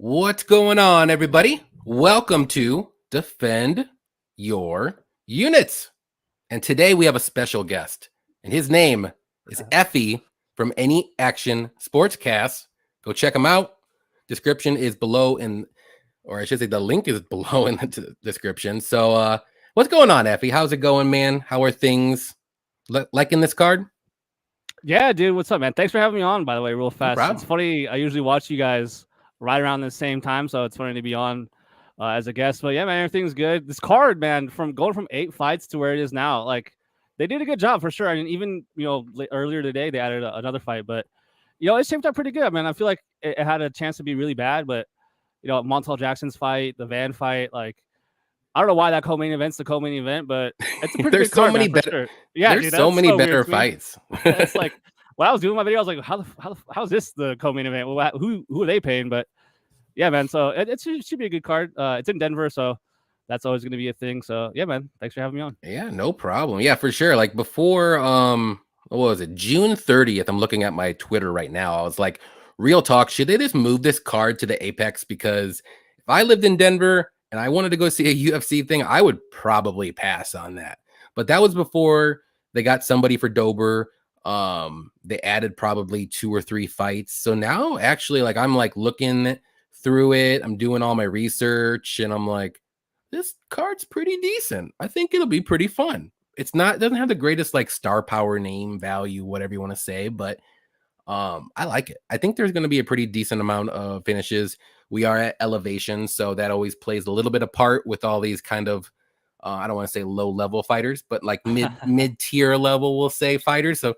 What's going on, everybody? Welcome to Defend Your Units. And today we have a special guest, and his name is Effie from Any Action Sportscast. Go check him out. Description is below or I should say the link is below in the description. So what's going on, Effie? How's it going, man? How are things? Liking this card? Yeah, dude. What's up, man? Thanks for having me on, by the way, real fast. No It's funny. I usually watch you guys right around the same time, so it's funny to be on as a guest. But yeah, man, everything's good. This card, man, from going from 8 fights to where it is now, like they did a good job for sure. I mean, even earlier today they added another fight, but it shaped up pretty good, man. I feel like it had a chance to be really bad, but Montel Jackson's fight, the Van fight, like I don't know why that co-main event's the co-main event, but it's a pretty there's good so card, many man, better. sure. Yeah, there's dude, so many better weird, fights. It's like when I was doing my video, I was like, how's this the co-main event? Well, who are they paying? But yeah, man. So it should be a good card. It's in Denver, so that's always going to be a thing. So yeah, man. Thanks for having me on. Yeah, no problem. Yeah, for sure. Like before, what was it? June 30th. I'm looking at my Twitter right now. I was like, real talk, should they just move this card to the Apex? Because if I lived in Denver and I wanted to go see a UFC thing, I would probably pass on that. But that was before they got somebody for Dober. They added probably 2 or 3 fights. So now actually, like, I'm like looking through it. I'm doing all my research and I'm like, this card's pretty decent. I think it'll be pretty fun. It doesn't have the greatest like star power, name value, whatever you want to say, but I like it. I think there's going to be a pretty decent amount of finishes. We are at elevation, so that always plays a little bit of part with all these kind of I don't want to say low level fighters, but like mid tier level, we'll say fighters. So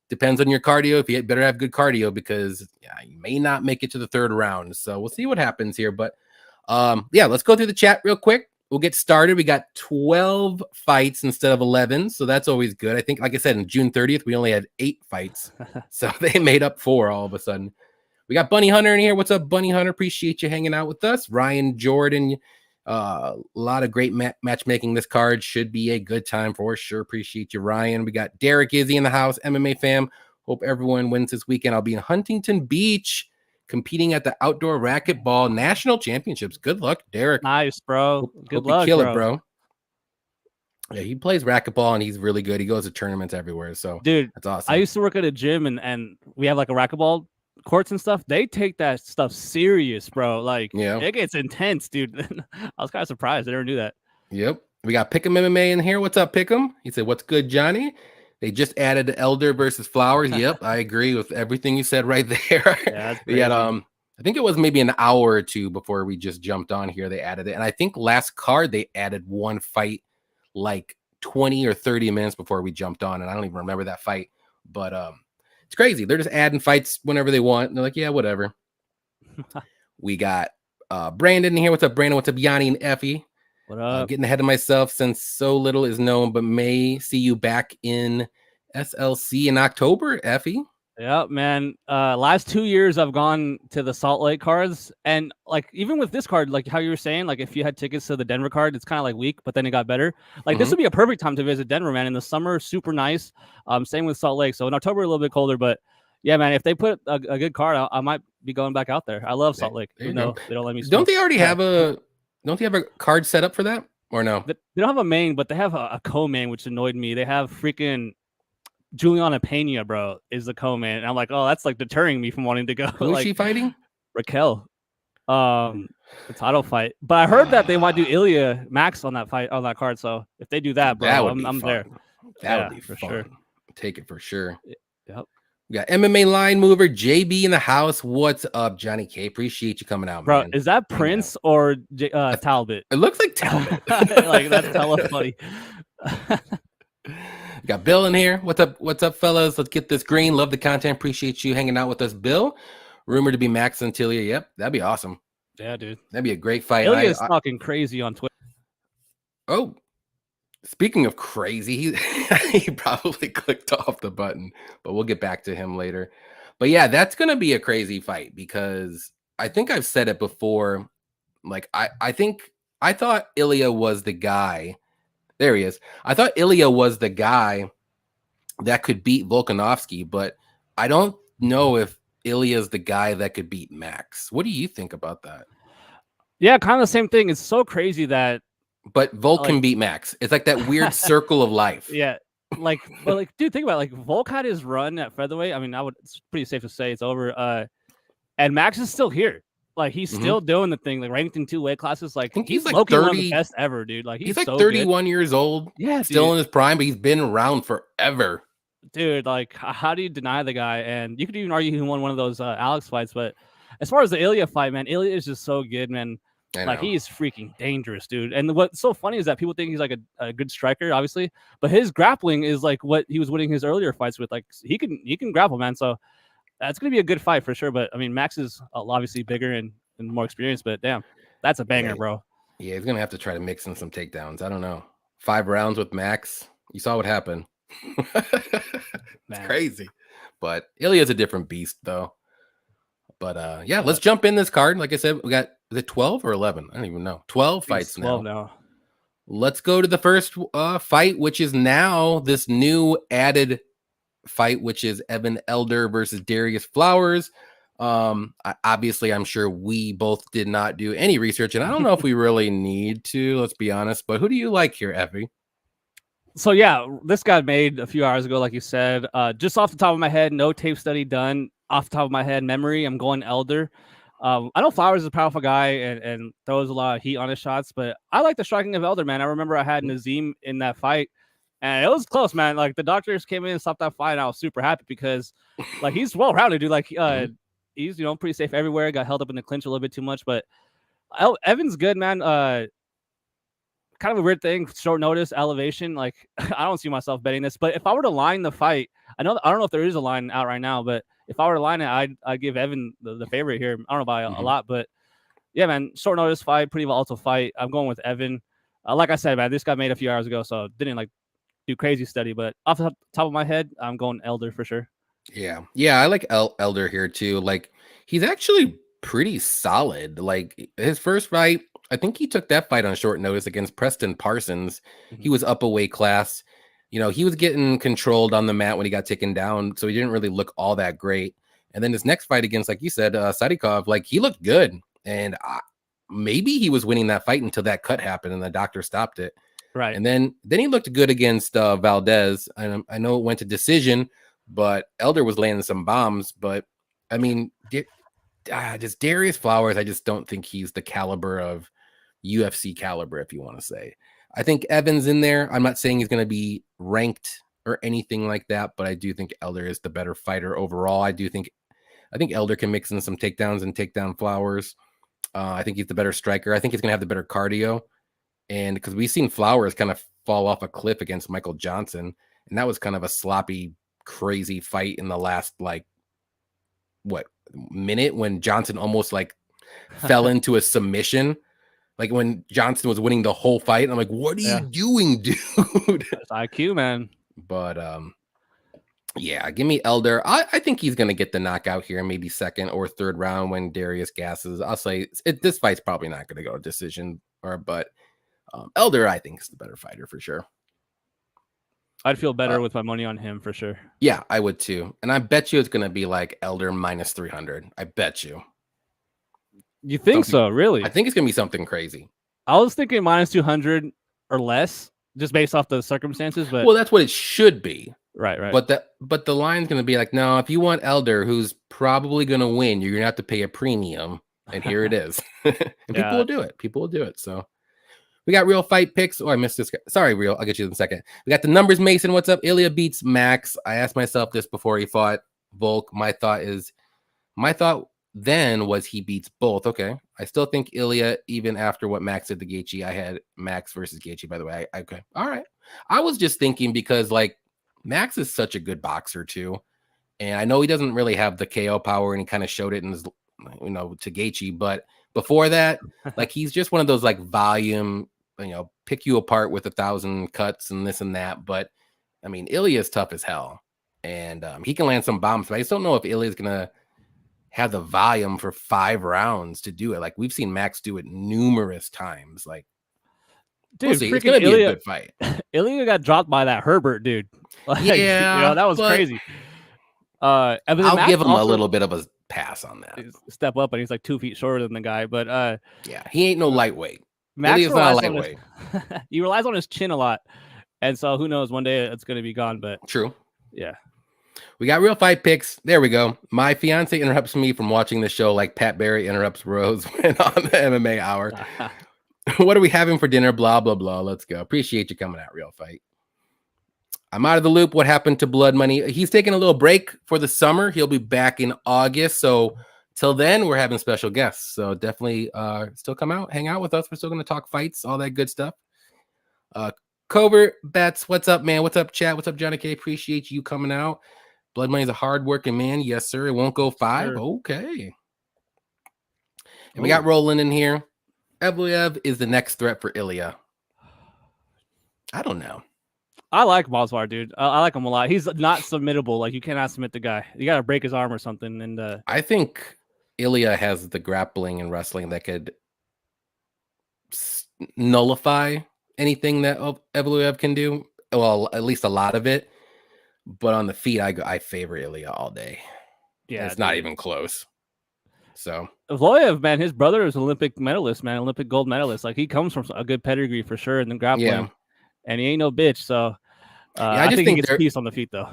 depends on your cardio. If you better have good cardio, because you may not make it to the 3rd round. So we'll see what happens here. But yeah, let's go through the chat real quick. We'll get started. We got 12 fights instead of 11, so that's always good. I think, like I said, in June 30th, we only had 8 fights, so they made up 4 all of a sudden. We got Bunny Hunter in here. What's up, Bunny Hunter? Appreciate you hanging out with us. Ryan Jordan, a lot of great matchmaking. This card should be a good time for sure. Appreciate you, Ryan. We got Derek Izzy in the house, MMA fam. Hope everyone wins this weekend. I'll be in Huntington Beach competing at the Outdoor Racquetball National Championships. Good luck, Derek. Nice, bro. Good luck, kill it, bro. Yeah, he plays racquetball and he's really good. He goes to tournaments everywhere. So, dude, that's awesome. I used to work at a gym and we have like a racquetball courts and stuff. They take that stuff serious, bro. Like, it gets intense, dude. I was kind of surprised. I never knew that. Yep. We got Pick'em MMA in here. What's up, Pick'em? He said, "What's good, Johnny?" They just added Elder versus Flowers. Yep, I agree with everything you said right there. Yeah, we had I think it was maybe an hour or 2 before we just jumped on here. They added it, and I think last card they added one fight like 20 or 30 minutes before we jumped on, and I don't even remember that fight. But it's crazy. They're just adding fights whenever they want. And they're like, yeah, whatever. We got Brandon in here. What's up, Brandon? What's up, Yanni and Effie? What up? Getting ahead of myself since so little is known, but may see you back in SLC in October, Effie. Yeah, man. Last 2 years I've gone to the Salt Lake cards, and like even with this card, like how you were saying, like if you had tickets to the Denver card, it's kind of like weak, but then it got better. Like this would be a perfect time to visit Denver, man. In the summer, super nice. Same with Salt Lake. So in October, a little bit colder, but yeah, man. If they put a good card, I might be going back out there. I love Salt Lake, even though they don't let me. Don't they already have a? Don't they have a card set up for that, or no? They don't have a main, but they have a co-main, which annoyed me. They have freaking Juliana Pena, bro, is the co-main. And I'm like, oh, that's like deterring me from wanting to go. Who is she fighting? Raquel. The title fight. But I heard that they want to do Ilya Max on that fight, on that card. So if they do that, bro, I'm there. That would be for sure. Take it for sure. Yep. We got MMA line mover JB in the house. What's up, Johnny K? Appreciate you coming out, bro. Man. Is that Prince or Talbot? It looks like Talbot. Like that's hella funny. We got Bill in here. What's up? What's up, fellas? Let's get this green. Love the content. Appreciate you hanging out with us, Bill. Rumored to be Max and Tilia. Yep, that'd be awesome. Yeah, dude. That'd be a great fight. Ilya's talking crazy on Twitter. Oh, speaking of crazy, he probably clicked off the button, but we'll get back to him later. But yeah, that's going to be a crazy fight because I think I've said it before. Like, I thought Ilya was the guy. There he is. I thought Ilya was the guy that could beat Volkanovski, but I don't know if Ilya's the guy that could beat Max. What do you think about that? Yeah, kind of the same thing. It's so crazy that But Volk like can beat Max. It's like that weird circle of life. yeah, but dude, think about it. Like Volk had his run at featherweight. I mean, it's pretty safe to say it's over. And Max is still here. Like he's still doing the thing, like ranked in 2 weight classes. Like I think he's like low-key 30, one of the best ever, dude. Like he's like so 31 good. years old. Yeah, still dude. in his prime, but he's been around forever. Dude, like how do you deny the guy? And you could even argue he won one of those Alex fights. But as far as the Ilya fight, man, Ilya is just so good, man. Like he is freaking dangerous, dude. And what's so funny is that people think he's like a good striker, obviously, but his grappling is like what he was winning his earlier fights with. Like he can grapple, man. So that's gonna be a good fight for sure. But I mean, Max is obviously bigger and more experienced. But damn, that's a banger, bro. Yeah, he's gonna have to try to mix in some takedowns. I don't know. 5 rounds with Max. You saw what happened. It's crazy. But Ilya's a different beast, though. But yeah, let's jump in this card. Like I said, we got is it 12 or 11? I don't even know. 12 fights 12 now. Let's go to the first fight, which is now this new added fight, which is Evan Elder versus Darius Flowers. Obviously, I'm sure we both did not do any research, and I don't know if we really need to, let's be honest. But who do you like here, Effie? So yeah, this got made a few hours ago, like you said. Just off the top of my head, no tape study done. Off the top of my head, memory, I'm going Elder. I know Flowers is a powerful guy and throws a lot of heat on his shots, but I like the striking of Elder, man. I remember I had Nazim in that fight, and it was close, man. Like the doctors came in and stopped that fight, and I was super happy because, like, he's well rounded, dude. Like, he's pretty safe everywhere. Got held up in the clinch a little bit too much, but Evan's good, man. Kind of a weird thing, short notice, elevation. Like, I don't see myself betting this, but if I were to line the fight, I don't know if there is a line out right now, but if I were to line it, I'd give Evan the favorite here. I don't know by a lot, but yeah, man, short notice fight, pretty volatile fight. I'm going with Evan. Like I said, man, this got made a few hours ago, so didn't like do crazy study, but off the top of my head, I'm going Elder for sure. Yeah, I like Elder here too. Like he's actually pretty solid. Like his first fight, I think he took that fight on short notice against Preston Parsons. He was up a weight class. He was getting controlled on the mat when he got taken down, so he didn't really look all that great. And then his next fight against, like you said, Salikhov, like he looked good. And maybe he was winning that fight until that cut happened and the doctor stopped it. Right. And then he looked good against Valdez. I know it went to decision, but Elder was landing some bombs. But I mean, just Darius Flowers, I just don't think he's the caliber of UFC caliber, if you want to say. I think Evans in there. I'm not saying he's going to be ranked or anything like that, but I do think Elder is the better fighter overall. I think Elder can mix in some takedowns and take down Flowers. I think he's the better striker. I think he's going to have the better cardio. And because we've seen Flowers kind of fall off a cliff against Michael Johnson, and that was kind of a sloppy, crazy fight in the last minute when Johnson almost like fell into a submission. Like when Johnson was winning the whole fight, I'm like, what are you doing, dude? That's IQ, man. But yeah, give me Elder. I think he's gonna get the knockout here, maybe second or third round when Darius gasses. I'll say this fight's probably not gonna go to decision, but Elder, I think, is the better fighter for sure. I'd feel better with my money on him for sure. Yeah, I would too. And I bet you it's gonna be like Elder minus 300. I bet you. You think so? Really? I think it's gonna be something crazy. I was thinking minus 200 or less, just based off the circumstances. But well, that's what it should be. Right. But the line's gonna be like, no, if you want Elder, who's probably gonna win, you're gonna have to pay a premium. And here it is. And people will do it. People will do it. So we got real fight picks. Oh, I missed this guy. Sorry, real. I'll get you in a second. We got the numbers, Mason. What's up? Ilya beats Max. I asked myself this before he fought Volk. My thought then was he beats both. Okay. I still think Ilya, even after what Max did to Gaethje, I had Max versus Gaethje, by the way. Okay. All right. I was just thinking because like Max is such a good boxer too. And I know he doesn't really have the KO power and he kind of showed it in his, to Gaethje, but before that, like he's just one of those like volume, pick you apart with 1,000 cuts and this and that. But I mean, Ilya is tough as hell and he can land some bombs, but I just don't know if Ilya is going to have the volume for 5 rounds to do it. Like we've seen Max do it numerous times. Like, dude, we'll see. It's going to be a good fight. Ilya got dropped by that Herbert dude. Like, yeah, that was crazy. I'll give him a little bit of a pass on that. Step up, and he's like 2 feet shorter than the guy. But yeah, he ain't no lightweight. Max Ilya's not a relies on lightweight. he relies on his chin a lot, and so who knows? One day it's going to be gone. But true. Yeah. We got real fight picks. There we go. My fiance interrupts me from watching the show like Pat Barry interrupts Rose when on the MMA hour. What are we having for dinner? Blah, blah, blah. Let's go. Appreciate you coming out, Real Fight. I'm out of the loop. What happened to Blood Money? He's taking a little break for the summer. He'll be back in August. So till then, we're having special guests. So definitely still come out, hang out with us. We're still going to talk fights, all that good stuff. Covert Bets, what's up, man? What's up, chat? What's up, Johnny K? Appreciate you coming out. Blood Money's a hard-working man. Yes, sir. It won't go 5. Sure. Okay. And we got Roland in here. Evloev is the next threat for Ilya. I don't know. I like Boswar, dude. I like him a lot. He's not submittable. Like, you cannot submit the guy. You got to break his arm or something. And I think Ilya has the grappling and wrestling that could nullify anything that Evloev can do. Well, at least a lot of it. But on the feet, I favor Ilya all day. Yeah, and it's not even close. So Evloev, man, his brother is an Olympic medalist, man, Olympic gold medalist. Like, he comes from a good pedigree for sure in the grappling, and he ain't no bitch. So I just think he gets peace on the feet, though.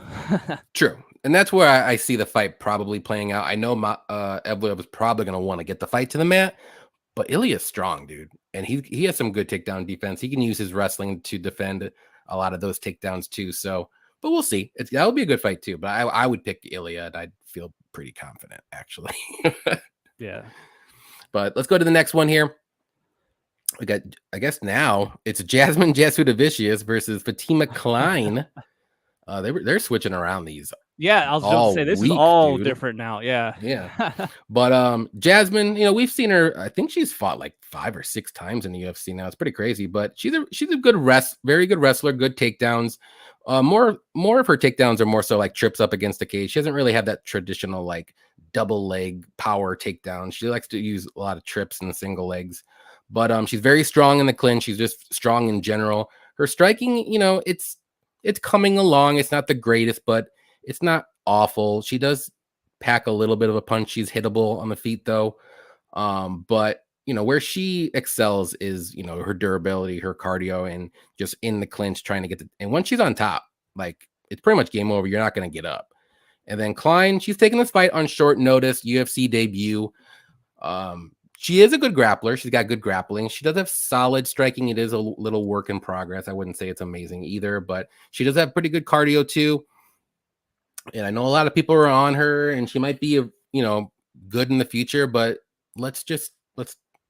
True, and that's where I see the fight probably playing out. I know Evloev is probably going to want to get the fight to the mat, but Ilya's strong, dude, and he has some good takedown defense. He can use his wrestling to defend a lot of those takedowns too. So. But we'll see. That would be a good fight too. But I would pick Ilya, and I'd feel pretty confident, actually. Yeah. But let's go to the next one here. We got, I guess now it's Jasmine Jasudavicius versus Fatima Kline. They're switching around these. Yeah, I was going to say this is all different now. Yeah. Yeah. But Jasmine, we've seen her. I think she's fought like 5 or 6 times in the UFC now. It's pretty crazy. But she's a good very good wrestler, good takedowns. More of her takedowns are more so like trips up against the cage. She doesn't really have that traditional like double leg power takedown. She likes to use a lot of trips and single legs. But she's very strong in the clinch. She's just strong in general. Her striking, it's coming along. It's not the greatest, but it's not awful. She does pack a little bit of a punch. She's hittable on the feet though. But where she excels is, her durability, her cardio, and just in the clinch trying to get and once she's on top, like it's pretty much game over. You're not going to get up. And then Kline, she's taking this fight on short notice, UFC debut. She is a good grappler. She's got good grappling. She does have solid striking. It is a little work in progress. I wouldn't say it's amazing either, but she does have pretty good cardio too. And I know a lot of people are on her, and she might be, good in the future, but let's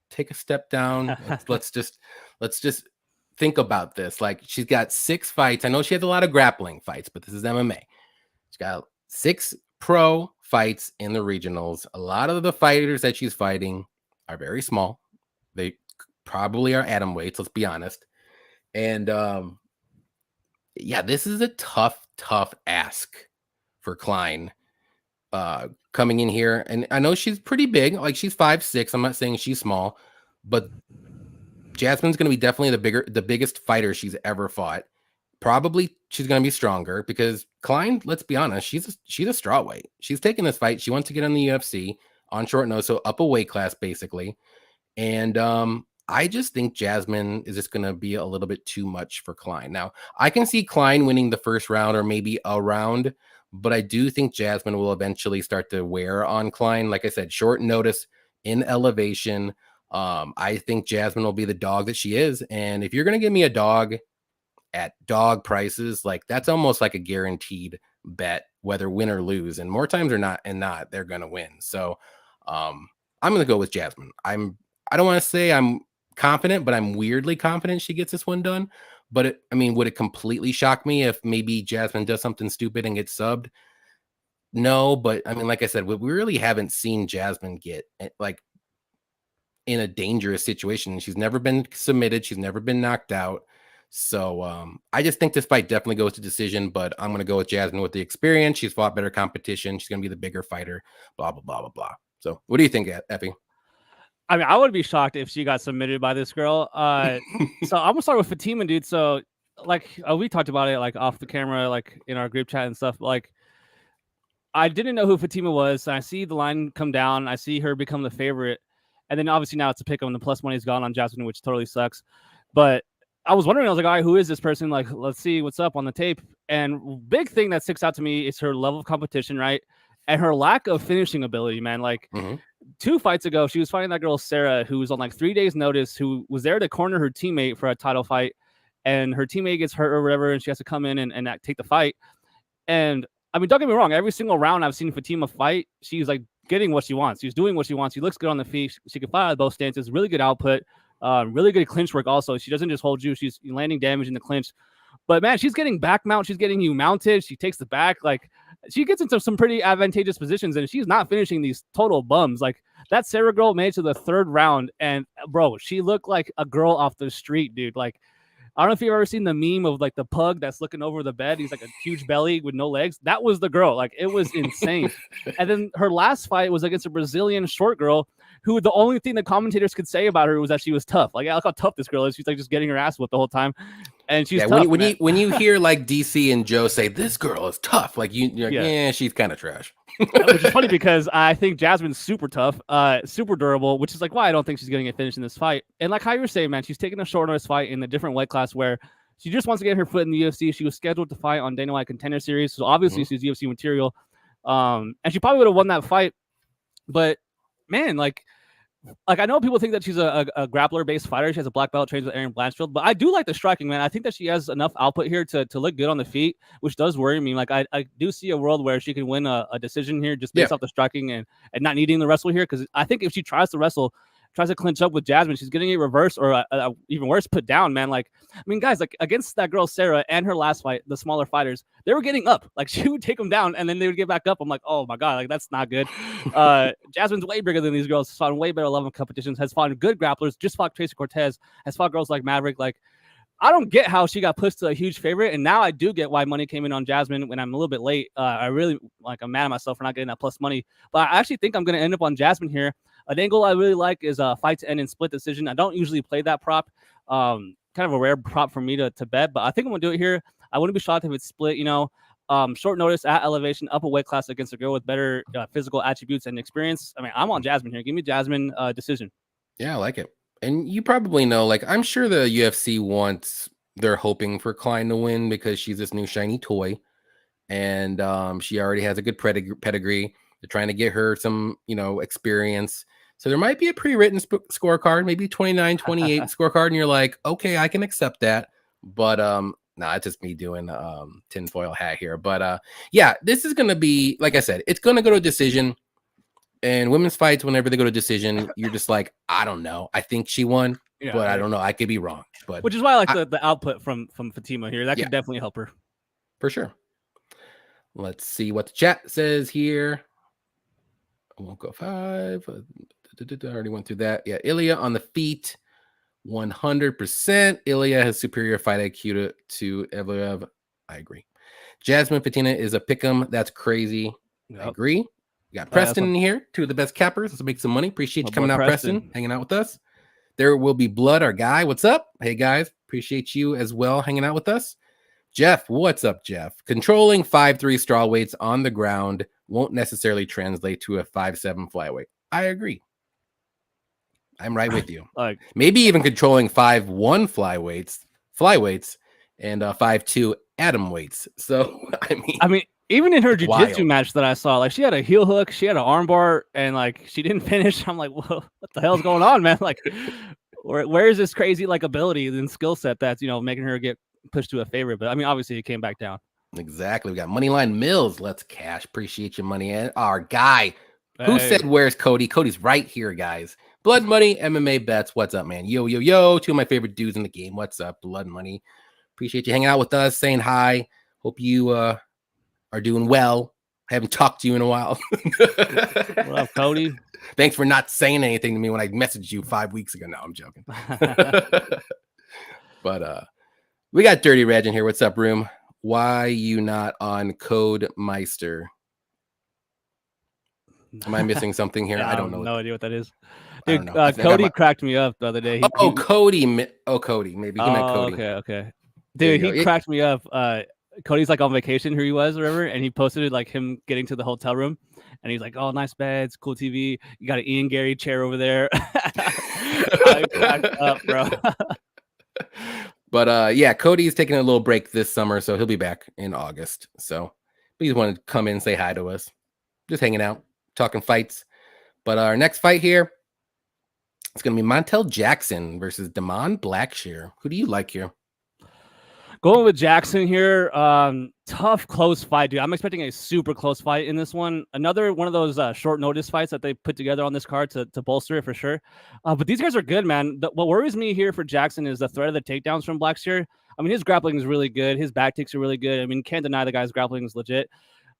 take a step down. let's just think about this. Like, she's got 6 fights. I know she has a lot of grappling fights, but this is MMA. She's got 6 pro fights in the regionals. A lot of the fighters that she's fighting are very small. They probably are atom weights, let's be honest. And this is a tough ask for Kline coming in here. And I know she's pretty big, like she's 5'6". I'm not saying she's small, but Jasmine's going to be definitely the biggest fighter she's ever fought. Probably she's going to be stronger because Kline, let's be honest, she's a strawweight. She's taking this fight. She wants to get in the UFC on short notice, so up a weight class basically. And I just think Jasmine is just going to be a little bit too much for Kline. Now, I can see Kline winning the first round or maybe a round, but I do think Jasmine will eventually start to wear on Kline. Like I said, short notice in elevation. I think Jasmine will be the dog that she is. And if you're going to give me a dog at dog prices, like that's almost like a guaranteed bet, whether win or lose. And more times or not, they're going to win. So I'm going to go with Jasmine. I don't want to say I'm confident, but I'm weirdly confident she gets this one done. But would it completely shock me if maybe Jasmine does something stupid and gets subbed? No, but like I said, we really haven't seen Jasmine get like in a dangerous situation. She's never been submitted. She's never been knocked out. So I just think this fight definitely goes to decision, but I'm going to go with Jasmine with the experience. She's fought better competition. She's going to be the bigger fighter, blah, blah, blah, blah, blah. So what do you think, Effie? I would be shocked if she got submitted by this girl. So I'm going to start with Fatima, dude. So like we talked about it like off the camera, like in our group chat and stuff. Like I didn't know who Fatima was. I see the line come down. I see her become the favorite. And then obviously now it's a pick 'em and the plus money's gone on Jasmine, which totally sucks. But I was wondering, I was like, all right, who is this person? Like, let's see what's up on the tape. And big thing that sticks out to me is her level of competition, right? And her lack of finishing ability, man. Like 2 fights ago, she was fighting that girl, Sarah, who was on like 3 days notice, who was there to corner her teammate for a title fight. And her teammate gets hurt or whatever, and she has to come in and take the fight. And I mean, don't get me wrong. Every single round I've seen Fatima fight, she's like getting what she wants. She's doing what she wants. She looks good on the feet. She can fight out of both stances. Really good output. Really good clinch work also. She doesn't just hold you. She's landing damage in the clinch. But, man, she's getting back mount. She's getting you mounted. She takes the back. Like, she gets into some pretty advantageous positions, and she's not finishing these total bums. Like, that Sarah girl made it to the 3rd round, and, bro, she looked like a girl off the street, dude. Like, I don't know if you've ever seen the meme of like the pug that's looking over the bed. He's like a huge belly with no legs. That was the girl. Like, it was insane. And then her last fight was against a Brazilian short girl who the only thing the commentators could say about her was that she was tough. Like, look how tough this girl is. She's like just getting her ass whipped the whole time. And she's tough. When you hear like DC and Joe say this girl is tough, like you're like, yeah, she's kind of trash. Which is funny because I think Jasmine's super tough, super durable, which is like why I don't think she's going to get finished in this fight. And like how you were saying, man, she's taking a short notice fight in a different weight class where she just wants to get her foot in the UFC. She was scheduled to fight on Dana White Contender Series, so obviously she's UFC material. And she probably would have won that fight. But man, like I know people think that she's a grappler-based fighter. She has a black belt, trains with Aaron Blanchfield. But I do like the striking, man. I think that she has enough output here to look good on the feet, which does worry me. Like, I do see a world where she can win a decision here just based off the striking and not needing the wrestle here. Because I think if she tries to wrestle, tries to clinch up with Jasmine, she's getting a reverse or even worse, put down, man. Like, I mean, guys, like against that girl, Sarah, and her last fight, the smaller fighters, they were getting up. Like, she would take them down and then they would get back up. I'm like, oh my God, like that's not good. Jasmine's way bigger than these girls, fought in way better level competitions, has fought good grapplers, just fought Tracy Cortez, has fought girls like Maverick. Like, I don't get how she got pushed to a huge favorite. And now I do get why money came in on Jasmine when I'm a little bit late. I really I'm mad at myself for not getting that plus money. But I actually think I'm going to end up on Jasmine here. An angle I really like is a fight to end in split decision. I don't usually play that prop. Kind of a rare prop for me to bet, but I think I'm going to do it here. I wouldn't be shocked if it's split, short notice at elevation, up a weight class against a girl with better physical attributes and experience. I mean, I'm on Jasmine here. Give me Jasmine decision. Yeah, I like it. And you probably know, like, I'm sure the UFC they're hoping for Kline to win because she's this new shiny toy. And she already has a good pedigree. They're trying to get her some, experience. So there might be a pre-written scorecard, maybe 29, 28 scorecard. And you're like, okay, I can accept that. But it's just me doing tinfoil hat here. But yeah, this is going to be, like I said, it's going to go to a decision. And women's fights, whenever they go to decision, you're just like, I don't know. I think she won, but I don't know. I could be wrong. But which is why I like the output from Fatima here. That could definitely help her. For sure. Let's see what the chat says here. I won't go 5. I already went through that. Yeah, Ilya on the feet, 100%. Ilya has superior fight IQ to Evloev. I agree. Jasmine Fatima is a pick'em. That's crazy. Yep. I agree. We got Preston in here, 2 of the best cappers. Let's make some money. Appreciate you coming out, Preston, hanging out with us. There will be Blood, our guy. What's up? Hey, guys. Appreciate you as well hanging out with us. Jeff, what's up, Jeff? Controlling 5'3" strawweights on the ground won't necessarily translate to a 5'7" flyweight. I agree. I'm right with you. Maybe even controlling 5'1" flyweights, and 5'2" atom weights. So, I mean, even in her jiu-jitsu match that I saw, like, she had a heel hook, she had an armbar, and like she didn't finish. I'm like, whoa, what the hell's going on, man? Like, where is this crazy like ability and skill set that's making her get pushed to a favorite? But I mean, obviously it came back down. Exactly. We got Moneyline Mills. Let's cash. Appreciate your money. And our guy who said, where's Cody? Cody's right here, guys. Blood Money, MMA Bets. What's up, man? Yo, yo, yo. 2 of my favorite dudes in the game. What's up, Blood Money? Appreciate you hanging out with us, saying hi. Hope you are doing well. I haven't talked to you in a while. What up, Cody? Thanks for not saying anything to me when I messaged you 5 weeks ago. No, I'm joking. But we got Dirty Reg in here. What's up, room? Why you not on Code Meister? Am I missing something here? I don't know. No idea what that is. Dude, Cody cracked me up the other day. Cody. Maybe he meant Cody. Okay. Dude, he cracked me up. Cody's like on vacation, who he was, or whatever, and he posted like him getting to the hotel room, and he's like, "Oh, nice beds, cool TV. You got an Ian Gary chair over there." I cracked up, bro. But yeah, Cody's taking a little break this summer, so he'll be back in August. So please want to come in and say hi to us. Just hanging out, talking fights. But our next fight here, it's going to be Montel Jackson versus Damon Blackshear. Who do you like here? Going with Jackson here. Tough, close fight, dude. I'm expecting a super close fight in this one. Another one of those short notice fights that they put together on this card to bolster it for sure. But these guys are good, man. What worries me here for Jackson is the threat of the takedowns from Blackshear. I mean, his grappling is really good. His back kicks are really good. I mean, can't deny the guy's grappling is legit.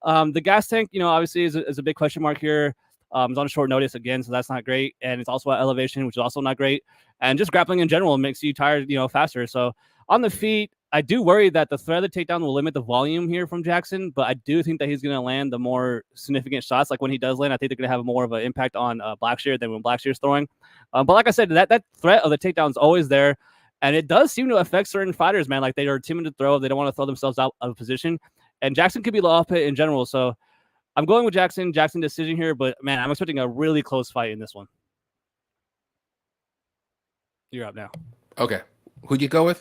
The gas tank, obviously is a big question mark here. It's on a short notice again, so that's not great. And it's also at elevation, which is also not great. And just grappling in general makes you tired, faster. So on the feet, I do worry that the threat of the takedown will limit the volume here from Jackson, but I do think that he's going to land the more significant shots. Like when he does land, I think they're going to have more of an impact on Blackshear than when Blackshear's throwing. But like I said, that threat of the takedown is always there. And it does seem to affect certain fighters, man. Like they are timid to throw. They don't want to throw themselves out of position. And Jackson could be low off pit in general. So I'm going with Jackson decision here. But, man, I'm expecting a really close fight in this one. You're up now. Okay. Who'd you go with?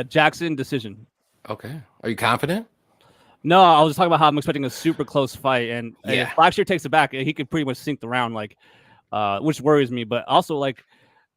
Jackson decision. Okay. Are you confident? No, I was just talking about how I'm expecting a super close fight, and Yeah. if Blackshear takes it back, he could pretty much sink the round, which worries me. But also,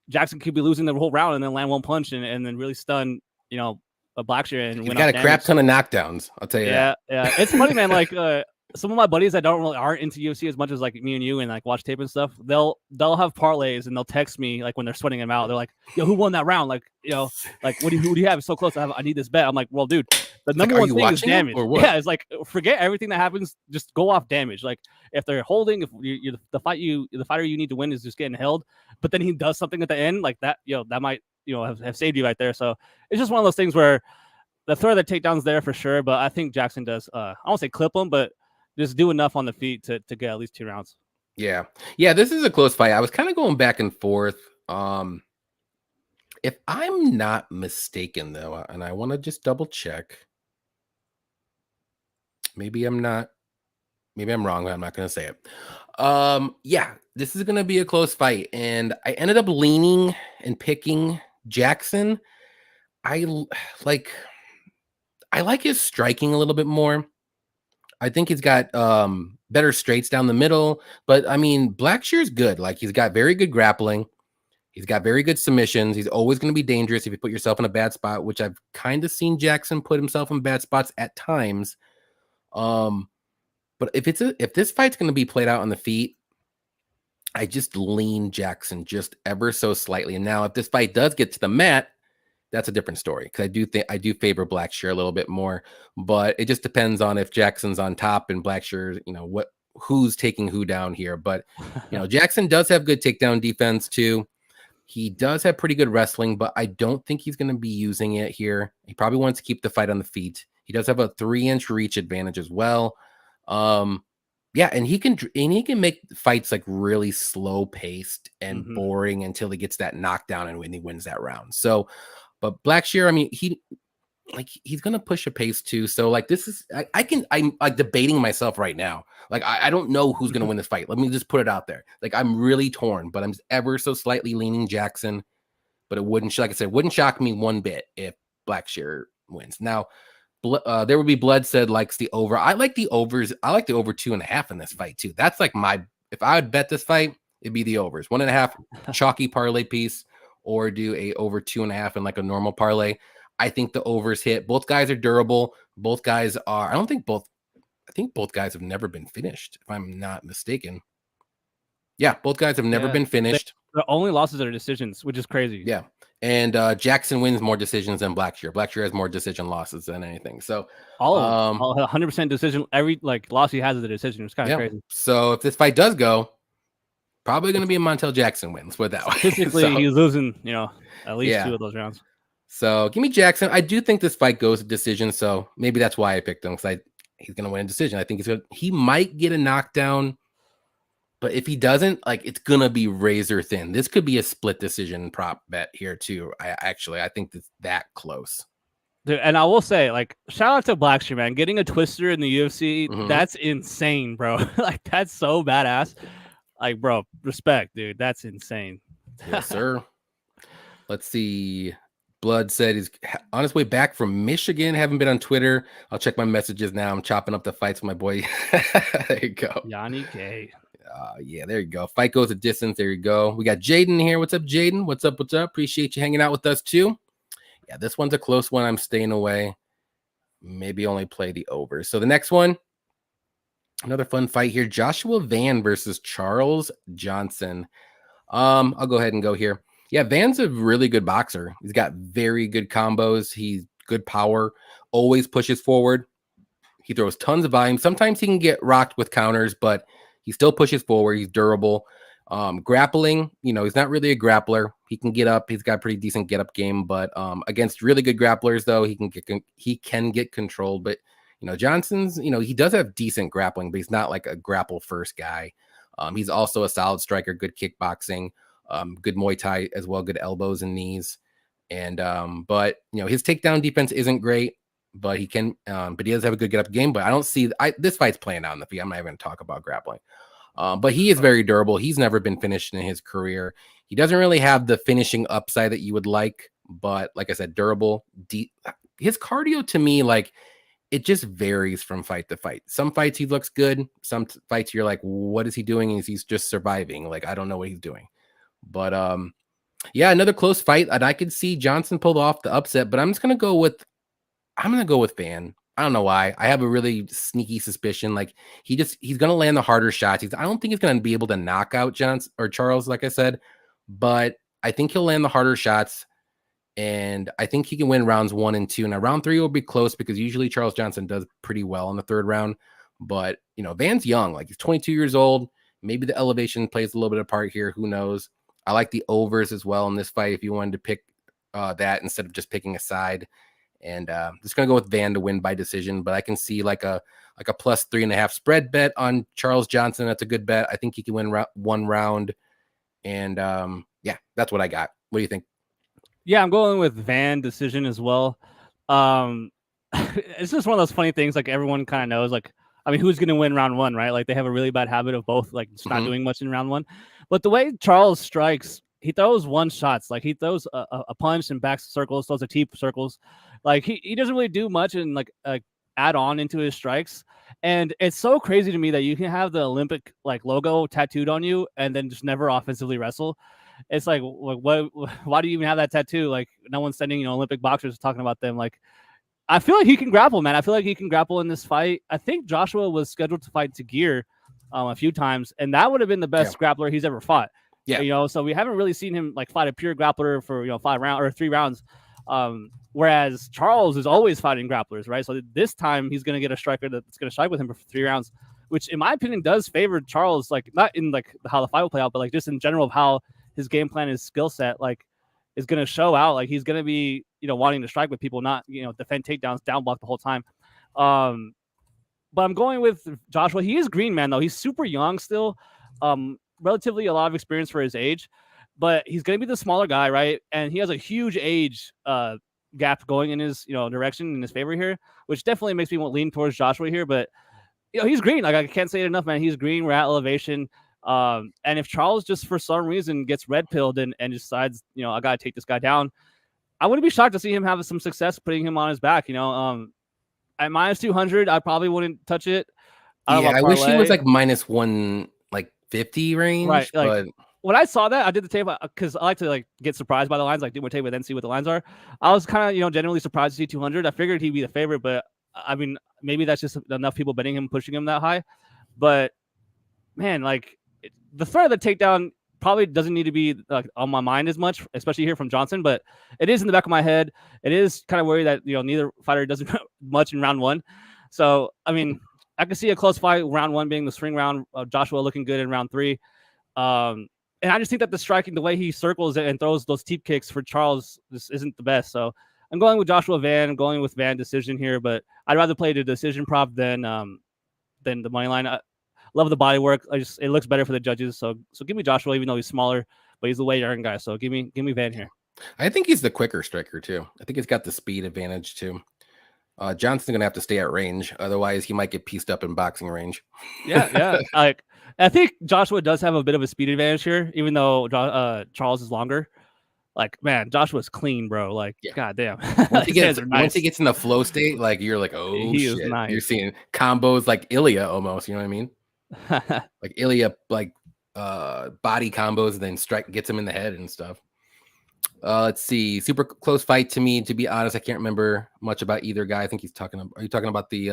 Jackson could be losing the whole round and then land one punch and then really stun, a Blackshear and He's got a crap ton of knockdowns. I'll tell you that. Yeah. It's funny, man. Some of my buddies that aren't into UFC as much as me and you and watch tape and stuff, they'll have parlays and they'll text me when they're sweating them out. They're like, "Yo, who won that round? What do you have? It's so close. I need this bet." I'm like, "Well, dude, the number one thing is damage." Yeah, it's forget everything that happens. Just go off damage. If they're holding, if you're the fighter you need to win is just getting held, but then he does something at the end like that. That might have saved you right there. So it's just one of those things where the threat of the takedown's there for sure, but I think Jackson does. I won't say clip him, but just do enough on the feet to get at least 2 rounds. Yeah. This is a close fight. I was kind of going back and forth. If I'm not mistaken, though, and I want to just double check. Maybe I'm not. Maybe I'm wrong. I'm not going to say it. This is going to be a close fight, and I ended up leaning and picking Jackson. I like his striking a little bit more. I think he's got better straights down the middle, but I mean, Blackshear's good. He's got very good grappling. He's got very good submissions. He's always going to be dangerous if you put yourself in a bad spot, which I've kind of seen Jackson put himself in bad spots at times. But if this fight's going to be played out on the feet, I just lean Jackson just ever so slightly. And now if this fight does get to the mat, that's a different story, because I do favor Blackshear a little bit more, but it just depends on if Jackson's on top and Blackshear, who's taking who down here. But Jackson does have good takedown defense too. He does have pretty good wrestling, but I don't think he's going to be using it here. He probably wants to keep the fight on the feet. He does have a 3-inch reach advantage as well. And he can make fights really slow paced and boring until he gets that knockdown and when he wins that round. So, but Blackshear, I mean, he's gonna push a pace too. So I'm debating myself right now. I don't know who's gonna win this fight. Let me just put it out there. I'm really torn, but I'm ever so slightly leaning Jackson. But it wouldn't, like I said, wouldn't shock me one bit if Blackshear wins. Now, there would be blood said likes the over. I like the overs. I like the over 2.5 in this fight too. That's if I would bet this fight, it'd be the overs. 1.5 chalky parlay piece, or do a over 2.5 in a normal parlay. I think the overs hit. Both guys are durable. Both guys are. I think both guys have never been finished, if I'm not mistaken. Yeah, both guys have never been finished. The only losses are decisions, which is crazy. Yeah. And Jackson wins more decisions than Blackshear. Blackshear has more decision losses than anything. So all 100% decision. Every loss he has is a decision. It's kind of crazy. So if this fight does go, probably going to be a Montel Jackson wins with that. Statistically, he's losing, at least 2 of those rounds. So give me Jackson. I do think this fight goes to decision. So maybe that's why I picked him, because he's going to win a decision. I think he might get a knockdown, but if he doesn't, it's going to be razor thin. This could be a split decision prop bet here too. I think it's that close. Dude, and I will say, like, shout out to Blackshear, man. Getting a twister in the UFC, that's insane, bro. Like, that's so badass. Like, bro, respect, dude. That's insane. Yes, sir. Let's see. Blood said he's on his way back from Michigan. Haven't been on Twitter. I'll check my messages now. I'm chopping up the fights with my boy. There you go. Johnny K. Yeah, there you go. Fight goes a distance. There you go. We got Jaden here. What's up, Jaden? What's up? What's up? Appreciate you hanging out with us too. Yeah, this one's a close one. I'm staying away. Maybe only play the over. So the next one, another fun fight here. Joshua Van versus Charles Johnson. I'll go ahead and go here. Yeah, Van's a really good boxer. He's got very good combos. He's good power, always pushes forward. He throws tons of volume. Sometimes he can get rocked with counters, but he still pushes forward. He's durable. Grappling, he's not really a grappler. He can get up. He's got a pretty decent get up game, but against really good grapplers, though, he can get controlled. But Johnson's, he does have decent grappling, but he's not like a grapple first guy. He's also a solid striker, good kickboxing, good Muay Thai as well, good elbows and knees. And but his takedown defense isn't great, but he does have a good get up game. But I don't see this fight's playing out in the field. I'm not even going to talk about grappling. But he is very durable. He's never been finished in his career. He doesn't really have the finishing upside that you would like, but like I said, durable. His cardio to me, like, it just varies from fight to fight. Some fights he looks good. Some fights you're like, what is he doing? He's just surviving. Like, I don't know what he's doing. But yeah, another close fight, and I could see Johnson pulled off the upset, but I'm gonna go with Van. I don't know why. I have a really sneaky suspicion. Like, he's gonna land the harder shots. I don't think he's gonna be able to knock out Johnson or Charles, like I said, but I think he'll land the harder shots. And I think he can win rounds 1 and 2. Now, round 3 will be close because usually Charles Johnson does pretty well in the third round. But, Van's young. Like, he's 22 years old. Maybe the elevation plays a little bit of part here. Who knows? I like the overs as well in this fight if you wanted to pick that instead of just picking a side. And just going to go with Van to win by decision. But I can see like a plus 3.5 spread bet on Charles Johnson. That's a good bet. I think he can win one round. And, yeah, that's what I got. What do you think? Yeah, I'm going with Van decision as well. It's just one of those funny things. Like, everyone kind of knows, like, I mean, who's going to win round 1, right? Like, they have a really bad habit of both, like, just not doing much in round 1. But the way Charles strikes, he throws one shots. Like, he throws a punch and back circles, throws a teep circles. Like, he doesn't really do much and like add on into his strikes. And it's so crazy to me that you can have the Olympic like logo tattooed on you and then just never offensively wrestle. It's like, what? Why do you even have that tattoo? Like, no one's sending Olympic boxers talking about them. Like, I feel like he can grapple, man. I feel like he can grapple in this fight. I think Joshua was scheduled to fight Tagir a few times, and that would have been the best grappler he's ever fought. Yeah, so we haven't really seen him like fight a pure grappler for 5 rounds or 3 rounds. Whereas Charles is always fighting grapplers, right? So this time he's going to get a striker that's going to strike with him for 3 rounds, which in my opinion does favor Charles. Like, not in like how the fight will play out, but like just in general of how his game plan, his skill set, like, is going to show out. Like, he's going to be, wanting to strike with people, not, defend takedowns, down block the whole time. But I'm going with Joshua. He is green, man, though. He's super young still. Relatively a lot of experience for his age, but he's going to be the smaller guy, right? And he has a huge age gap going in his, direction in his favor here, which definitely makes me want to lean towards Joshua here. But, he's green. Like, I can't say it enough, man. He's green. We're at elevation. And if Charles just for some reason gets red pilled and decides, I got to take this guy down, I wouldn't be shocked to see him have some success putting him on his back. At minus 200, I probably wouldn't touch it. I wish he was like minus 150 range. Right. But like, when I saw that, I did the tape because I like to like get surprised by the lines, like do my tape and then see what the lines are. I was kind of, generally surprised to see 200. I figured he'd be the favorite, but I mean, maybe that's just enough people betting him, pushing him that high. But man, like, the threat of the takedown probably doesn't need to be like on my mind as much, especially here from Johnson, but it is in the back of my head. It is kind of worried that, neither fighter doesn't much in round 1. So, I mean, I can see a close fight, round 1 being the swing round, Joshua looking good in round 3. And I just think that the striking, the way he circles and throws those teep kicks for Charles, this isn't the best. So I'm going with Joshua Van. I'm going with Van decision here, but I'd rather play the decision prop than the money line. Love the body work. It looks better for the judges. So give me Joshua, even though he's smaller, but he's the way younger guy. So give me Van here. I think he's the quicker striker too. I think he's got the speed advantage too. Johnson's gonna have to stay at range, otherwise he might get pieced up in boxing range. Yeah. I think Joshua does have a bit of a speed advantage here, even though Charles is longer. Like, man, Joshua's clean, bro. Like, goddamn. Once he gets in the flow state, like you're like, oh he shit. Is nice. You're seeing combos like Ilya almost, you know what I mean? Like Ilya, like body combos, and then strike gets him in the head and stuff. Let's see. Super close fight to me. To be honest, I can't remember much about either guy. I think he's talking. Are you talking about the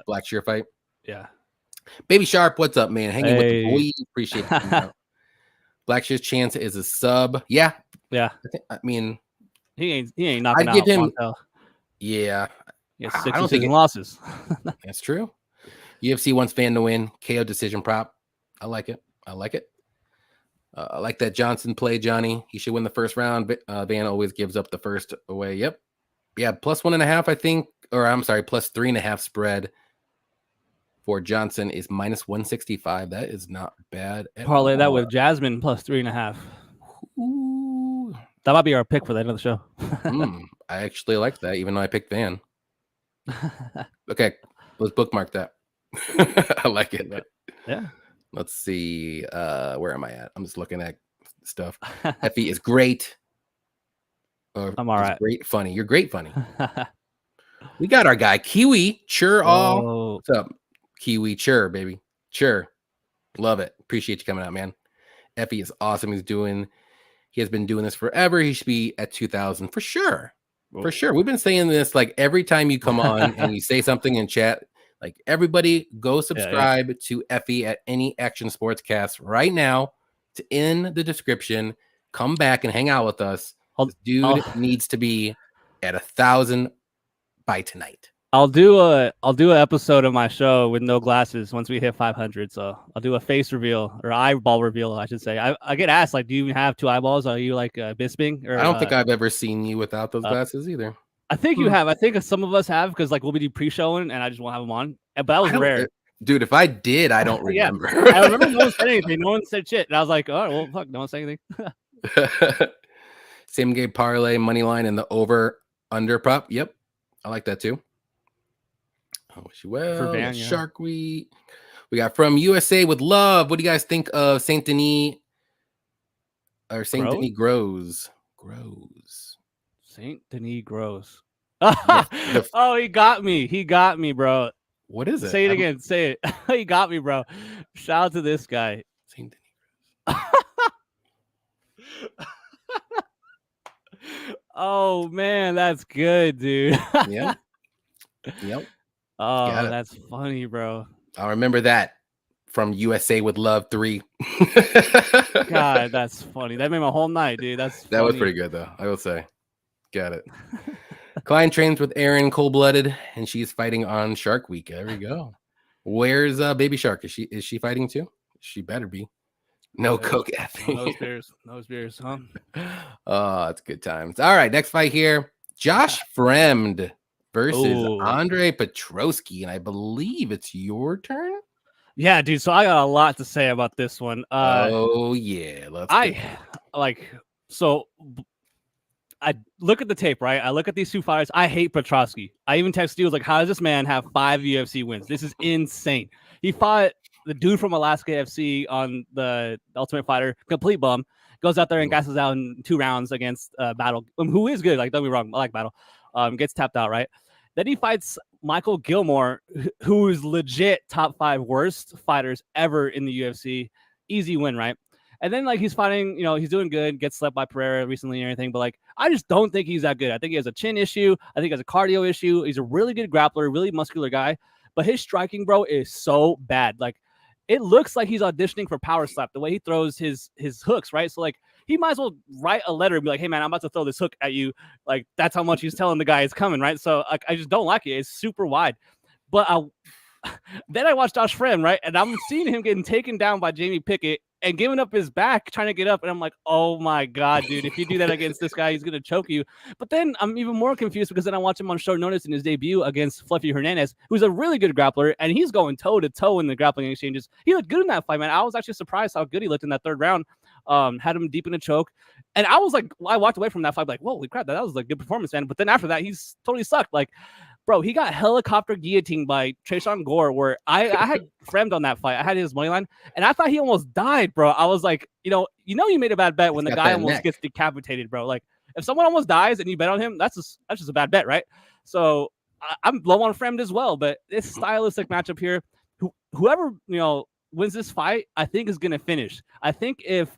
Blackshear fight? Yeah. Baby Sharp, what's up, man? Hanging with the boys. Appreciate it. Blackshear's chance is a sub. Yeah. I mean, he ain't knocking I'd give out him. Montel. Yeah. He has 6 decision losses. That's true. UFC wants Fan to win. KO decision prop. I like it. I like that Johnson play, Johnny. He should win the first round. Van always gives up the first away. Yep. Yeah, +1.5, I think. Or I'm sorry, +3.5 spread for Johnson is -165. That is not bad. Parlay that with Jasmine +3.5. Ooh. That might be our pick for the end of the show. I actually like that, even though I picked Van. Okay, let's bookmark that. I like it. Yeah. Let's see. Where am I at? I'm just looking at stuff. Effie is great. I'm all right. Great funny. You're great funny. We got our guy Kiwi Chur. Oh, what's up, Kiwi Chur, baby? Chur, love it. Appreciate you coming out, man. Effie is awesome. He has been doing this forever. He should be at 2,000 for sure. For sure. We've been saying this like every time you come on and you say something in chat. Like, everybody go subscribe to Effie at Any Action Sportscast right now. It's in the description. Come back and hang out with us. This dude needs to be at 1,000 by tonight. I'll do an episode of my show with no glasses once we hit 500. So I'll do a face reveal or eyeball reveal, I should say. I get asked, like, do you even have 2 eyeballs? Are you like Bisping? Or, I don't think I've ever seen you without those glasses either. I think you have. I think some of us have, because like we'll be pre-showing and I just won't have them on. But that was rare. Dude, if I did, I don't remember. I remember no one said anything. No one said shit. And I was like, oh, well, fuck, no one said anything. Same game parlay, money line, and the over-under prop. Yep. I like that too. I wish you well. For Van, Shark Week. We got From USA with Love. What do you guys think of Saint Denis or Saint Denis Grows? Saint Denis Grows. Oh, he got me. He got me, bro. What is it? Say it again. Say it. He got me, bro. Shout out to this guy. Saint Denis Grows. Oh man, that's good, dude. Yep. Oh, that's funny, bro. I remember that from USA with Love 3. God, that's funny. That made my whole night, dude. That was pretty good, though. I will say. Got it. Kline trains with Aaron, cold-blooded, and she's fighting on Shark Week. There we go. Where's Baby Shark? Is she fighting too? She better be. No coke, Effie. No spears, huh? Oh, it's good times. All right, next fight here. Josh Fremd versus Andre Petroski, and I believe it's your turn. Yeah, dude. So I got a lot to say about this one. So I look at the tape, right? I look at these 2 fighters. I hate Petroski. I even text you, like, how does this man have 5 UFC wins? This is insane. He fought the dude from Alaska FC on the Ultimate Fighter, complete bum. Goes out there and gasses out in 2 rounds against Battle, who is good. Like, don't be wrong, I like Battle. Gets tapped out, right? Then he fights Michael Gilmore, who is legit top 5 worst fighters ever in the UFC. Easy win, right? And then, like, he's fighting, he's doing good, gets slept by Pereira recently and everything, but, like, I just don't think he's that good. I think he has a chin issue. I think he has a cardio issue. He's a really good grappler, really muscular guy, but his striking, bro, is so bad. Like, it looks like he's auditioning for Power Slap, the way he throws his hooks, right? So, like, he might as well write a letter and be like, hey, man, I'm about to throw this hook at you. Like, that's how much he's telling the guy it's coming, right? So, like, I just don't like it. It's super wide. But then I watched Josh Fremd, right? And I'm seeing him getting taken down by Jamie Pickett and giving up his back, trying to get up. And I'm like, oh my God, dude, if you do that against this guy, he's going to choke you. But then I'm even more confused because then I watch him on short notice in his debut against Fluffy Hernandez, who's a really good grappler. And he's going toe to toe in the grappling exchanges. He looked good in that fight, man. I was actually surprised how good he looked in that 3rd round. Had him deep in a choke. And I was like, I walked away from that fight like, holy crap, that was like good performance, man. But then after that, he's totally sucked. Like, bro, he got helicopter guillotined by Tresean Gore, where I had Fremd on that fight. I had his money line, and I thought he almost died, bro. I was like, you made a bad bet when the guy almost gets decapitated, bro. Like, if someone almost dies and you bet on him, that's just a bad bet, right? So I'm low on Fremd as well, but this stylistic matchup here, whoever wins this fight, I think is gonna finish. I think if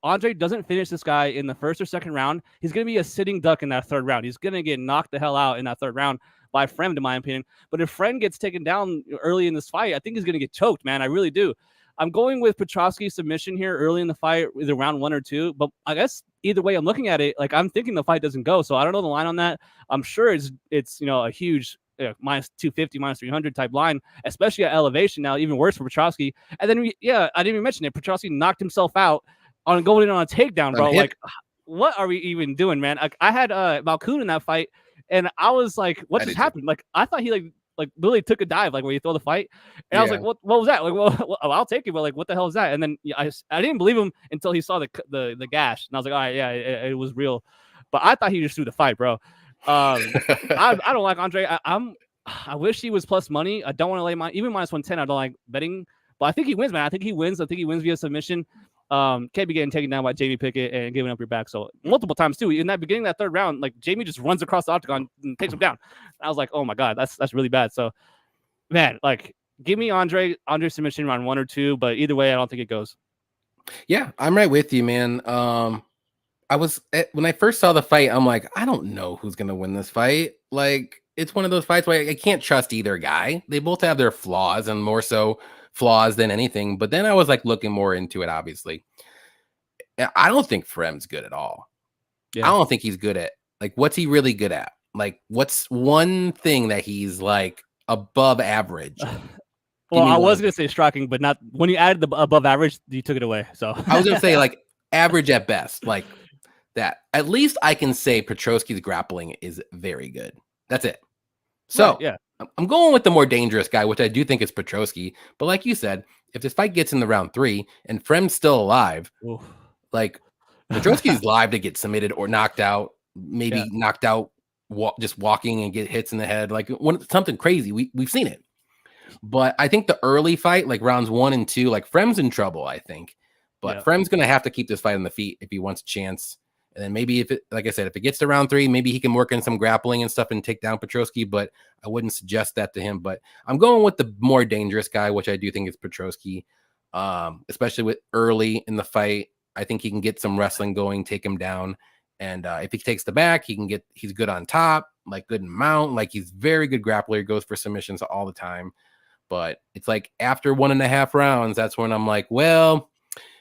Andre doesn't finish this guy in the first or second round, he's going to be a sitting duck in that third round. He's going to get knocked the hell out in that third round by Fremd, in my opinion. But if Fremd gets taken down early in this fight, I think he's going to get choked, man. I really do. I'm going with Petroski's submission here early in the fight, either round 1 or 2. But I guess either way I'm looking at it, like, I'm thinking the fight doesn't go. So I don't know the line on that. I'm sure it's a huge minus 250, minus 300 type line, especially at elevation now, even worse for Petroski. And then, I didn't even mention it. Petroski knocked himself out on going in on a takedown, bro. Like, what are we even doing, man? Like, I had Malkoun in that fight, and I was like, what just happened? Like, I thought he like really took a dive, like, where you throw the fight, and I was like, what was that? Like, well, I'll take it, but like, what the hell is that? And then I didn't believe him until he saw the gash, and I was like, all right, yeah, it was real, but I thought he just threw the fight, bro. I don't like Andre. I wish he was plus money. I don't want to lay even minus 110. I don't like betting, but I think he wins, man. I think he wins via submission. Can't be getting taken down by Jamie Pickett and giving up your back. So multiple times too. In that beginning of that third round, like, Jamie just runs across the octagon and takes him down. I was like, oh my god, that's really bad. So, man, like, give me Andre submission round 1 or 2, but either way, I don't think it goes. Yeah, I'm right with you, man. I was when I first saw the fight, I'm like, I don't know who's gonna win this fight. Like, it's one of those fights where I can't trust either guy. They both have their flaws, and more so flaws than anything. But then I was like looking more into it, obviously. I don't think Fremd's good at all. Yeah. I don't think he's good at, like, what's he really good at? Like, what's one thing that he's like above average? Well, I was gonna say striking, but not when you added the above average, you took it away. So I was gonna say, like, average at best, like that. At least I can say Petroski's grappling is very good. That's it. So right, yeah. I'm going with the more dangerous guy, which I do think is Petroski. But like you said, if this fight gets in the round 3 and Fremd's still alive, like, Petroski's live to get submitted or knocked out, maybe knocked out just walking and get hits in the head, like something crazy. We've seen it. But I think the early fight, like rounds 1 and 2, like, Fremd's in trouble, I think. But Fremd's going to have to keep this fight on the feet if he wants a chance. And then maybe if it gets to round 3, maybe he can work in some grappling and stuff and take down Petroski, but I wouldn't suggest that to him. But I'm going with the more dangerous guy, which I do think is Petroski, especially with early in the fight. I think he can get some wrestling going, take him down. And if he takes the back, he's good on top, like, good in mount. Like, he's very good grappler. He goes for submissions all the time. But it's like after 1.5 rounds, that's when I'm like, well,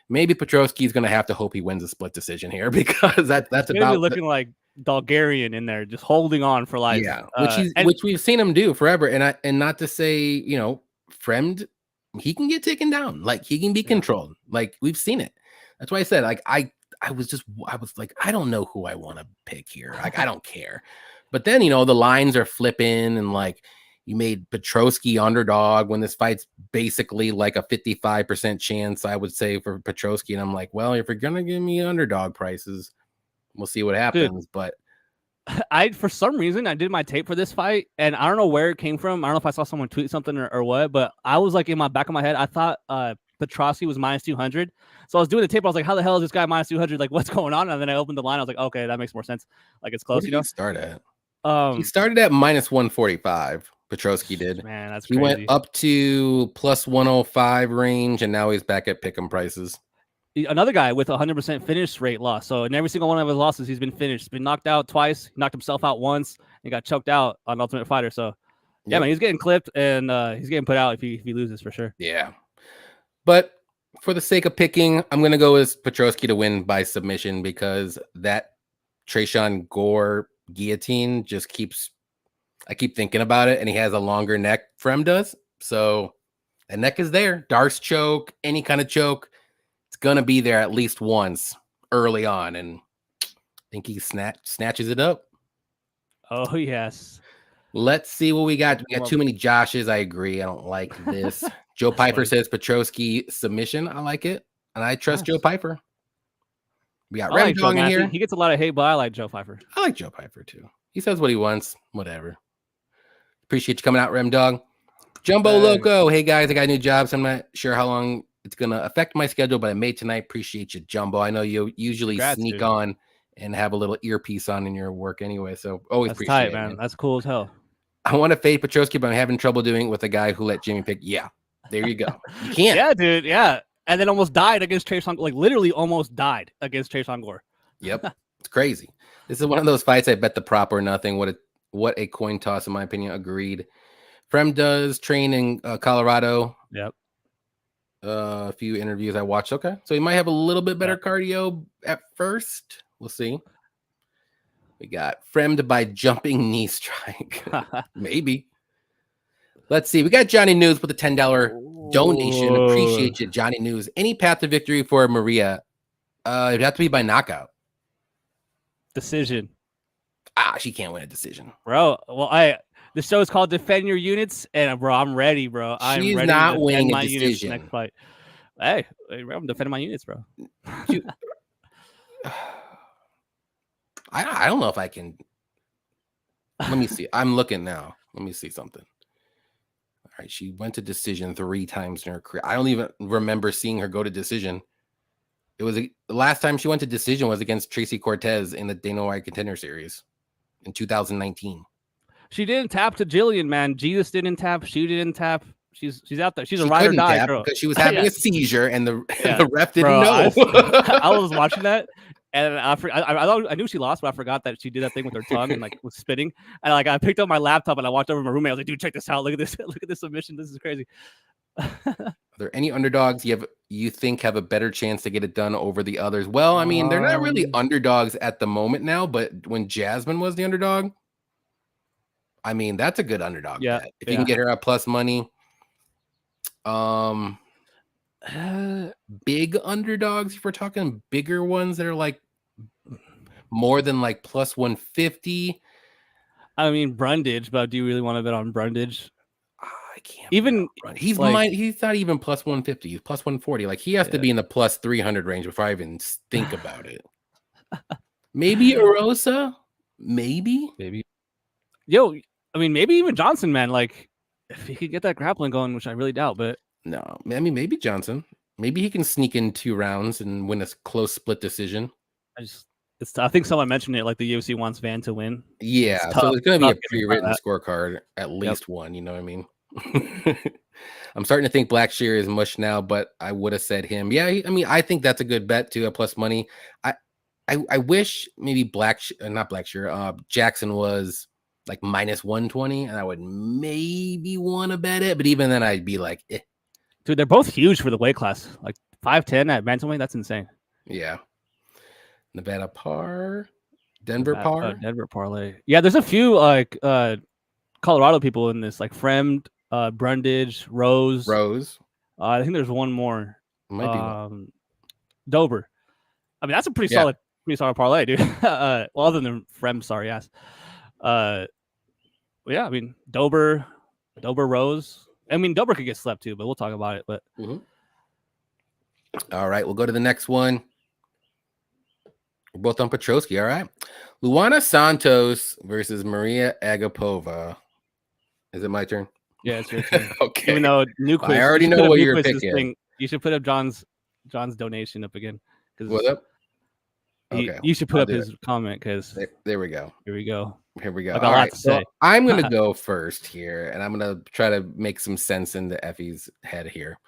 maybe Petroski's going to have to hope he wins a split decision here, because that's about looking like Bulgarian in there, just holding on for life. Yeah, which we've seen him do forever. And not to say, Fremd, he can get taken down. Like, he can be controlled. Like, we've seen it. That's why I said, like, I was like, I don't know who I want to pick here. Like, I don't care. But then, the lines are flipping, and like, you made Petroski underdog when this fight's basically like a 55% chance, I would say, for Petroski. And I'm like, well, if you're going to give me underdog prices, we'll see what happens. Dude, but for some reason, I did my tape for this fight, and I don't know where it came from. I don't know if I saw someone tweet something or what, but I was like, in my back of my head, I thought Petroski was minus 200. So I was doing the tape. I was like, how the hell is this guy minus 200? Like, what's going on? And then I opened the line. I was like, okay, that makes more sense. Like, it's close. What did he start at? He started at minus 145. Petroski did. Man, that's crazy. He went up to plus 105 range, and now he's back at pick'em prices. Another guy with 100% finish rate loss. So in every single one of his losses, he's been finished. Been knocked out twice. He knocked himself out once. And got choked out on Ultimate Fighter. So yeah, man, he's getting clipped, and he's getting put out if he loses for sure. Yeah, but for the sake of picking, I'm gonna go with Petroski to win by submission, because that Tresean Gore guillotine just keeps. I keep thinking about it, and he has a longer neck. Fremd does, so the neck is there. Darce choke, any kind of choke, it's gonna be there at least once early on, and I think he snatches it up. Oh yes. Let's see what we got. We got too many Joshes. I agree. I don't like this. Joe Piper says Petroski submission. I like it, and I trust Joe Piper. We got I like Joe, Remdong in man. here. He gets a lot of hate, but I like Joe Pfeiffer. I like Joe Pfeiffer too. He says what he wants. Whatever. Appreciate you coming out, Remdong. Jumbo Loco. Hey guys, I got a new job, so I'm not sure how long it's gonna affect my schedule, but I made tonight. Appreciate you, Jumbo. I know you usually sneak on and have a little earpiece on in your work anyway, so always That's appreciate tight, it, man. That's cool as hell. I want to fade Petroski, but I'm having trouble doing it with a guy who let Jimmy pick. Yeah, there you go. You can't. Yeah, dude. Yeah, and then almost died against Chase on, like literally almost died against Chase on Gore. Yep, it's crazy. This is one of those fights I bet the prop or nothing. What a coin toss, in my opinion. Agreed. Fremd does train in Colorado. Yep. A few interviews I watched. Okay, so he might have a little bit better cardio at first. We'll see. We got Fremd by jumping knee strike. Maybe. Let's see. We got Johnny News with a $10 donation. Appreciate you, Johnny News. Any path to victory for Maria? It'd have to be by knockout. Decision. She can't win a decision, bro. Well, the show is called Defend Your Units, and bro, I'm ready, bro. She's not winning my a decision. Next fight. Hey, I'm defending my units, bro. I don't know if I can. Let me see. I'm looking now. Let me see something. All right, she went to decision 3 times in her career. I don't even remember seeing her go to decision. It was the last time she went to decision was against Tracy Cortez in the Dana White Contender Series in 2019. She didn't tap to Jillian, man. Jesus didn't tap. She didn't tap. She's out there. She's a ride or die girl because she was having a seizure, and the ref didn't know. I was watching that, and I knew she lost, but I forgot that she did that thing with her tongue and like was spitting. And like I picked up my laptop and I walked over to my roommate. I was like, "Dude, check this out! Look at this! Look at this submission! This is crazy." Are there any underdogs you think have a better chance to get it done over the others? Well, I mean, they're not really underdogs at the moment now, but when Jasmine was the underdog, I mean, that's a good underdog bet. If you can get her at plus money. Big underdogs, if we're talking bigger ones that are like more than like plus 150. I mean, Brundage, but do you really want to bet on Brundage? I can't. Even he's not even plus 150. He's plus 140. Like he has to be in the plus 300 range before I even think about it. Maybe Erosa. Maybe. Yo, I mean, maybe even Johnson, man. Like, if he could get that grappling going, which I really doubt, but no, I mean, maybe Johnson. Maybe he can sneak in 2 rounds and win a close split decision. I think someone mentioned it, like the UFC wants Van to win. Yeah, so there's going to be a pre-written scorecard, at least one. You know what I mean? I'm starting to think Blackshear is mush now, but I would have said him. Yeah, I mean, I think that's a good bet too, at plus money. I wish maybe Jackson was like minus 120, and I would maybe want to bet it, but even then I'd be like, eh. Dude, they're both huge for the weight class. Like 5'10" at bantamweight, that's insane. Yeah. Nevada par, Denver par, Denver parlay. Yeah, there's a few like Colorado people in this, like Fremd, Brundage, Rose. I think there's one more. Might be Dober. I mean, that's a pretty solid parlay, dude. Well, other than Fremd, sorry ass. Yeah, I mean Dober, Rose. I mean Dober could get slept too, but we'll talk about it. But all right, we'll go to the next one. We're both on Petroski. All right, Luana Santos versus Maria Agapova. Is it my turn? Yeah, it's your turn. Okay. Even though Newquist, I already know what you're picking. You should put up John's donation up again. What up? Okay, you should put up his comment because there we go. Here we go. All got a lot to say. So I'm gonna go first here, and I'm gonna try to make some sense into Effie's head here.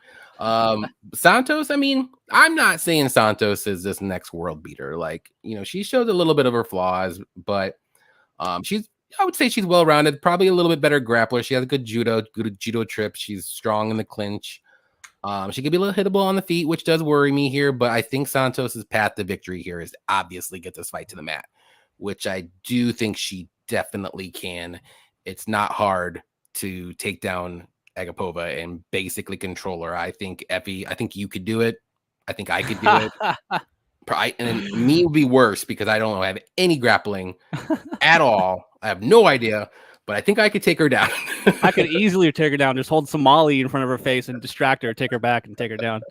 Santos, I mean, I'm not saying Santos is this next world beater. Like, you know, she showed a little bit of her flaws, but I would say she's well-rounded, probably a little bit better grappler. She has a good judo trip. She's strong in the clinch. She could be a little hittable on the feet, which does worry me here, but I think Santos's path to victory here is obviously get this fight to the mat, which I do think she definitely can. It's not hard to take down Agapova and basically control her. I think Effie, I think you could do it. I think I could do it. And me would be worse because I don't have any grappling at all. I have no idea. but I think I could take her down. I could easily take her down. Just hold Somali in front of her face and distract her, take her back, and take her down.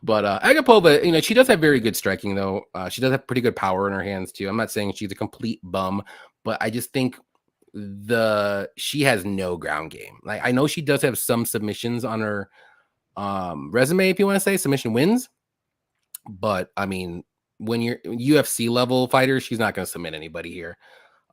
But Agapova, you know, she does have very good striking, though. She does have pretty good power in her hands, too. I'm not saying she's a complete bum, but I just think she has no ground game. Like, I know she does have some submissions on her resume, if you want to say, submission wins. But, I mean, when you're UFC level fighter, she's not going to submit anybody here.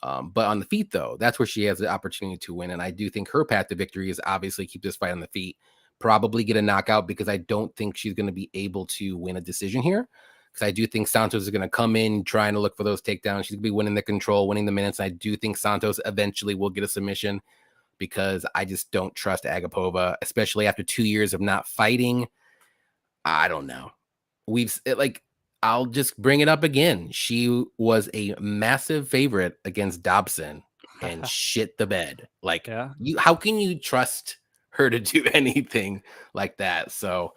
But on the feet, though, that's where she has the opportunity to win. And I do think her path to victory is obviously keep this fight on the feet. Probably get a knockout, because I don't think she's going to be able to win a decision here. Because I do think Santos is going to come in trying to look for those takedowns. She's going to be winning the control, winning the minutes. And I do think Santos eventually will get a submission, because I just don't trust Agapova, especially after 2 years of not fighting. I don't know. I'll just bring it up again. She was a massive favorite against Dobson and shit the bed. Like, how can you trust her to do anything like that? So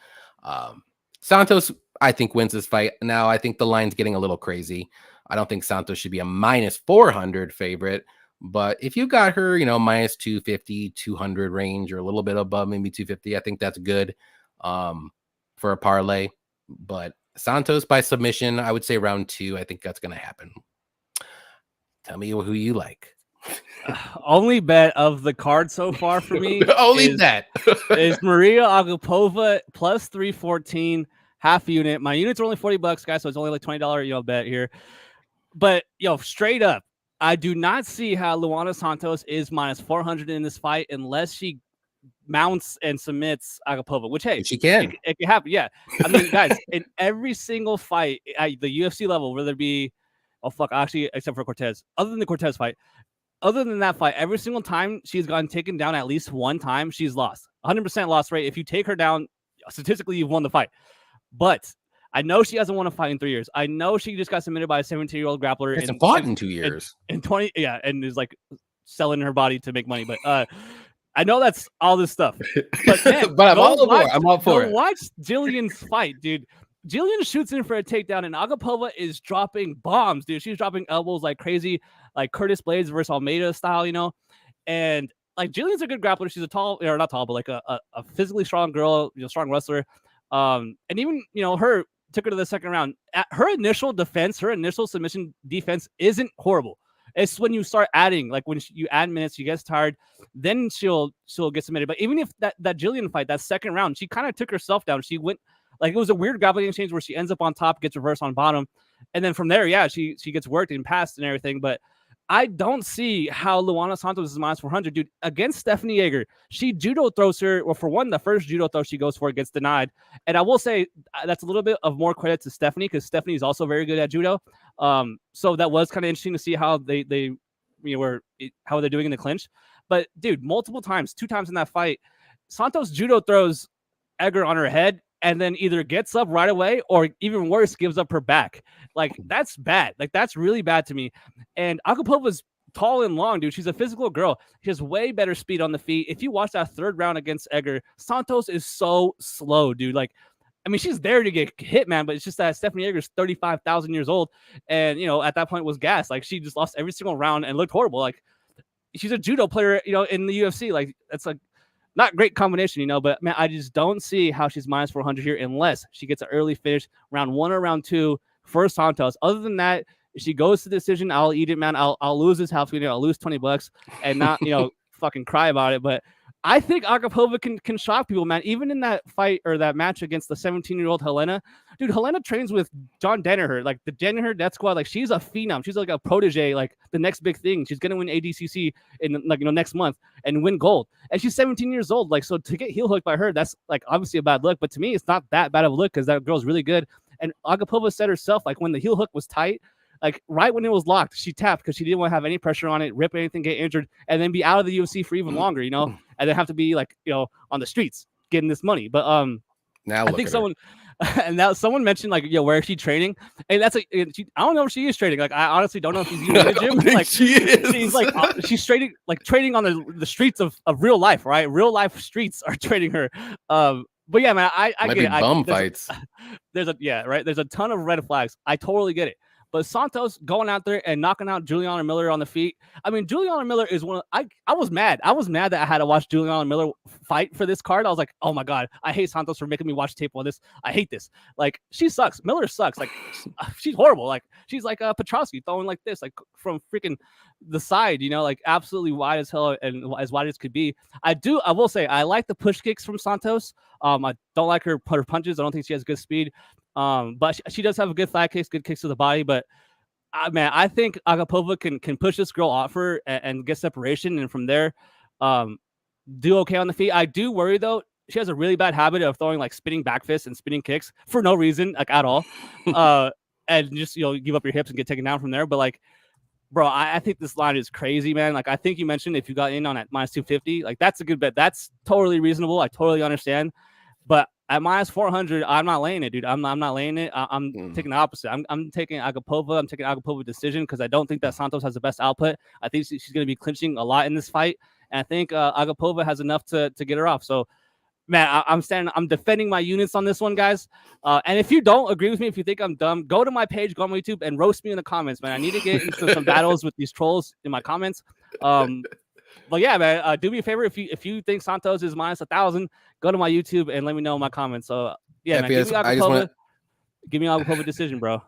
Santos, I think, wins this fight. Now, I think the line's getting a little crazy. I don't think Santos should be a minus 400 favorite, but if you got her, you know, minus 250, 200 range, or a little bit above maybe 250, I think that's good for a parlay. But Santos by submission, I would say round 2. I think that's going to happen. Tell me who you like. Only bet of the card so far for me. Only bet is Maria Agapova plus 314 half unit. My units are only $40, guys, so it's only like $20 bet here. But straight up, I do not see how Luana Santos is minus 400 in this fight unless she mounts and submits Agapova, which, hey, she can. It can happen. Yeah. I mean, guys, in every single fight at the UFC level, whether it be, except for Cortez, other than the Cortez fight, other than that fight, every single time she's gotten taken down at least one time, she's lost. 100% loss rate. If you take her down, statistically, you've won the fight. But I know she hasn't won a fight in 3 years. I know she just got submitted by a 17-year-old grappler. Hasn't fought in 2 years. In 20, and is like selling her body to make money. But I know that's all this stuff. But man, I'm all for it. Watch Jillian's fight, dude. Jillian shoots in for a takedown, and Agapova is dropping bombs, dude. She's dropping elbows like crazy, like Curtis Blades versus Almeida style, And like Jillian's a good grappler. She's not tall, but like a physically strong girl, strong wrestler. And even her took her to the second round. Her initial defense, her initial submission defense isn't horrible. It's when you start adding, like when you add minutes, she gets tired, then she'll get submitted. But even if that Jillian fight, that second round, she kind of took herself down. She went. Like, it was a weird grappling exchange where she ends up on top, gets reversed on bottom. And then from there, she gets worked and passed and everything. But I don't see how Luana Santos is minus 400, dude. Against Stephanie Yeager, she judo throws her. Well, for one, the first judo throw she goes for gets denied. And I will say that's a little bit of more credit to Stephanie, because Stephanie is also very good at judo. So that was kind of interesting to see how how they're doing in the clinch. But, dude, multiple times, 2 times in that fight, Santos judo throws Yeager on her head, and then either gets up right away or even worse, gives up her back. Like, that's bad. Like, that's really bad to me. And Agapova's tall and long, dude. She's a physical girl. She has way better speed on the feet. If you watch that third round against Yeager, Santos is so slow, dude. Like, I mean, she's there to get hit, man, but it's just that Stephanie Yeager's 35,000 years old. And, at that point was gassed. Like, she just lost every single round and looked horrible. Like, she's a judo player, in the UFC. Like, that's like, not great combination, but man, I just don't see how she's minus 400 here unless she gets an early finish, round 1 or round 2 for Santos. Other than that, if she goes to decision, I'll eat it, man. I'll lose this house. I'll lose $20 and not, fucking cry about it. But I think Agapova can shock people, man. Even in that fight or that match against the 17-year-old Helena, dude, Helena trains with John Danaher, like the Danaher Death Squad. Like, she's a phenom. She's like a protege, like the next big thing. She's gonna win ADCC in next month and win gold. And she's 17 years old. Like, so to get heel hooked by her, that's like obviously a bad look. But to me, it's not that bad of a look because that girl's really good. And Agapova said herself, like when the heel hook was tight, like right when it was locked, she tapped because she didn't want to have any pressure on it, rip anything, get injured, and then be out of the UFC for even longer, and then have to be like, on the streets getting this money. But now I think someone and now someone mentioned like, where is she training? And that's like, I don't know if she is training. Like, I honestly don't know if she's even in the gym. Like, she is. She's like, she's training on the streets of real life, right? Real life streets are training her. But yeah, man, I get it. Bum fights. There's a ton of red flags. I totally get it. But Santos going out there and knocking out Juliana Miller on the feet. I mean, Juliana Miller is one of, I was mad. I was mad that I had to watch Juliana Miller fight for this card. I was like, oh my God, I hate Santos for making me watch tape on this. I hate this. Like, she sucks. Miller sucks. Like, she's horrible. Like, she's like Petroski throwing like this, like from freaking the side, you know, like absolutely wide as hell and as wide as could be. I will say, I like the push kicks from Santos. I don't like her punches. I don't think she has good speed. But she does have a good thigh kicks, good kicks to the body. But man, I think Agapova can push this girl off her and get separation, and from there, do okay on the feet. I do worry though. She has a really bad habit of throwing like spinning back fists and spinning kicks for no reason, like at all. And just, you know, give up your hips and get taken down from there. But like, bro, I think this line is crazy, man. Like, I think you mentioned if you got in on at minus 250, like that's a good bet. That's totally reasonable. I totally understand. But at minus 400, I'm not laying it, dude. I'm not laying it. I'm taking the opposite. I'm taking Agapova. I'm taking Agapova decision because I don't think that Santos has the best output. I think she's going to be clinching a lot in this fight. And I think Agapova has enough to get her off. So, man, I'm defending my units on this one, guys. And if you don't agree with me, if you think I'm dumb, go to my page, go on my YouTube, and roast me in the comments, man. I need to get into some battles with these trolls in my comments. But yeah, man, do me a favor. If you think Santos is minus 1,000, go to my YouTube and let me know in my comments. So yeah, man, give me Agapova decision, bro.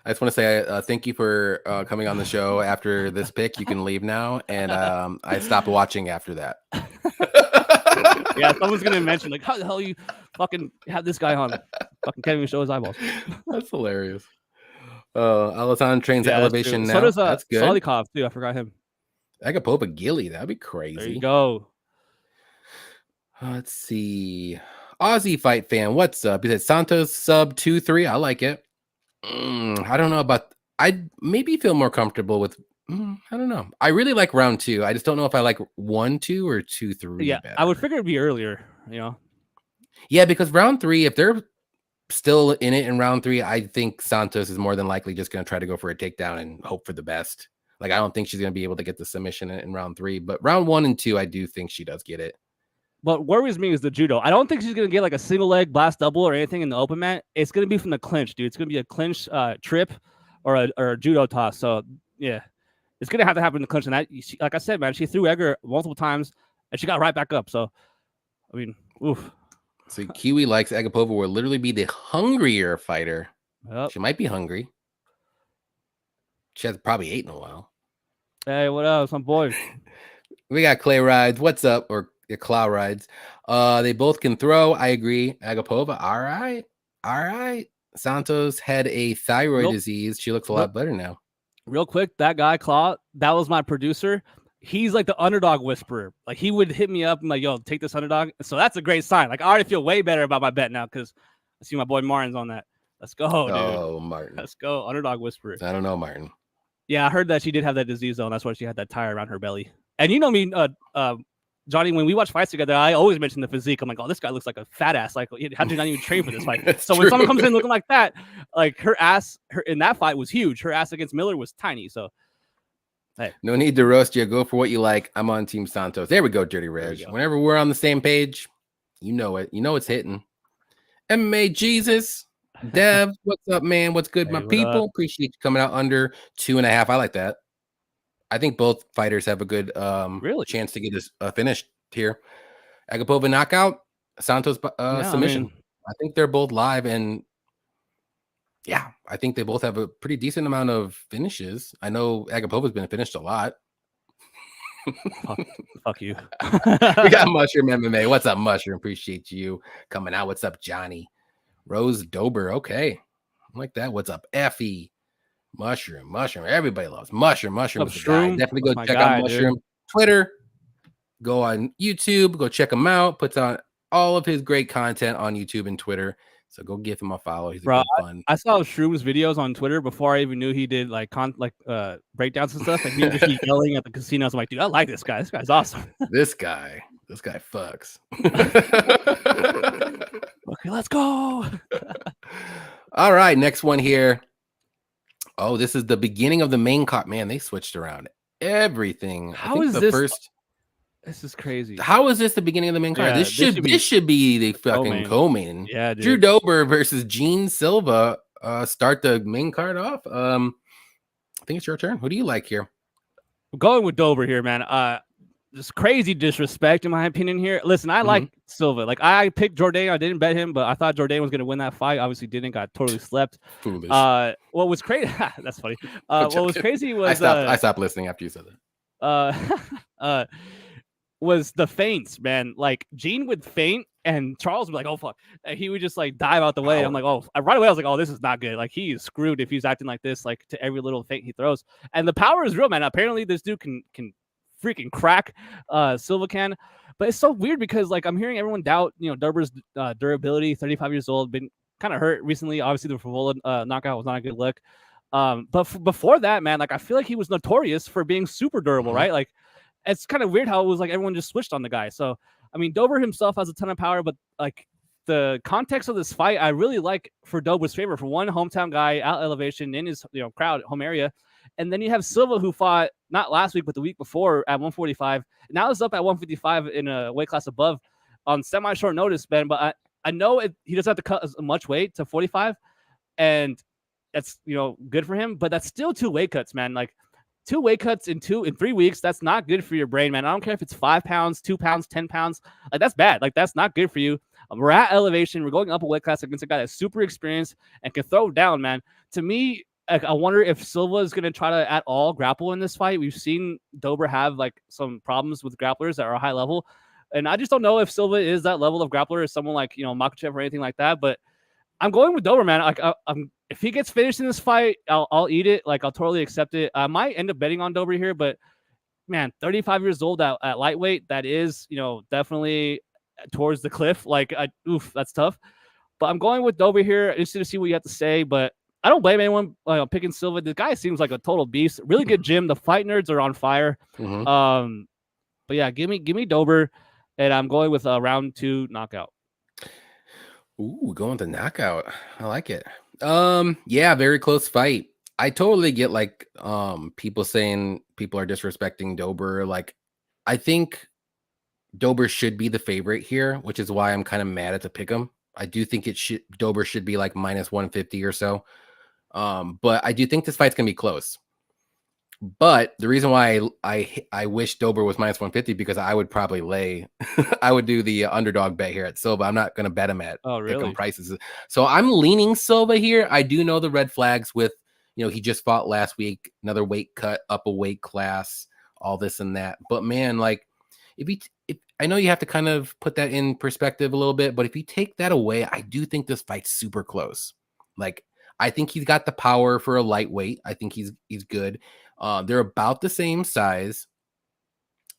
I just want to say thank you for coming on the show after this pick. You can leave now, and I stopped watching after that. Yeah, someone's gonna mention like, how the hell you fucking have this guy on? Fucking can't even show his eyeballs. That's hilarious. Alhassan trains at Elevation now. So does that's good. Salikhov too. I forgot him. Agapova Gilly, that'd be crazy. There you go. Let's see. Aussie Fight Fan, what's up? He said Santos sub 2-3. I like it. I don't know about. I'd maybe feel more comfortable with. I don't know. I really like round 2. I just don't know if I like 1-2 or 2-3. Yeah, better. I would figure it'd be earlier. You know. Yeah, because round 3, if they're still in it in round 3, I think Santos is more than likely just going to try to go for a takedown and hope for the best. Like, I don't think she's going to be able to get the submission in round 3, but round 1 and 2, I do think she does get it. What worries me is the judo. I don't think she's going to get like a single leg blast double or anything in the open mat. It's going to be from the clinch, dude. It's going to be a clinch trip or a judo toss. So, yeah, it's going to have to happen in the clinch. And that, like I said, man, she threw Edgar multiple times and she got right back up. So, I mean, oof. So, Kiwi likes Agapova will literally be the hungrier fighter. Yep. She might be hungry. She has probably ate in a while. Hey, what else? My boy. We got Clay Rides. What's up? Or Claw Rides. They both can throw. I agree. Agapova. All right. Santos had a thyroid disease. She looks a lot better now. Real quick, that guy, Claw, that was my producer. He's like the underdog whisperer. Like, he would hit me up and like, yo, take this underdog. So that's a great sign. Like, I already feel way better about my bet now because I see my boy Martin's on that. Let's go, dude. Oh, Martin. Let's go. Underdog whisperer. I don't know, Martin. Yeah, I heard that she did have that disease, though, and that's why she had that tire around her belly. And you know me, Johnny, when we watch fights together, I always mention the physique. I'm like, oh, this guy looks like a fat ass. Like, how did you not even train for this fight? So when someone comes in looking like that, like her in that fight was huge. Her ass against Miller was tiny. So, hey. No need to roast you. Go for what you like. I'm on Team Santos. There we go, Dirty Reg. Whenever we're on the same page, you know it. You know it's hitting. MMA Jesus. Dev, what's up, man? What's good, my people? Appreciate you coming out under 2.5. I like that. I think both fighters have a good chance to get this finished here. Agapova knockout, Santos submission. I think they're both live, and yeah, I think they both have a pretty decent amount of finishes. I know Agapova's been finished a lot. Fuck you. We got Mushroom MMA. What's up, Mushroom? Appreciate you coming out. What's up, Johnny? Rose Dober. Okay. I like that. What's up, Effie? Mushroom. Everybody loves Mushroom. Mushroom is the guy. Definitely go check out Mushroom. Dude. Twitter. Go on YouTube. Go check him out. Puts on all of his great content on YouTube and Twitter. So go give him a follow. He's a good fun. I saw Shroom's videos on Twitter before I even knew he did like breakdowns and stuff. And he was just yelling at the casinos. I'm like, dude, I like this guy. This guy's awesome. This guy fucks. Okay, let's go. All right, next one here. Oh, this is the beginning of the main card. Man, they switched around everything. How is this? This is crazy. How is this the beginning of the main card? Yeah, this should be the fucking co-main. Yeah, dude. Drew Dober versus Gene Silva start the main card off. I think it's your turn. Who do you like here? I'm going with Dober here, man. Just crazy disrespect in my opinion here. Listen, I like Silva. Like I picked Jourdain. I didn't bet him, but I thought Jourdain was going to win that fight. Obviously didn't. Got totally slept. Foolish. What was crazy? That's funny. What was crazy was I stopped listening after you said that. Was the feints, man. Like Gene would feint and Charles would be like, oh fuck. And he would just like dive out the way. I'm like, oh, right away I was like, oh, this is not good. Like he is screwed if he's acting like this, like to every little feint he throws. And the power is real, man. Apparently this dude can freaking crack Silva can. But it's so weird because like I'm hearing everyone doubt, Dober's durability, 35 years old, been kind of hurt recently. Obviously the Favola knockout was not a good look. But before that, man, like I feel like he was notorious for being super durable, right? Like it's kind of weird how it was like everyone just switched on the guy. So I mean, Dober himself has a ton of power, but like the context of this fight, I really like for Dober's favor. For one, hometown guy, out elevation in his crowd, home area. And then you have Silva, who fought not last week, but the week before at 145. Now he's up at 155 in a weight class above on semi-short notice, Ben. But I know he doesn't have to cut as much weight to 45, and that's good for him. But that's still 2 weight cuts, man. Like 2 weight cuts in 3 weeks. That's not good for your brain, man. I don't care if it's 5 pounds, 2 pounds, 10 pounds. Like that's bad. Like that's not good for you. We're at elevation. We're going up a weight class against a guy that's super experienced and can throw down, man. To me, I wonder if Silva is going to try to at all grapple in this fight. We've seen Dober have like some problems with grapplers that are high level. And I just don't know if Silva is that level of grappler as someone like, Makhachev or anything like that. But I'm going with Dober, man. Like if he gets finished in this fight, I'll eat it. Like I'll totally accept it. I might end up betting on Dober here, but man, 35 years old at lightweight, that is, definitely towards the cliff. Like, that's tough. But I'm going with Dober here. Interested to see what you have to say, but I don't blame anyone picking Silva. The guy seems like a total beast. Really good gym. The fight nerds are on fire. But yeah, give me Dober, and I'm going with a round 2 knockout. Ooh, going to knockout. I like it. Yeah, very close fight. I totally get like people saying people are disrespecting Dober. Like, I think Dober should be the favorite here, which is why I'm kind of mad at the pick 'em. I do think Dober should be like minus 150 or so. But I do think this fight's gonna be close. But the reason why I wish Dober was minus 150 because I would probably lay, I would do the underdog bet here at Silva. I'm not gonna bet him at prices. So I'm leaning Silva here. I do know the red flags with he just fought last week, another weight cut, up a weight class, all this and that. But man, like if I know you have to kind of put that in perspective a little bit, but if you take that away, I do think this fight's super close. Like I think he's got the power for a lightweight. I think he's good. They're about the same size.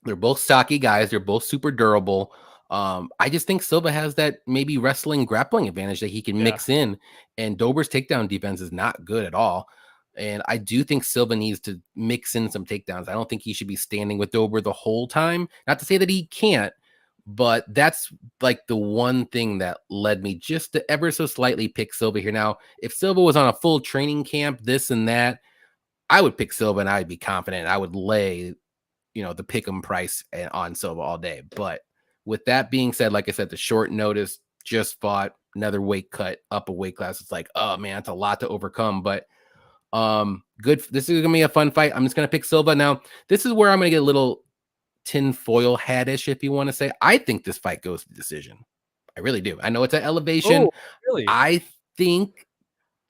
They're both stocky guys. They're both super durable. I just think Silva has that maybe wrestling grappling advantage that he can mix in, and Dober's takedown defense is not good at all. And I do think Silva needs to mix in some takedowns. I don't think he should be standing with Dober the whole time. Not to say that he can't, but that's like the one thing that led me just to ever so slightly pick Silva here. Now, if Silva was on a full training camp, this and that, I would pick Silva and I'd be confident. I would lay, the pick 'em price on Silva all day. But with that being said, like I said, the short notice, just fought, another weight cut, up a weight class. It's like, oh man, it's a lot to overcome. But good. This is gonna be a fun fight. I'm just gonna pick Silva. Now, this is where I'm gonna get a little tinfoil hat-ish, if you want to say. I think this fight goes to decision. I really do. I know it's an elevation. Oh, really? I think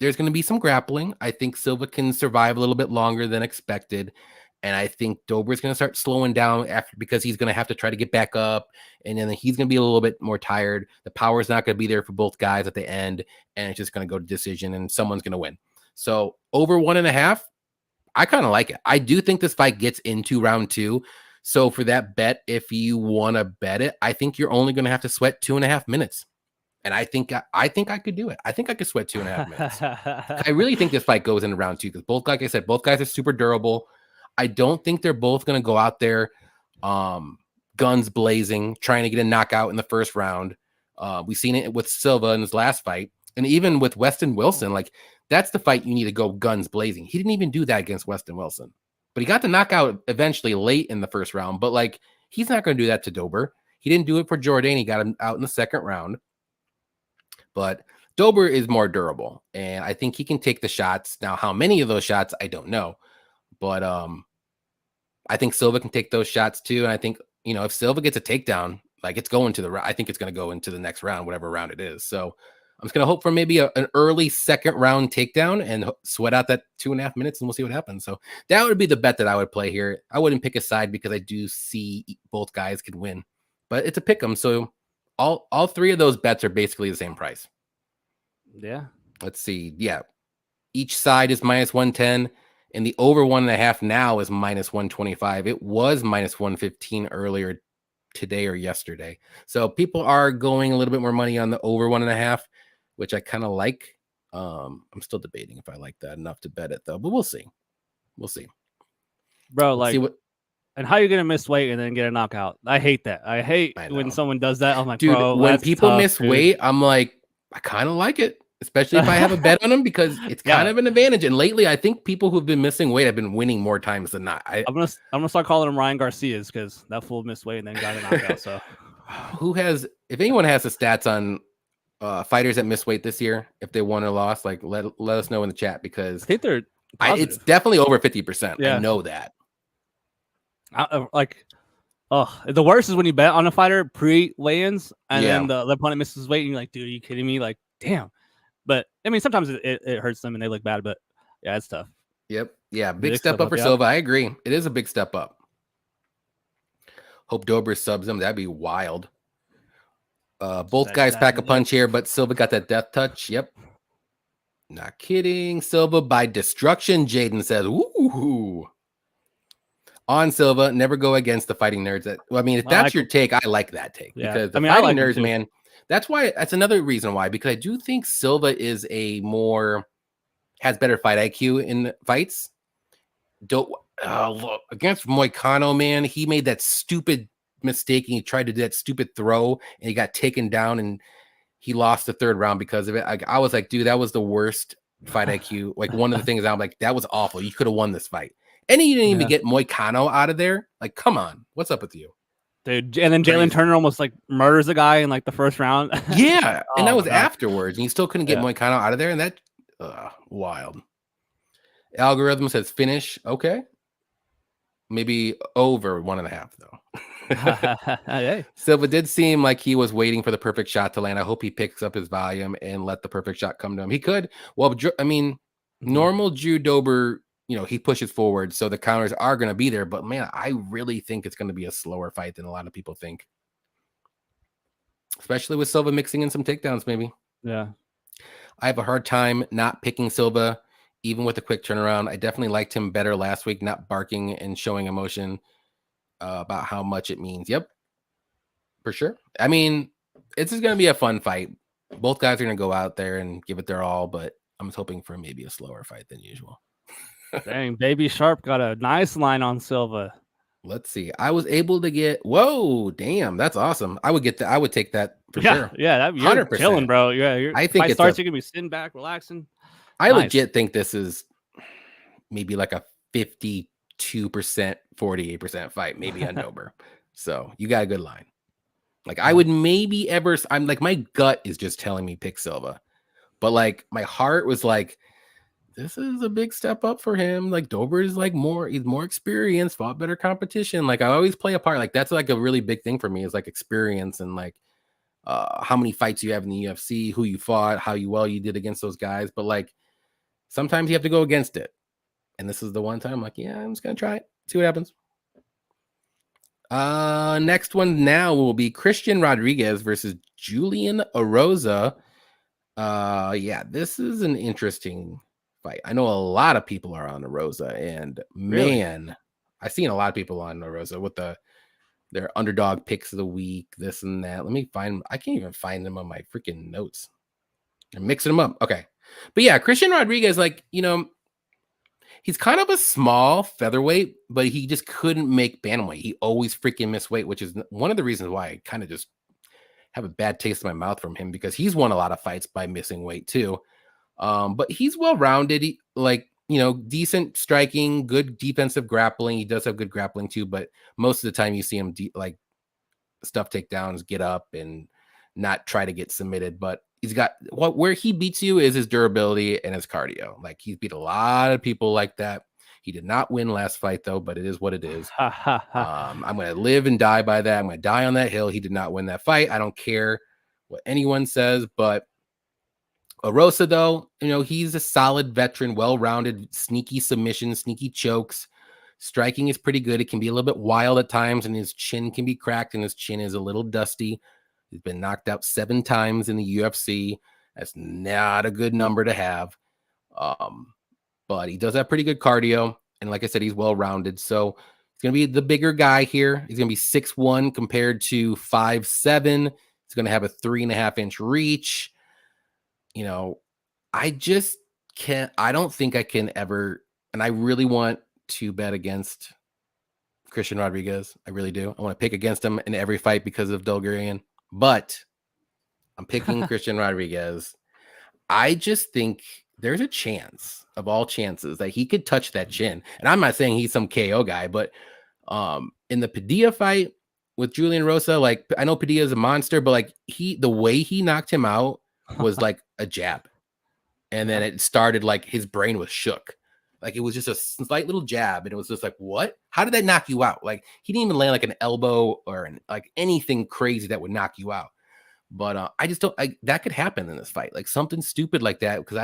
there's going to be some grappling. I think Silva can survive a little bit longer than expected. And I think Dober's going to start slowing down because he's going to have to try to get back up. And then he's going to be a little bit more tired. The power is not going to be there for both guys at the end. And it's just going to go to decision and someone's going to win. So over 1.5, I kind of like it. I do think this fight gets into round 2. So for that bet, if you want to bet it, I think you're only going to have to sweat 2.5 minutes. And I think I could do it. I think I could sweat 2.5 minutes. I really think this fight goes into round 2 because both, like I said, both guys are super durable. I don't think they're both going to go out there guns blazing, trying to get a knockout in the first round. We've seen it with Silva in his last fight. And even with Weston Wilson, like that's the fight you need to go guns blazing. He didn't even do that against Weston Wilson. But he got the knockout eventually late in the first round. But like, he's not going to do that to Dober. He didn't do it for Jourdain. He got him out in the second round. But Dober is more durable. And I think he can take the shots. Now, how many of those shots, I don't know. But I think Silva can take those shots too. And I think, if Silva gets a takedown, like it's going to I think it's going to go into the next round, whatever round it is. So I'm just going to hope for maybe an early second round takedown and sweat out that 2.5 minutes, and we'll see what happens. So that would be the bet that I would play here. I wouldn't pick a side because I do see both guys could win, but it's a pick 'em. So all three of those bets are basically the same price. Yeah. Let's see. Yeah. Each side is -110, and the over 1.5 now is -125. It was -115 earlier today or yesterday. So people are going a little bit more money on the over 1.5, which I kind of like. I'm still debating if I like that enough to bet it though, but we'll see. We'll see. Bro, Let's see what. And how are you gonna miss weight and then get a knockout? I hate that. I hate when someone does that. I'm like, dude, bro, when people tough, miss weight, I'm like, I kind of like it, especially if I have a bet on them because it's kind of an advantage. And lately, I think people who've been missing weight have been winning more times than not. I'm gonna start calling them Ryan Garcias because that fool missed weight and then got a knockout. So, if anyone has the stats on fighters that missed weight this year, if they won or lost, like let us know in the chat because I think they're it's definitely over 50%. Yeah. I know that. The worst is when you bet on a fighter pre-weigh-ins and then the opponent misses weight and you're like, dude, are you kidding me? Like, damn. But I mean, sometimes it hurts them and they look bad, but yeah, it's tough. Yep. Yeah. Big step up for Silva. I agree. It is a big step up. Hope Dober subs him. That'd be wild. Both guys pack a punch here, but Silva got that death touch. Yep. Not kidding. Silva by destruction, Jaden says. Ooh. On Silva, never go against the fighting nerds. If that's your take, I like that take. Yeah. Because the fighting nerds, man, that's another reason why. Because I do think Silva has better fight IQ in fights. Look, against Moicano, man, he made that stupid mistake and he tried to do that stupid throw and he got taken down and he lost the third round because of it. I was like, dude, that was the worst fight IQ. Like one of the things I'm like, that was awful. You could have won this fight. And he didn't even get Moicano out of there. Like, come on. What's up with you? Dude, and then Jalen Turner almost like murders the guy in like the first round. Yeah. And that was afterwards. And he still couldn't get Moicano out of there. And that wild. Algorithm says finish. Okay. Maybe over 1.5 though. Hey. Silva did seem like he was waiting for the perfect shot to land. I hope he picks up his volume and let the perfect shot come to him. He could. Well, I mean, normal Drew Dober, he pushes forward, so the counters are going to be there. But man, I really think it's going to be a slower fight than a lot of people think, especially with Silva mixing in some takedowns. Maybe. Yeah. I have a hard time not picking Silva, even with a quick turnaround. I definitely liked him better last week, not barking and showing emotion about how much it means. Yep, for sure. I mean, it's just going to be a fun fight. Both guys are going to go out there and give it their all, but I'm just hoping for maybe a slower fight than usual. Dang, Baby Sharp got a nice line on Silva. Let's see. I was able to get. Whoa, damn, that's awesome. I would get that. I would take that for sure. Yeah, you're 100% chilling, bro. Yeah, I think it starts. You're gonna be sitting back, relaxing. I legit think this is maybe like a 52%, 48% fight, maybe on Dober. So you got a good line. Like I would maybe I'm like my gut is just telling me pick Silva, but like my heart was like, this is a big step up for him. Like Dober is like he's more experienced, fought better competition. Like I always play a part. Like that's like a really big thing for me is like experience and like how many fights you have in the UFC, who you fought, how well you did against those guys. But like sometimes you have to go against it. And this is the one time I'm like, yeah, I'm just gonna try it, see what happens. Next one now will be Christian Rodriguez versus Julian Erosa. Yeah, this is an interesting fight. I know a lot of people are on Erosa, and man, I've seen a lot of people on Erosa with their underdog picks of the week, this and that. Let me find. I can't even find them on my freaking notes. I'm mixing them up. Okay, but yeah, Christian Rodriguez, like he's kind of a small featherweight, but he just couldn't make bantamweight. He always freaking missed weight, which is one of the reasons why I kind of just have a bad taste in my mouth from him because he's won a lot of fights by missing weight too. But he's well-rounded. Decent striking, good defensive grappling. He does have good grappling too, but most of the time you see him stuff takedowns, get up and not try to get submitted. But he's got where he beats you is his durability and his cardio. Like he's beat a lot of people like that. He did not win last fight, though, but it is what it is. I'm going to live and die by that. I'm going to die on that hill. He did not win that fight. I don't care what anyone says, but Erosa, though, he's a solid veteran, well-rounded, sneaky submission, sneaky chokes. Striking is pretty good. It can be a little bit wild at times, and his chin can be cracked, and his chin is a little dusty. He's been knocked out 7 times in the UFC. That's not a good number to have. But he does have pretty good cardio. And like I said, he's well-rounded. So he's going to be the bigger guy here. He's going to be 6'1" compared to 5'7". He's going to have a 3.5-inch reach. I just can't. I don't think I can ever. And I really want to bet against Christian Rodriguez. I really do. I want to pick against him in every fight because of Bulgarian. But I'm picking Christian Rodriguez. I just think there's a chance of all chances that he could touch that chin. And I'm not saying he's some KO guy, but in the Padilla fight with Julian Rosa, like, I know Padilla is a monster, but like the way he knocked him out was like a jab. And then it started like his brain was shook. Like it was just a slight little jab. And it was just like, what? How did that knock you out? Like he didn't even land like an elbow or like anything crazy that would knock you out. But I just don't. That could happen in this fight, like something stupid like that, because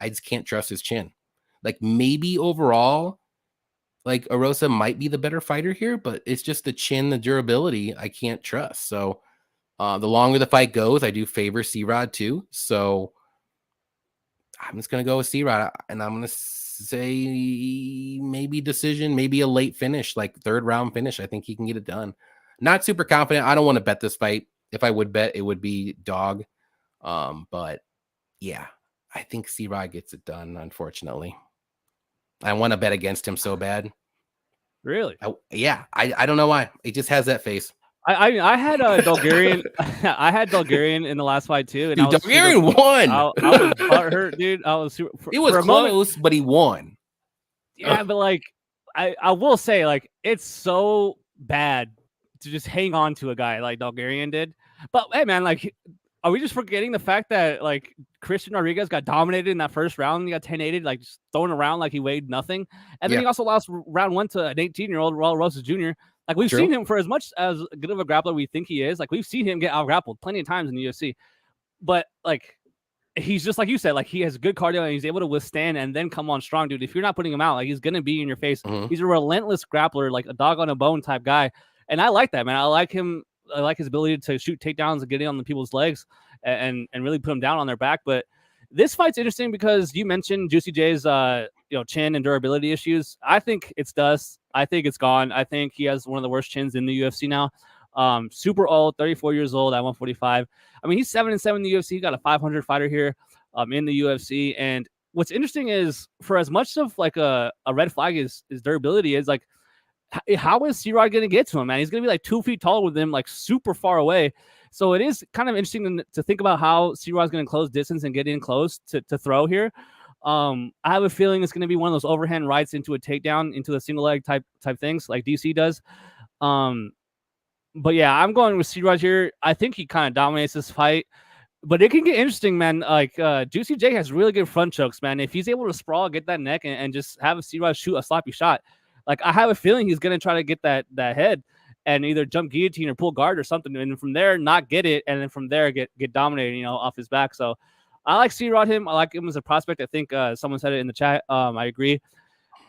I just can't trust his chin. Like maybe overall, like Erosa might be the better fighter here, but it's just the chin, the durability I can't trust. So the longer the fight goes, I do favor C-Rod too. So I'm just gonna go with C-Rod, and I'm gonna say maybe decision, maybe a late finish, like 3rd round finish. I think he can get it done. Not super confident. I don't want to bet this fight. If I would bet, it would be dog. But yeah, I think C-Rod gets it done, unfortunately. I want to bet against him so bad. Really? I don't know why. He just has that face. I had a Bulgarian. I had Bulgarian in the last fight too, and dude, Bulgarian won. I was hurt, dude. I was super. It was close, but he won. Yeah, but like, I will say, like, it's so bad to just hang on to a guy like Bulgarian did. But hey, man, like, are we just forgetting the fact that like Christian Rodriguez got dominated in that first round? He got 10-8'd, like just thrown around like he weighed nothing, and then he also lost round 1 to an 18-year-old Raul Rosas Jr. Like we've seen him, for as much as good of a grappler we think he is, like we've seen him get out grappled plenty of times in the UFC. But like he's just like you said, like he has good cardio and he's able to withstand and then come on strong, dude. If you're not putting him out, like he's gonna be in your face. He's a relentless grappler, like a dog on a bone type guy, and I like that, man. I like him. I like his ability to shoot takedowns and get in on the people's legs and really put them down on their back. But this fight's interesting because you mentioned Juicy J's chin and durability issues. I think it's dust. I think it's gone. I think he has one of the worst chins in the UFC now. Super old, 34 years old at 145. I mean, he's 7-7 in the UFC. He got a 500 fighter here in the UFC. And what's interesting is, for as much of like a red flag is durability, is like, how is C-Rod going to get to him, man? He's going to be like 2 feet taller with him, like super far away. So it is kind of interesting to think about how C-Rod's going to close distance and get in close to throw here. I have a feeling it's going to be one of those overhand rights into a takedown, into the single leg type things like DC does. But yeah, I'm going with C-Rod here. I think he kind of dominates this fight, but it can get interesting, man. Like Juicy J has really good front chokes, man. If he's able to sprawl, get that neck, and just have C-Rod shoot a sloppy shot, like I have a feeling he's going to try to get that head and either jump guillotine or pull guard or something, and from there not get it, and then from there get dominated, off his back. So I like C-Rod him. I like him as a prospect. I think someone said it in the chat. I agree.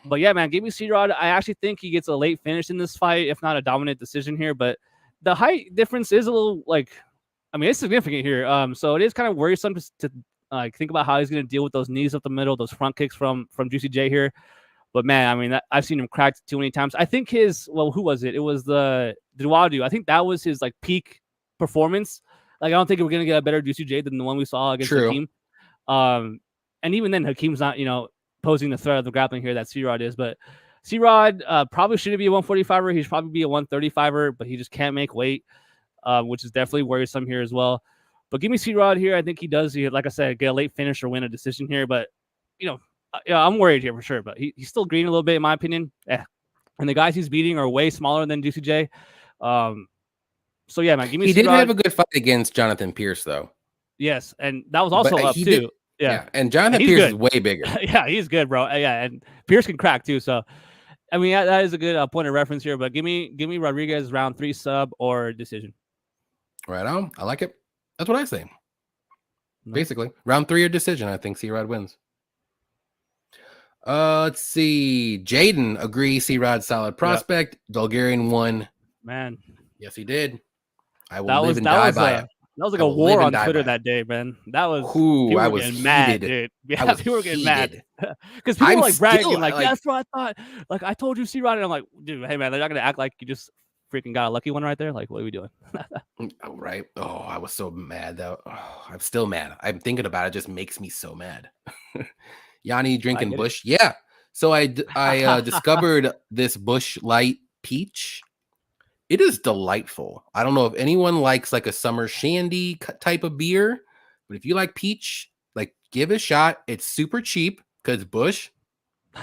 But yeah, man, give me C-Rod. I actually think he gets a late finish in this fight, if not a dominant decision here. But the height difference is a little it's significant here. So it is kind of worrisome to think about how he's going to deal with those knees up the middle, those front kicks from Juicy J here. But man, I mean, I've seen him cracked too many times. I think who was it? It was the Duadu. I think that was his like peak performance. Like I don't think we're gonna get a better Juicy J than the one we saw against Hakeem. And even then, Hakeem's not posing the threat of the grappling here that C-Rod is. But C-Rod probably shouldn't be a 145er. He should probably be a 135er, but he just can't make weight, which is definitely worrisome here as well. But give me C-Rod here. I think he does, like I said, get a late finish or win a decision here. But I'm worried here for sure. But he's still green a little bit, in my opinion. Yeah. And the guys he's beating are way smaller than Juicy J. So yeah, man, give me. He did have a good fight against Jonathan Pierce, though. Yes, and that was also up too. Yeah. And Jonathan And he's Pierce good. is way bigger. Yeah, he's good, bro. Yeah, and Pierce can crack too. So, I mean, that is a good point of reference here. But give me Rodriguez round 3 sub or decision. Right on. I like it. That's what I say. No. Basically, round 3 or decision. I think C-Rod wins. Let's see. Jaden agrees. C-Rod solid prospect. Bulgarian won. Man, yes, he did. I will live and die by it. That was like a war on Twitter that day, man. That was people I were was getting mad, dude. Yeah, people were getting mad because people were like bragging, like, that's what I thought. Like, I told you, C-Rod, and I'm like, dude, hey man, they're not gonna act like you just freaking got a lucky one right there. Like, what are we doing? Oh, right. Oh, I was so mad though. Oh, I'm still mad. I'm thinking about it. Just makes me so mad. Yanni drinking Bush. Yeah. So I discovered this Bush Light Peach. It is delightful. I don't know if anyone likes like a summer shandy type of beer, but if you like peach, like give it a shot. It's super cheap because Bush,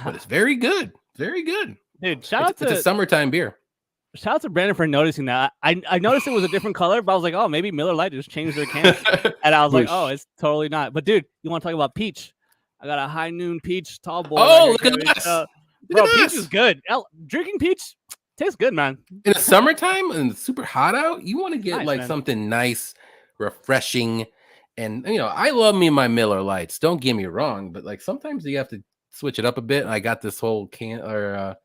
but it's very good. Very good. Dude, it's a summertime beer. Shout out to Brandon for noticing that. I noticed it was a different color, but I was like, oh, maybe Miller Lite just changed their can. And I was like, oh, it's totally not. But dude, you want to talk about peach? I got a high noon peach tall boy. Oh, look at this. Bro, peach is good. Drinking peach tastes good, man. In the summertime and it's super hot out, you want to get something nice, refreshing. And, you know, I love me my Miller Lights. Don't get me wrong. But, like, sometimes you have to switch it up a bit. And I got this whole can or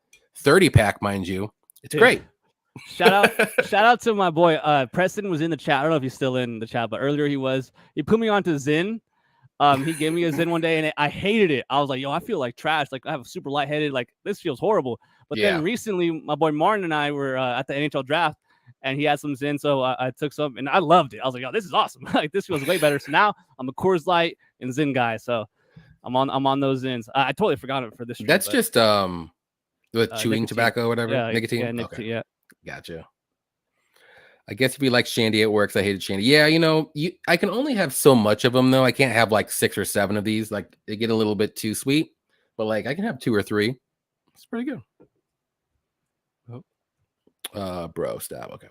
30-pack, mind you. It's great. Shout out to my boy. Preston was in the chat. I don't know if he's still in the chat, but earlier he was. He put me onto Zyn. He gave me a Zyn one day, and I hated it. I was like, yo, I feel like trash. Like, I have a super lightheaded. Like, this feels horrible. But then recently, my boy Martin and I were at the NHL draft, and he had some Zyn, so I took some, and I loved it. I was like, yo, this is awesome. Like, this feels way better. So now I'm a Coors Light and Zyn guy. So I'm on those Zyns. I totally forgot it for this stream. That's just with chewing nicotine. Tobacco or whatever. Yeah, nicotine. Yeah, nicotine. Okay. Yeah. Gotcha. I guess if you like shandy, it works. I hated shandy. Yeah, you know, I can only have so much of them though. I can't have like 6 or 7 of these. Like they get a little bit too sweet. But like I can have 2 or 3. It's pretty good. Bro, stop. Okay.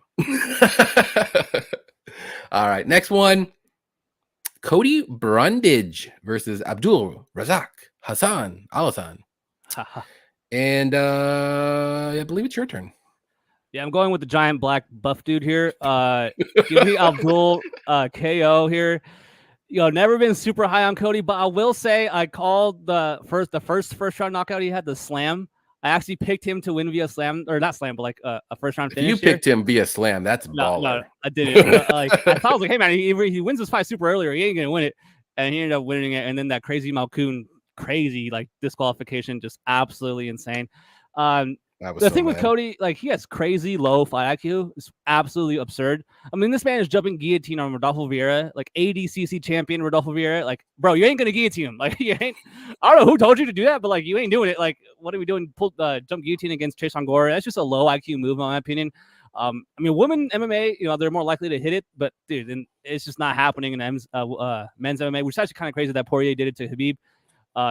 All right. Next one. Cody Brundage versus Abdul Razak Hassan Alhassan. And I believe it's your turn. Yeah, I'm going with the giant black buff dude here. Give me Abdul KO here. You know, never been super high on Cody, but I will say I called the first round knockout he had, the slam. I actually picked him to win via slam, or not slam, but like a first round finish. You picked him via slam. That's baller. No, I didn't. Like I thought, I was like, hey man, he wins this fight super earlier. He ain't gonna win it, and he ended up winning it. And then that crazy Malkoon, like disqualification, just absolutely insane. The thing with Cody, like he has crazy low fight IQ. It's absolutely absurd. I mean, this man is jumping guillotine on Rodolfo Vieira, like ADCC champion Rodolfo Vieira. Like, bro, you ain't gonna guillotine him. Like, you ain't. I don't know who told you to do that, but like, you ain't doing it. Like, what are we doing? Jump guillotine against Chase Gore. That's just a low IQ move, in my opinion. I mean, women MMA, you know, they're more likely to hit it, but dude, and it's just not happening in men's MMA, which is actually kind of crazy that Poirier did it to Khabib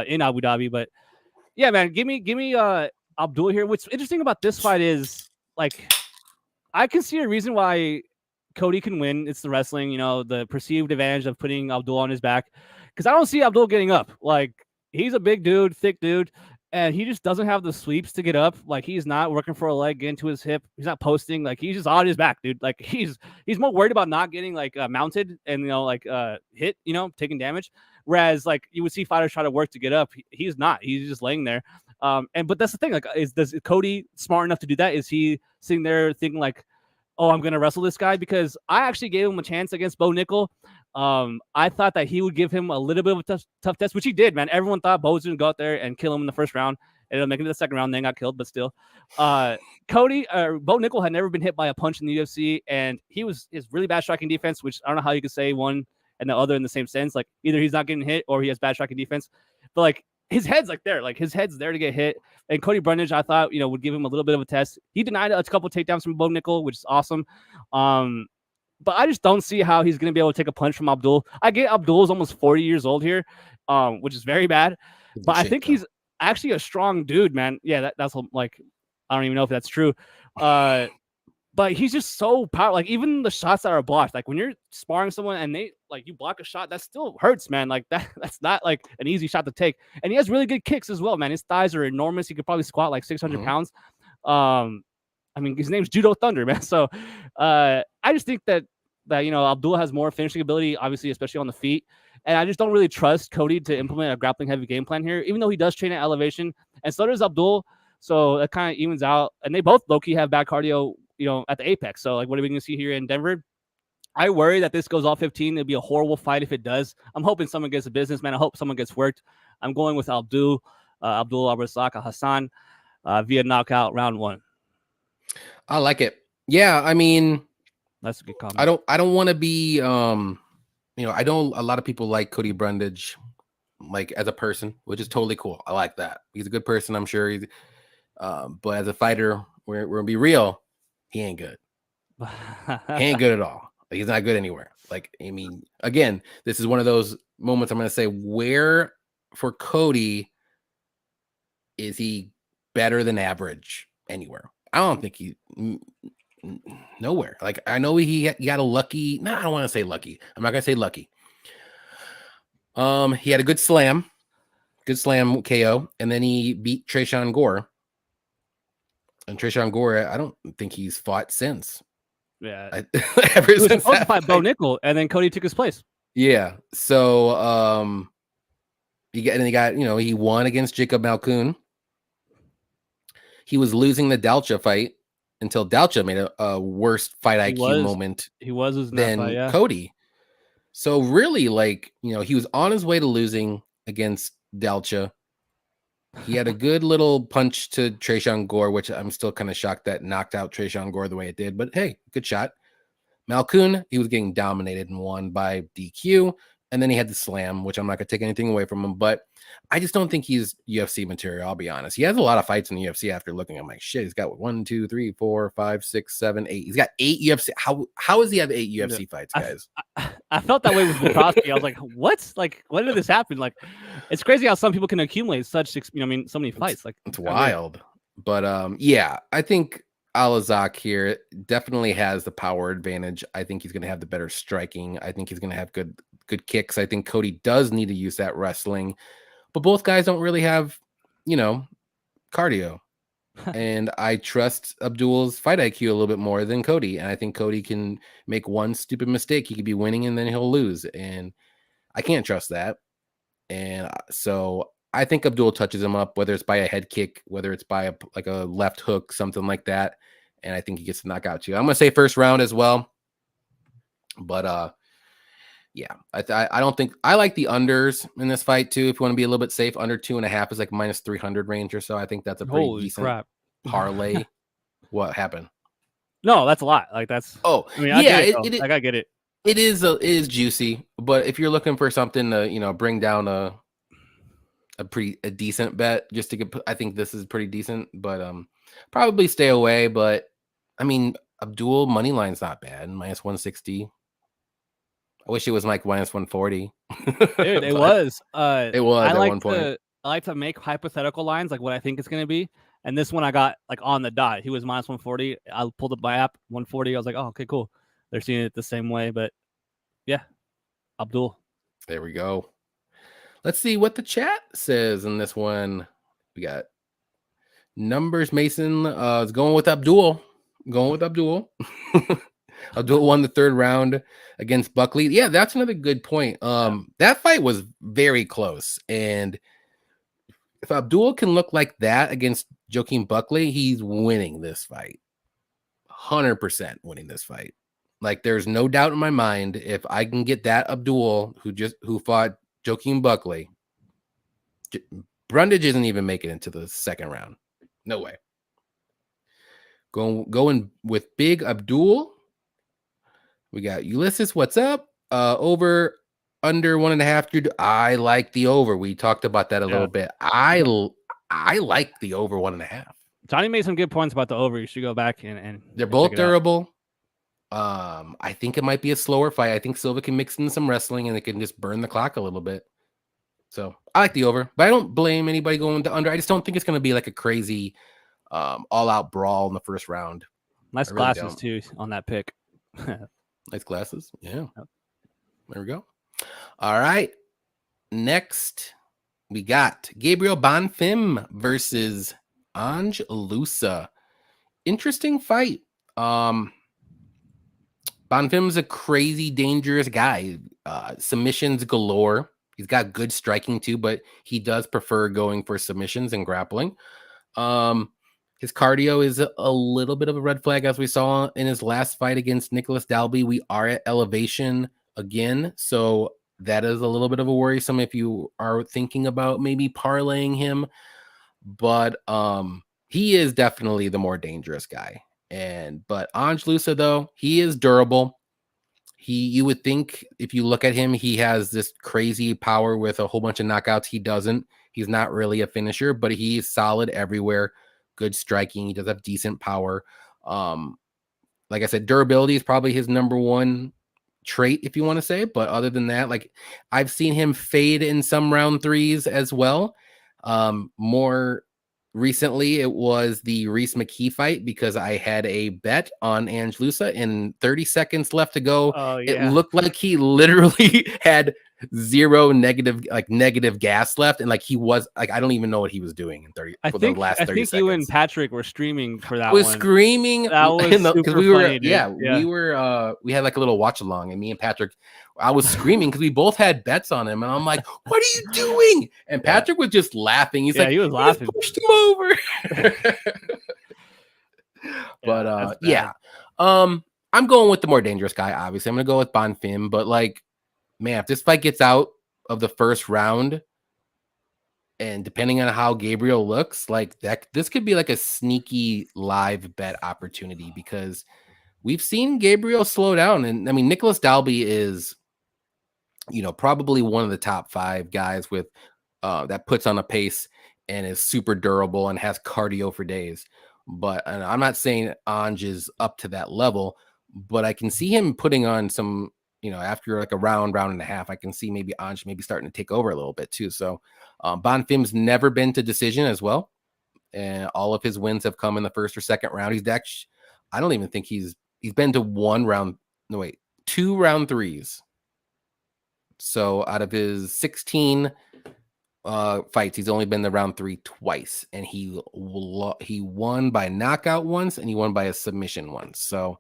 in Abu Dhabi. But yeah, man, give me Abdul here. What's interesting about this fight is like I can see a reason why Cody can win. It's the wrestling, you know, the perceived advantage of putting Abdul on his back. Because I don't see Abdul getting up. Like he's a big dude, thick dude, and he just doesn't have the sweeps to get up. Like he's not working for a leg into his hip. He's not posting. Like he's just on his back, dude. Like he's more worried about not getting like mounted and you know like hit, you know, taking damage. Whereas like you would see fighters try to work to get up. He's not. He's just laying there. But that's the thing. Like, is Cody smart enough to do that? Is he sitting there thinking like, "Oh, I'm gonna wrestle this guy"? Because I actually gave him a chance against Bo Nickel. I thought that he would give him a little bit of a tough test, which he did. Man, everyone thought Bo was gonna go out there and kill him in the first round. Ended up making it the second round, then got killed. But still, Bo Nickel had never been hit by a punch in the UFC, and his really bad striking defense, which I don't know how you could say one and the other in the same sense. Like either he's not getting hit or he has bad striking defense. But like his head's like there, like his head's there to get hit. And Cody Brundage, I thought, you know, would give him a little bit of a test. He denied a couple of takedowns from Bo Nickel, which is awesome. But I just don't see how he's going to be able to take a punch from Abdul. I get Abdul's almost 40 years old here, which is very bad. But I think he's actually a strong dude, man. Yeah, that's like, I don't even know if that's true. but he's just so powerful. Like even the shots that are blocked, like when you're sparring someone and they like you block a shot, that still hurts, man. Like that's not like an easy shot to take. And he has really good kicks as well, man. His thighs are enormous. He could probably squat like 600 pounds. I mean, his name's Judo Thunder, man. So I just think that Abdul has more finishing ability, obviously, especially on the feet. And I just don't really trust Cody to implement a grappling heavy game plan here, even though he does train at elevation, and so does Abdul. So it kind of evens out, and they both low-key have bad cardio, at the apex. So like, what are we going to see here in Denver? I worry that this goes all 15. It'd be a horrible fight if it does. I'm hoping someone gets a business, man. I hope someone gets worked. I'm going with Abdul Abrazak Alhassan via knockout round 1. I like it. Yeah, I mean, that's a good comment. I don't want to be I know a lot of people like Cody Brundage like as a person, which is totally cool. I like that. He's a good person, I'm sure. He's but as a fighter, we're gonna be real. He ain't good. He ain't good at all. Like, he's not good anywhere. Like, I mean, again, this is one of those moments I'm going to say where for Cody is he better than average anywhere? I don't think he nowhere. Like, I know he got a lucky. No, I don't want to say lucky. I'm not going to say lucky. He had a good slam KO, and then he beat Tresean Gore. And Tresean Gore, I don't think he's fought since. Yeah, ever since supposed to fight Bo Nickel, and then Cody took his place. Yeah, so he won against Jacob Malkoun. He was losing the Dalcha fight until Dalcha made a worse fight IQ moment. He was than fight, yeah. Cody. So really, he was on his way to losing against Dalcha. He had a good little punch to Tresean Gore, which I'm still kind of shocked that knocked out Tresean Gore the way it did. But hey, good shot. Malkoun, he was getting dominated and won by DQ. And then he had the slam, which I'm not going to take anything away from him. But I just don't think he's UFC material, I'll be honest. He has a lot of fights in the UFC after looking. I'm like, shit, he's got 1, 2, 3, 4, 5, 6, 7, 8. He's got 8 UFC. How does he have 8 UFC fights, guys? I felt that way with Petroski. I was like, what? Like, when did this happen? Like, it's crazy how some people can accumulate such, so many fights. Like, it's wild. But yeah, I think Alhassan here definitely has the power advantage. I think he's going to have the better striking. I think he's going to have good kicks. I think Cody does need to use that wrestling, but both guys don't really have, cardio. And I trust Abdul's fight IQ a little bit more than Cody. And I think Cody can make one stupid mistake. He could be winning and then he'll lose. And I can't trust that. And so I think Abdul touches him up, whether it's by a head kick, whether it's by a left hook, something like that. And I think he gets to knock out you. I'm going to say first round as well. But yeah, I don't think I like the unders in this fight too. If you want to be a little bit safe, under 2.5 is like minus 300 range or so. I think that's a pretty decent parlay. What happened? No, that's a lot. Like that's. Oh, I mean, I get it. It is juicy, but if you're looking for something to bring down a decent bet, just to get, I think this is pretty decent, but probably stay away. But I mean, Abdul money line's not bad, minus 160. I wish it was like minus 140. Dude, it was. It was at one point. I like to make hypothetical lines, like what I think it's going to be. And this one I got like on the dot. He was minus 140. I pulled up my app, 140. I was like, oh, okay, cool. They're seeing it the same way. But yeah, Abdul. There we go. Let's see what the chat says in this one. We got Numbers Mason is going with Abdul. Abdul won the 3rd round against Buckley. Yeah, that's another good point. That fight was very close. And if Abdul can look like that against Joaquin Buckley, he's winning this fight. 100% winning this fight. Like, there's no doubt in my mind, if I can get that Abdul who fought Joaquin Buckley, Brundage isn't even making it into the 2nd round. No way. Going with Big Abdul. We got Ulysses. What's up? Over under 1.5. Dude, I like the over. We talked about that a little bit. I like the over 1.5. Johnny made some good points about the over. You should go back and they're both durable. I think it might be a slower fight. I think Silva can mix in some wrestling and it can just burn the clock a little bit. So I like the over, but I don't blame anybody going to under. I just don't think it's going to be like a crazy all-out brawl in the 1st round. Nice I really glasses don't. too on that pick. Nice glasses. Yeah. Yep. There we go. All right. Next, we got Gabriel Bonfim versus Loosa. Interesting fight. Bonfim's a crazy, dangerous guy. Submissions galore. He's got good striking too, but he does prefer going for submissions and grappling. His cardio is a little bit of a red flag, as we saw in his last fight against Nicholas Dalby. We are at elevation again, so that is a little bit of a worrisome if you are thinking about maybe parlaying him. But he is definitely the more dangerous guy. But Loosa, though, he is durable. You would think if you look at him, he has this crazy power with a whole bunch of knockouts. He doesn't. He's not really a finisher, but he's solid everywhere. Good striking. He does have decent power. Like I said, durability is probably his number one trait, if you want to say. But other than that, like I've seen him fade in some round threes as well. More recently, it was the Reese McKee fight because I had a bet on Loosa and 30 seconds left to go. Oh, yeah. It looked like he literally had zero negative gas left, and like he was like I don't even know what he was doing in 30 for the last 30 seconds. You and Patrick were streaming for that. I was one. screaming. That was because we were funny, we had like a little watch along, and me and Patrick, I was screaming because we both had bets on him, and I'm like, "What are you doing?" And Patrick was just laughing. He's like, he was laughing. Pushed him over. But I'm going with the more dangerous guy. Obviously, I'm gonna go with Bonfim. But like, man, if this fight gets out of the first round, and depending on how Gabriel looks, like that, this could be like a sneaky live bet opportunity because we've seen Gabriel slow down. And I mean, Nicholas Dalby is, probably one of the top 5 guys with that puts on a pace and is super durable and has cardio for days. But and I'm not saying Anj is up to that level, but I can see him putting on some, after like a round and a half, I can see maybe Anj maybe starting to take over a little bit too. So Bonfim's never been to decision as well. And all of his wins have come in the first or second round. He's actually, I don't even think he's been to 2 round threes. So out of his 16 fights, he's only been to round 3 twice, and he won by knockout once, and he won by a submission once. So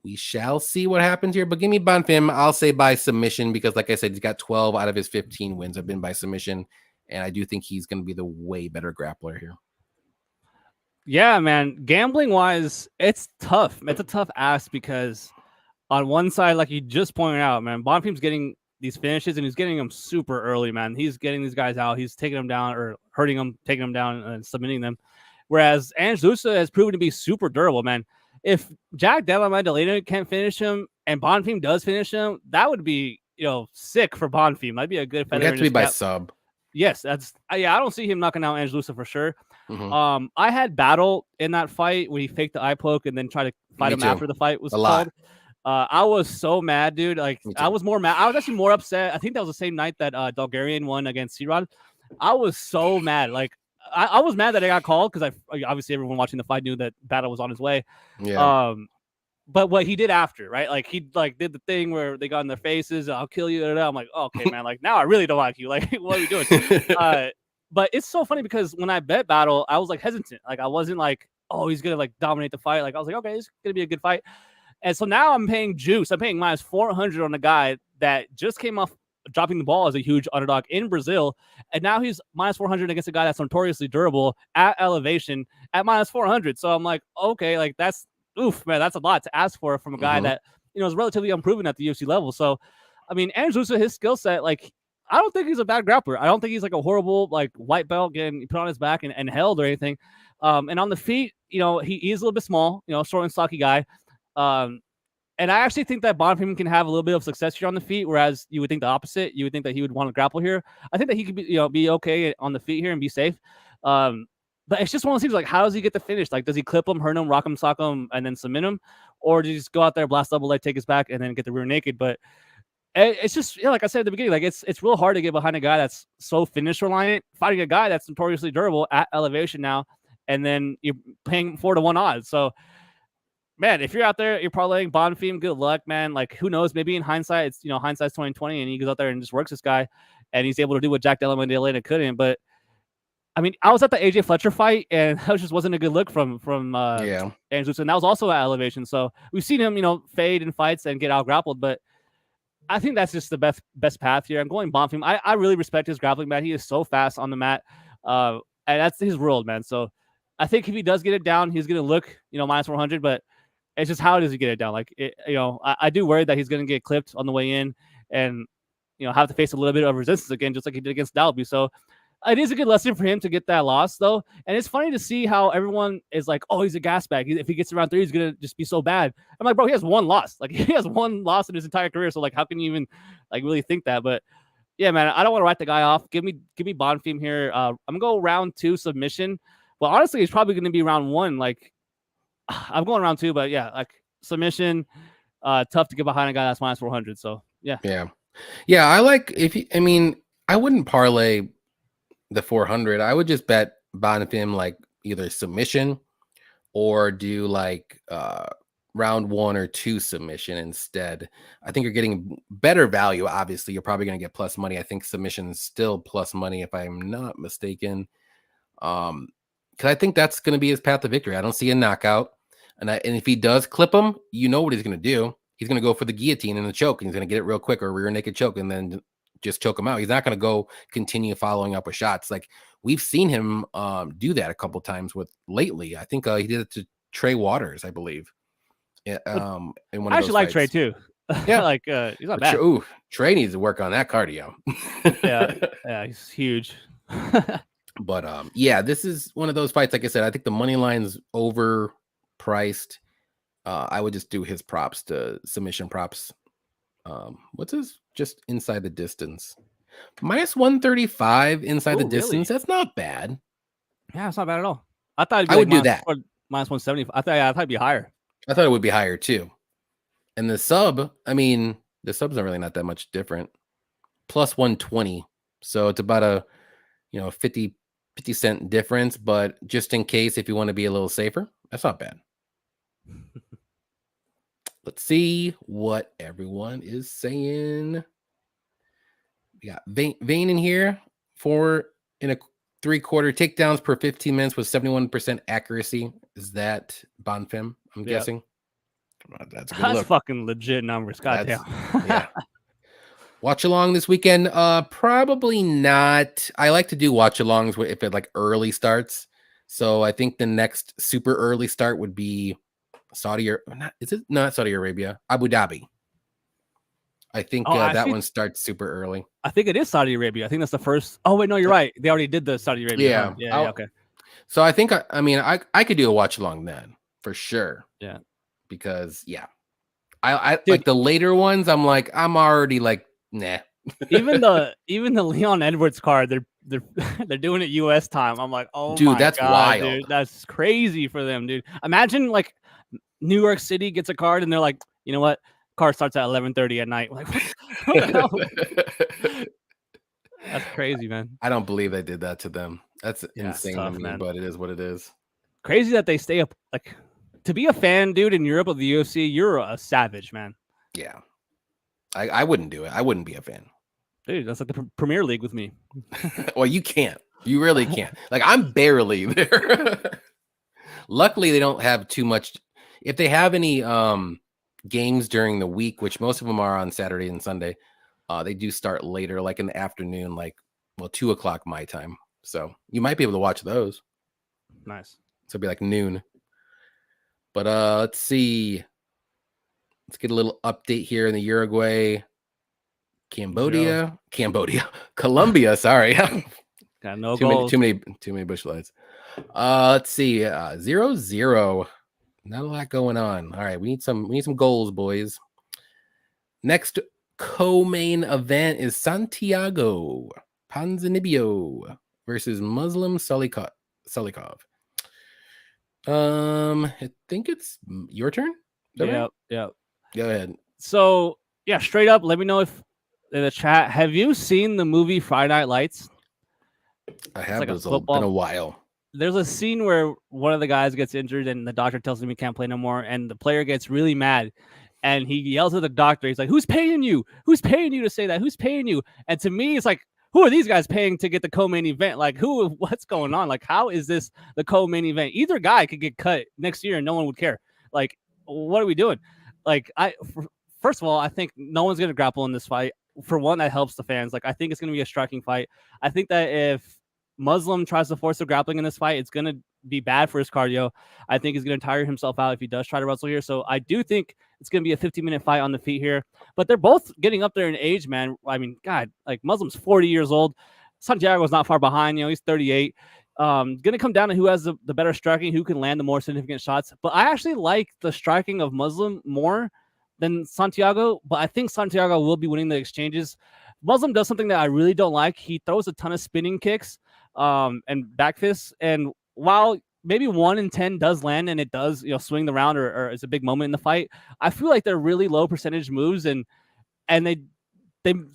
we shall see what happens here. But give me Bonfim. I'll say by submission because, like I said, he's got 12 out of his 15 wins have been by submission, and I do think he's going to be the way better grappler here. Yeah, man. Gambling wise, it's tough. It's a tough ask because on one side, like you just pointed out, man, Bonfim's getting these finishes and he's getting them super early, man. He's getting these guys out. He's taking them down or hurting them, taking them down and submitting them. Whereas Loosa has proven to be super durable, man. If Jack Della can't finish him and Bonfim does finish him, that would be, sick for Bonfim. That'd be a good fight. It has to be by sub. Yes, that's I don't see him knocking out Loosa for sure. Mm-hmm. I had Battle in that fight when he faked the eye poke and then tried to fight him after the fight was called. I was so mad, dude. Like I was more mad. I was actually more upset. I think that was the same night that Bulgarian won against C-Rod. I was so mad. Like I was mad that it got called because obviously everyone watching the fight knew that Battle was on his way. Yeah. But what he did after, right? Like he did the thing where they got in their faces. I'll kill you. I'm like, oh, okay, man. Like now I really don't like you. Like what are you doing? But it's so funny because when I bet Battle, I was like hesitant. Like I wasn't like, oh, he's gonna like dominate the fight. Like I was like, okay, it's gonna be a good fight. And so now I'm paying juice. I'm paying minus 400 on a guy that just came off dropping the ball as a huge underdog in Brazil. And now he's minus 400 against a guy that's notoriously durable at elevation at minus 400. So I'm like, okay, like that's man, that's a lot to ask for from a guy that, is relatively unproven at the UFC level. So, I mean, Loosa, his skill set, like, I don't think he's a bad grappler. I don't think he's like a horrible, like, white belt getting put on his back and held or anything. And on the feet, he is a little bit small, short and stocky guy. And I actually think that Bonfim can have a little bit of success here on the feet, whereas you would think the opposite. You would think that he would want to grapple here. I think that he could be okay on the feet here and be safe. But it's just one of those things like, how does he get the finish? Like, does he clip him, hurt him, rock him, sock him, and then submit him? Or does he just go out there, blast double leg, take his back, and then get the rear naked? But it's just, like I said at the beginning, like it's real hard to get behind a guy that's so finish reliant, fighting a guy that's notoriously durable at elevation now, and then you're paying 4-1 odds. So man, if you're out there, you're parlaying Bonfim, good luck, man. Like, who knows? Maybe in hindsight, it's hindsight's 2020, and he goes out there and just works this guy, and he's able to do what Jack Della Maddalena couldn't. But I mean, I was at the AJ Fletcher fight, and that just wasn't a good look from Yeah. Andrew, and that was also at elevation. So we've seen him, fade in fights and get out grappled, but I think that's just the best path here. I'm going Bonfim. I really respect his grappling, man. He is so fast on the mat, and that's his world, man. So I think if he does get it down, he's gonna look minus 400, but it's just how does he get it down? Like, I do worry that he's gonna get clipped on the way in, and have to face a little bit of resistance again, just like he did against Dalby. So it is a good lesson for him to get that loss, though. And it's funny to see how everyone is like, oh, he's a gas bag. If he gets around 3, he's going to just be so bad. I'm like, bro, he has one loss. Like, he has one loss in his entire career. So, like, how can you even, like, really think that? But, yeah, man, I don't want to write the guy off. Give me Bonfim here. I'm going to go round 2 submission. Well, honestly, it's probably going to be round 1. Like, I'm going round 2, but, yeah, like, submission, tough to get behind a guy that's minus 400. So, yeah. Yeah, I like I wouldn't parlay the 400. I would just bet Bonfim like either submission or do like round 1 or 2 submission instead. I think you're getting better value. Obviously, you're probably going to get plus money. I think submission is still plus money if I'm not mistaken. Because I think that's going to be his path to victory. I don't see a knockout, and if he does clip him, you know what he's going to do. He's going to go for the guillotine and the choke, and he's going to get it real quick, or rear naked choke, and then just choke him out. He's not going to go continue following up with shots. Like, we've seen him do that a couple times lately. I think he did it to Trey Waters, I believe. In one I of actually those like fights. Trey too. Yeah, like he's not bad. Trey needs to work on that cardio. yeah, he's huge. But yeah, this is one of those fights. Like I said, I think the money line's overpriced. I would just do his props to submission props. What's his just inside the distance? Minus 135 inside the distance. That's not bad. Yeah, it's not bad at all. I thought I would do that. Minus 170. I thought it'd be higher. I thought it would be higher too. And the sub, the sub's not really not that much different. Plus 120. So it's about a 50 cent difference, but just in case, if you want to be a little safer, that's not bad. Let's see what everyone is saying. We got Vane in here, 4 1/4 takedowns per 15 minutes with 71% accuracy. Is that Bonfim? I'm guessing. That's a good look. Fucking legit numbers. Goddamn. Yeah. Watch along this weekend? Probably not. I like to do watch alongs if it like early starts. So I think the next super early start would be Saudi or not Saudi Arabia, Abu Dhabi. I think that one starts super early. I think it is Saudi Arabia. I think that's the first. Oh wait, no, you're right. They already did the Saudi Arabia. Yeah. Okay. So I think I could do a watch along then for sure. Yeah. Because I like the later ones. I'm already like nah. even the Leon Edwards card, they're doing it US time. I'm like, oh dude, my that's God, wild. Dude, that's crazy for them, dude. Imagine like New York City gets a card and they're like, you know what? Card starts at 11:30 at night. Like, what the hell? That's crazy, man. I don't believe they did that to them. That's insane tough, to me, man. but it is what it is. Crazy that they stay up. Like, to be a fan, dude, in Europe of the UFC, you're a savage, man. Yeah. I wouldn't do it. I wouldn't be a fan. Dude, that's like the Premier League with me. Well, you can't. You really can't. Like, I'm barely there. Luckily, they don't have too much. If they have any games during the week, which most of them are on Saturday and Sunday, they do start later, like in the afternoon, 2 o'clock my time. So you might be able to watch those. Nice. So it'd be like noon. But let's see. Let's get a little update here in the Uruguay, Colombia. Sorry, got no goals. Too many bush lights. Let's see. 0-0. Not a lot going on. All right, we need some goals, boys. Next co-main event is Santiago Ponzinibbio versus Muslim Salikhov. I think it's your turn. Yeah. Go ahead. So yeah, straight up, let me know if in the chat, have you seen the movie Friday Night Lights? I have. Like it's been a while. there's a scene where one of the guys gets injured and the doctor tells him he can't play no more, and the player gets really mad and he yells at the doctor. He's like, "Who's paying you? Who's paying you to say that? Who's paying you?" And to me, it's like, who are these guys paying to get the co-main event? Like, what's going on? Like, how is this the co-main event? Either guy could get cut next year and no one would care. Like, what are we doing? Like, first of all, I think no one's going to grapple in this fight. For one, that helps the fans. Like, I think it's going to be a striking fight. I think that if Muslim tries to force the grappling in this fight, it's going to be bad for his cardio. I think he's going to tire himself out if he does try to wrestle here. So I do think it's going to be a 15-minute fight on the feet here. But they're both getting up there in age, man. I mean, God, like Muslim's 40 years old. Santiago's not far behind. He's 38. Going to come down to who has the better striking, who can land the more significant shots. But I actually like the striking of Muslim more than Santiago. But I think Santiago will be winning the exchanges. Muslim does something that I really don't like. He throws a ton of spinning kicks and back fists. And while maybe 1 in 10 does land and it does, swing the round or is a big moment in the fight, I feel like they're really low percentage moves and they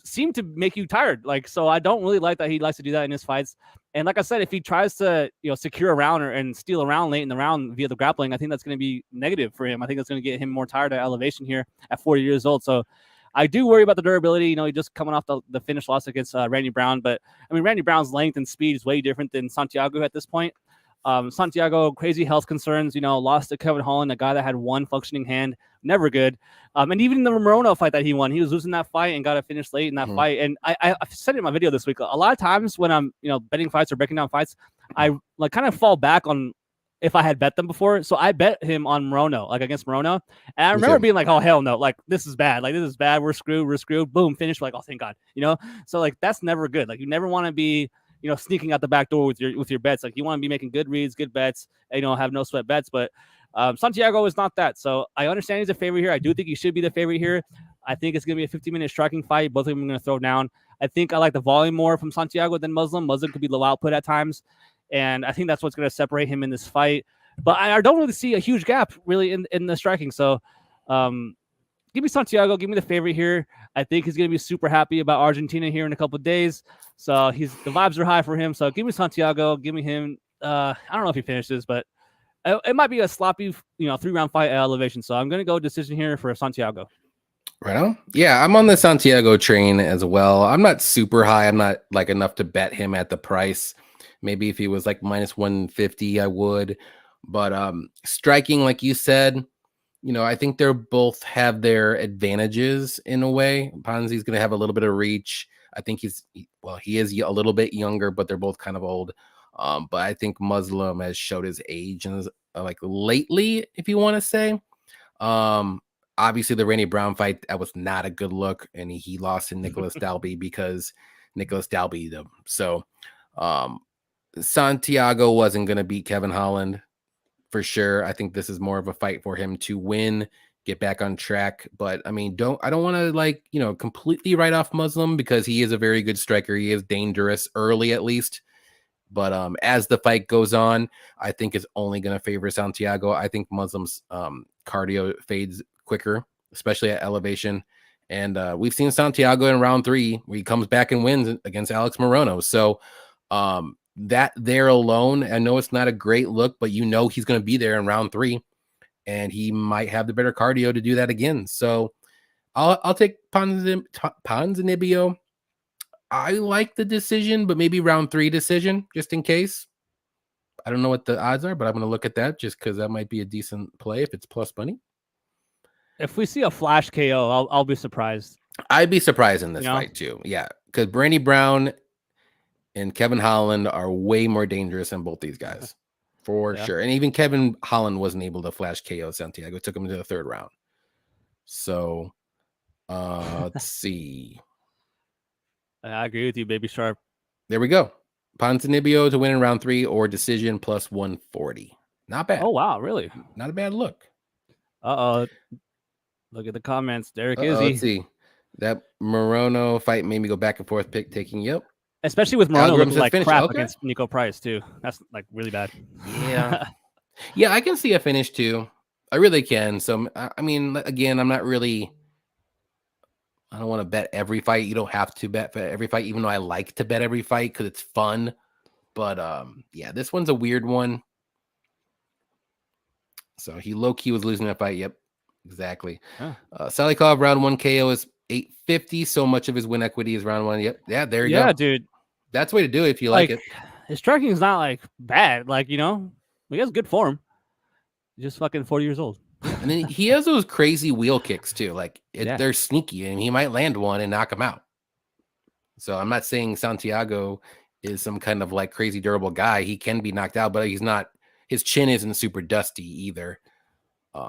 seem to make you tired. Like, so I don't really like that he likes to do that in his fights. And like I said, if he tries to, secure a round and steal a round late in the round via the grappling, I think that's going to be negative for him. I think that's going to get him more tired at elevation here at 40 years old. So I do worry about the durability. He just coming off the finish loss against Randy Brown. But I mean, Randy Brown's length and speed is way different than Santiago at this point. Santiago, crazy health concerns, lost to Kevin Holland, a guy that had one functioning hand, never good. And even in the Morono fight that he won, he was losing that fight and got to finish late in that fight. And I said it in my video this week, a lot of times when I'm, betting fights or breaking down fights, I like kind of fall back on if I had bet them before. So I bet him on Morono, like against Morono. And I remember being like, oh, hell no. Like, this is bad. Like, this is bad. We're screwed. Boom, finish. Like, oh, thank God. So like, that's never good. Like, you never want to be, sneaking out the back door with your bets. Like, you want to be making good reads, good bets, and, have no sweat bets. But Santiago is not that. So I understand he's a favorite here. I do think he should be the favorite here. I think it's going to be a 15-minute striking fight. Both of them are going to throw down. I think I like the volume more from Santiago than Muslim. Muslim could be low output at times. And I think that's what's going to separate him in this fight. But I don't really see a huge gap really in the striking. So give me Santiago. Give me the favorite here. I think he's going to be super happy about Argentina here in a couple of days. So the vibes are high for him. So give me Santiago. Give me him. I don't know if he finishes, but it might be a sloppy, 3-round fight at elevation. So I'm going to go decision here for Santiago. Right on. Yeah, I'm on the Santiago train as well. I'm not super high. I'm not like enough to bet him at the price. Maybe if he was like minus 150, I would. But striking, like you said, I think they're both have their advantages in a way. Ponzi's going to have a little bit of reach. I think he is a little bit younger, but they're both kind of old. But I think Muslim has showed his age and like lately, if you want to say. Obviously, the Randy Brown fight, that was not a good look, and he lost to Nicholas Dalby because Nicholas Dalby beat him. So Santiago wasn't going to beat Kevin Holland for sure. I think this is more of a fight for him to win, get back on track. But I mean, I don't want to completely write off Muslim because he is a very good striker. He is dangerous early at least. But as the fight goes on, I think it's only going to favor Santiago. I think Muslim's cardio fades quicker, especially at elevation. And we've seen Santiago in round 3 where he comes back and wins against Alex Morono. So that there alone, I know it's not a great look, but he's going to be there in round 3, and he might have the better cardio to do that again. So I'll take Ponzinibbio. I like the decision, but maybe round 3 decision just in case. I don't know what the odds are, but I'm going to look at that just because that might be a decent play if it's plus money. If we see a flash KO, I'll be surprised. I'd be surprised in this fight too. Yeah, because Randy Brown and Kevin Holland are way more dangerous than both these guys for sure. And even Kevin Holland wasn't able to flash KO Santiago. It took him to the 3rd round. So let's see. I agree with you, Baby Sharp. There we go. Ponzinibbio to win in round 3 or decision plus 140. Not bad. Oh, wow. Really? Not a bad look. Uh-oh. Look at the comments. Derek Izzy. Let's see. That Morono fight made me go back and forth taking, yep. Especially with Morono looking like crap against Nico Price, too. That's like really bad. Yeah. Yeah, I can see a finish, too. I really can. So, I mean, again, I don't want to bet every fight. You don't have to bet for every fight, even though I like to bet every fight because it's fun. But yeah, this one's a weird one. So he low-key was losing that fight. Yep, exactly. Yeah. Salikhov round 1 KO is 850. So much of his win equity is round 1. Yep. Yeah, there you go. Yeah, dude. That's the way to do it if you like it. His striking is not like bad. Like, he has good form. He's just fucking 40 years old. And then he has those crazy wheel kicks too. Like Yeah. they're sneaky, and he might land one and knock him out. So I'm not saying Santiago is some kind of like crazy durable guy. He can be knocked out, but he's not. His chin isn't super dusty either.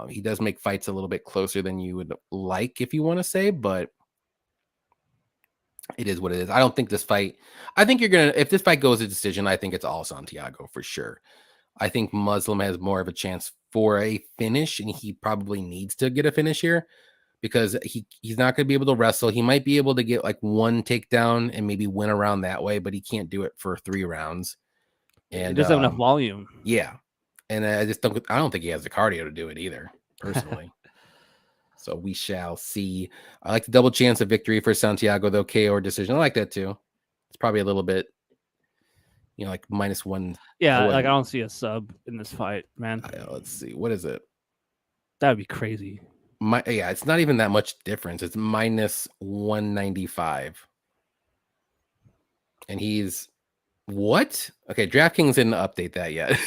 He does make fights a little bit closer than you would like, if you want to say, but it is what it is. I don't think this fight. I think if this fight goes to decision, I think it's all Santiago for sure. I think Muslim has more of a chance for a finish, and he probably needs to get a finish here because he's not going to be able to wrestle. He might be able to get like one takedown and maybe win around that way, but he can't do it for 3 rounds. And he doesn't have enough volume. Yeah. And I don't think he has the cardio to do it either, personally. So we shall see. I like the double chance of victory for Santiago, though, KO or decision. I like that too. It's probably a little bit, like -1. Yeah, like I don't see a sub in this fight, man. Let's see. What is it? That would be crazy. Yeah, it's not even that much difference. It's -195. And he's what? Okay, DraftKings didn't update that yet.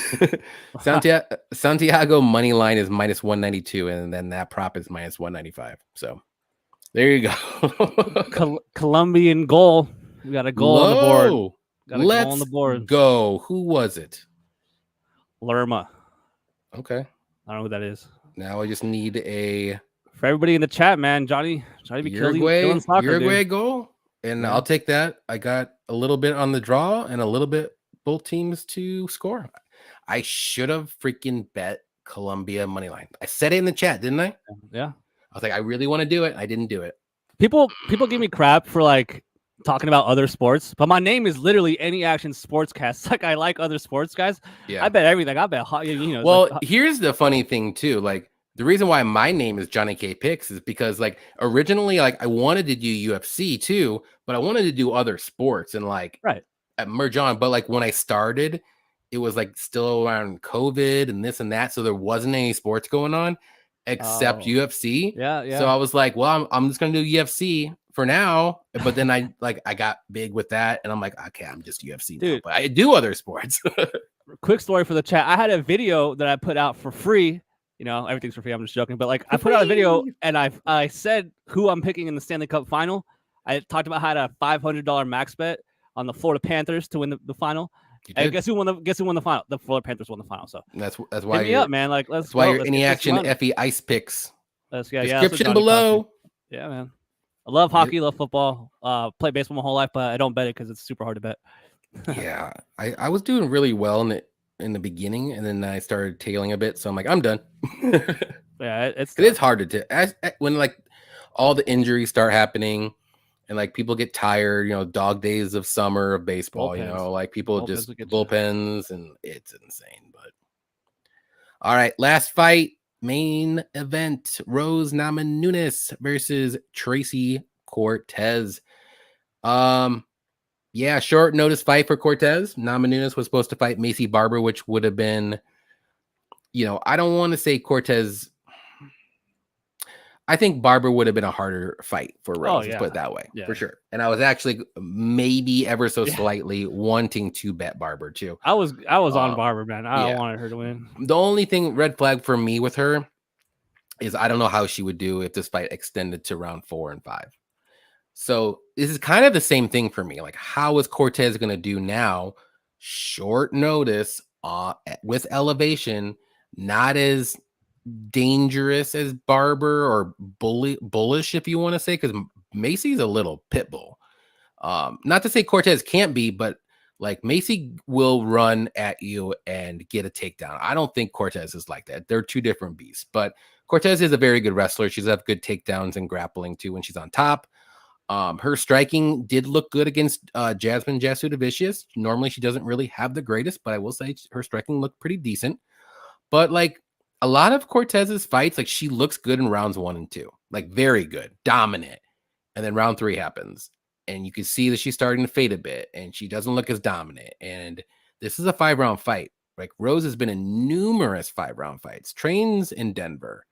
Santiago money line is -192, and then that prop is -195. So there you go. Colombian goal. We got a goal on the board. Let's on the board. Go. Who was it? Lerma. Okay. I don't know who that is. Now I just need for everybody in the chat, man. Johnny be killing soccer, Uruguay dude. goal. And I'll take that. I got a little bit on the draw and a little bit both teams to score. I should have freaking bet Colombia money line. I said it in the chat, didn't I? Yeah. I was like, I really want to do it. I didn't do it. People give me crap for like talking about other sports, but my name is literally Any Action Sportscast. Like I like other sports, guys. Yeah. I bet everything. I bet Well, here's the funny thing too. Like the reason why my name is JohnnyKpicks is because like originally like I wanted to do UFC too, but I wanted to do other sports and like merge on. But like when I started, it was like still around COVID and this and that, so there wasn't any sports going on except UFC. Yeah. So I was like, well, I'm just gonna do UFC for now. But then I got big with that, and I'm like, okay, I'm just UFC now. But I do other sports. Quick story for the chat. I had a video that I put out for free. Everything's for free. I'm just joking. But like I put out a video and I said who I'm picking in the Stanley Cup final. I talked about how I had a $500 max bet on the Florida Panthers to win the final. And guess who won the final? The Florida Panthers won the final. So that's why you're up, man. Like that's why you're Any Action FE Ice Picks. Description below. Yeah, man. I love hockey, love football. Play baseball my whole life, but I don't bet it because it's super hard to bet. Yeah, I was doing really well in the beginning, and then I started tailing a bit. So I'm like, I'm done. Yeah, it's hard to when like all the injuries start happening, and like people get tired. Dog days of summer of baseball. Bullpens. Like people just bullpens, and it's insane. But all right, last fight. Main event, Rose Namajunas versus Tracy Cortez. Yeah, short notice fight for Cortez. Namajunas was supposed to fight Macy Barber, which would have been, I don't want to say Cortez. I think Barber would have been a harder fight for Rose, let's put it that way, for sure. And I was actually maybe ever so slightly wanting to bet Barber too. I was on Barber, man. I wanted her to win. The only red flag for me with her is I don't know how she would do if this fight extended to round 4 and 5. So this is kind of the same thing for me. Like, how is Cortez going to do now? Short notice with elevation, not as dangerous as Barber or bullish, if you want to say, because Macy's a little pit bull. Not to say Cortez can't be, but like Macy will run at you and get a takedown. I don't think Cortez is like that. They're two different beasts, but Cortez is a very good wrestler. She's have good takedowns and grappling too when she's on top. Her striking did look good against Jasmine Jasudavicius. Normally she doesn't really have the greatest, but I will say her striking looked pretty decent. But like a lot of Cortez's fights, like she looks good in rounds 1 and 2, like very good, dominant. And then round 3 happens and you can see that she's starting to fade a bit and she doesn't look as dominant. And this is a 5-round fight. Like Rose has been in numerous 5-round fights, trains in Denver,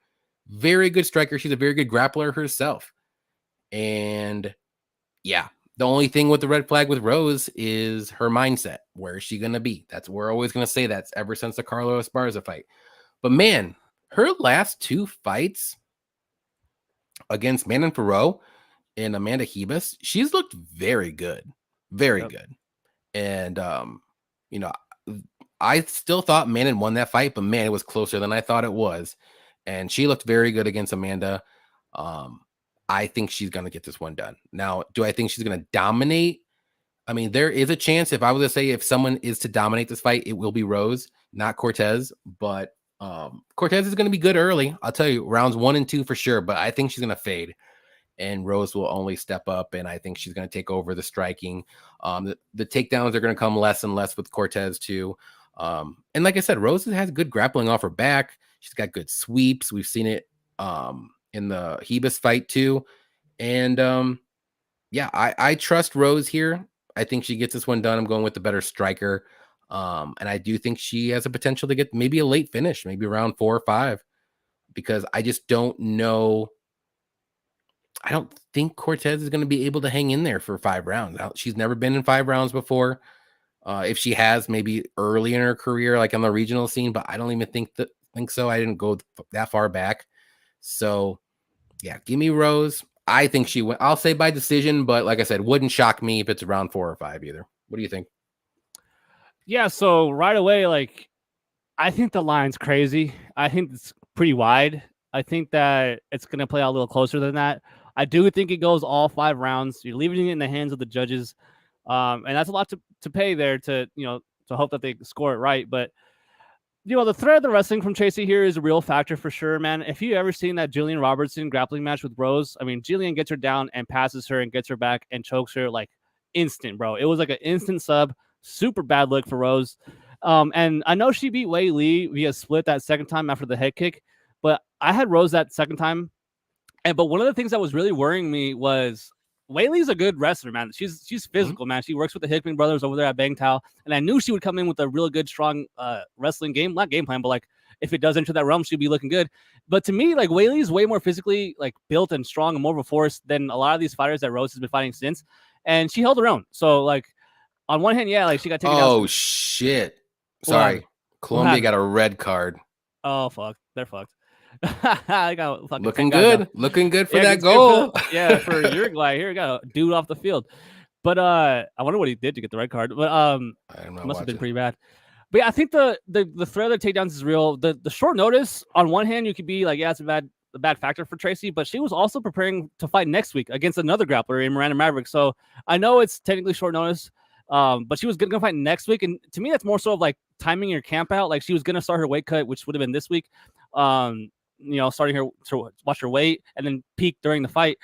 very good striker. She's a very good grappler herself. And yeah, the only thing with the red flag with Rose is her mindset. Where is she going to be? We're always going to say that ever since the Carlo Esparza fight. But man, her last 2 fights against Manon Fiorot and Amanda Hebus, she's looked very good. Very good. And, you know, I still thought Manon won that fight, but man, it was closer than I thought it was. And she looked very good against Amanda. I think she's going to get this one done. Now, do I think she's going to dominate? I mean, there is a chance if I was to say if someone is to dominate this fight, it will be Rose, not Cortez. But Cortez is going to be good early. I'll tell you, rounds 1 and 2 for sure. But I think she's going to fade. And Rose will only step up, and I think she's going to take over the striking. The takedowns are going to come less and less with Cortez too. And like I said, Rose has good grappling off her back. She's got good sweeps. We've seen it in the Hebus fight too. And yeah, I trust Rose here. I think she gets this one done. I'm going with the better striker. And I do think she has a potential to get maybe a late finish, maybe around 4 or 5, because I just don't know. I don't think Cortez is going to be able to hang in there for 5 rounds. She's never been in 5 rounds before. If she has, maybe early in her career, like on the regional scene, but I don't even think so. I didn't go that far back. So yeah, give me Rose. I think she went. I'll say by decision, but like I said, wouldn't shock me if it's around 4 or 5 either. What do you think? Yeah, so right away, like, I think the line's crazy. I think it's pretty wide. I think that it's going to play out a little closer than that. I do think it goes all 5 rounds. You're leaving it in the hands of the judges. And that's a lot to pay there to hope that they score it right. But, the threat of the wrestling from Tracy here is a real factor for sure, man. If you ever seen that Jillian Robertson grappling match with Rose, I mean, Jillian gets her down and passes her and gets her back and chokes her like instant, bro. It was like an instant sub. Super bad look for Rose. And I know she beat Wei Li via split that second time after the head kick, but I had Rose that second time. But one of the things that was really worrying me was Wei Li's a good wrestler, man. She's physical, man. She works with the Hickman brothers over there at Bang Tao, and I knew she would come in with a really good, strong wrestling game, not game plan, but like if it does enter that realm, she'd be looking good. But to me, like Wei Li is way more physically like built and strong and more of a force than a lot of these fighters that Rose has been fighting since, and she held her own. So like on one hand, yeah, like she got taken down. Oh shit! Sorry, Colombia got a red card. Oh fuck, they're fucked. I got looking good for that goal. For Uruguay. Here we go, dude off the field. But I wonder what he did to get the red card. But must have been pretty bad. But yeah, I think the threat of the takedowns is real. The short notice on one hand, you could be like, yeah, it's a bad factor for Tracy, but she was also preparing to fight next week against another grappler in Miranda Maverick. So I know it's technically short notice, but she was gonna fight next week, and to me, that's more so of like timing your camp out. Like she was gonna start her weight cut, which would have been this week. Starting her to watch her weight and then peak during the fight.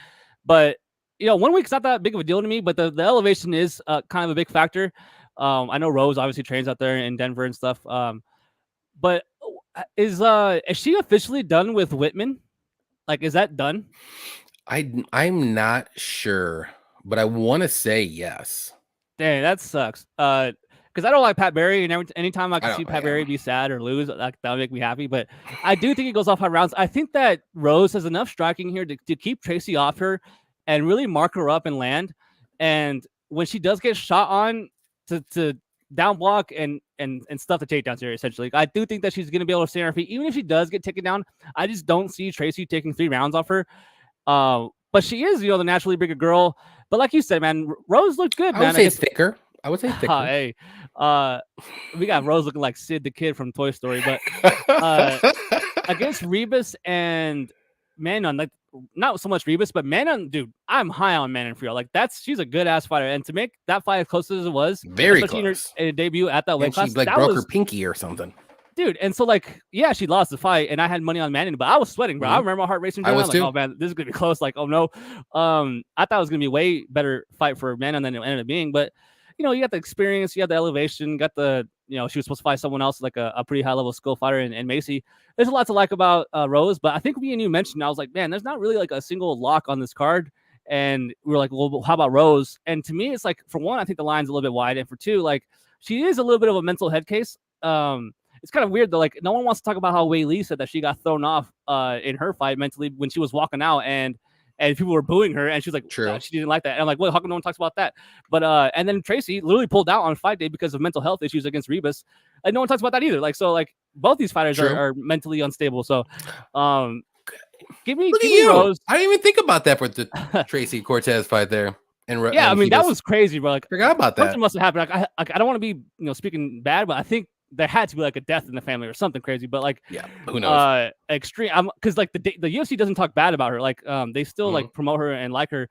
But 1 week's not that big of a deal to me, but the elevation is kind of a big factor. I know Rose obviously trains out there in Denver and stuff. But is she officially done with Whitman? Like, is that done? I'm not sure, but I want to say yes. Dang, that sucks. Because I don't like Pat Barry, and anytime I can see Pat Barry be sad or lose, that would make me happy. But I do think it goes off 5 rounds. I think that Rose has enough striking here to keep Tracy off her and really mark her up and land. And when she does get shot on, to down block and stuff the takedowns here, essentially. I do think that she's going to be able to stay on her feet. Even if she does get taken down, I just don't see Tracy taking 3 rounds off her. But she is, the naturally bigger girl. But like you said, man, Rose looked good, man. I would say thicker. Hey, we got Rose looking like Sid the Kid from Toy Story, but against Rebus and Manon, like not so much Rebus, but Manon, dude, I'm high on Manon Fiorot. Like she's a good ass fighter, and to make that fight as close as it was, very close, in her debut at that weight class, she like broke her pinky or something, dude. And so like, yeah, she lost the fight, and I had money on Manon, but I was sweating, bro. I remember my heart racing. I was like, too. oh man, this is gonna be close. Like, oh no, I thought it was gonna be a way better fight for Manon than it ended up being, but. You got the experience, you got the elevation, got the, she was supposed to fight someone else, like a pretty high level skill fighter in Macy. There's a lot to like about Rose, but I think me and you mentioned, I was like, man, there's not really like a single lock on this card. And we were like, well, how about Rose? And to me, it's like, for one, I think the line's a little bit wide. And for two, like, she is a little bit of a mental head case. It's kind of weird though. Like no one wants to talk about how Wei Li said that she got thrown off in her fight mentally when she was walking out and people were booing her and she was like, True. She didn't like that. And I'm like, well, how come no one talks about that? But and then Tracy literally pulled out on fight day because of mental health issues against Rebus, and no one talks about that either. Like so, like both these fighters are mentally unstable. So, give me Rose. I didn't even think about that for the Tracy Cortez fight there. And I mean that was crazy, bro. Like forgot about that. Something must have happened. Like I don't want to be speaking bad, but I think there had to be like a death in the family or something crazy. But like who knows? Extreme. Because like the UFC doesn't talk bad about her. Like they still like promote her and like her.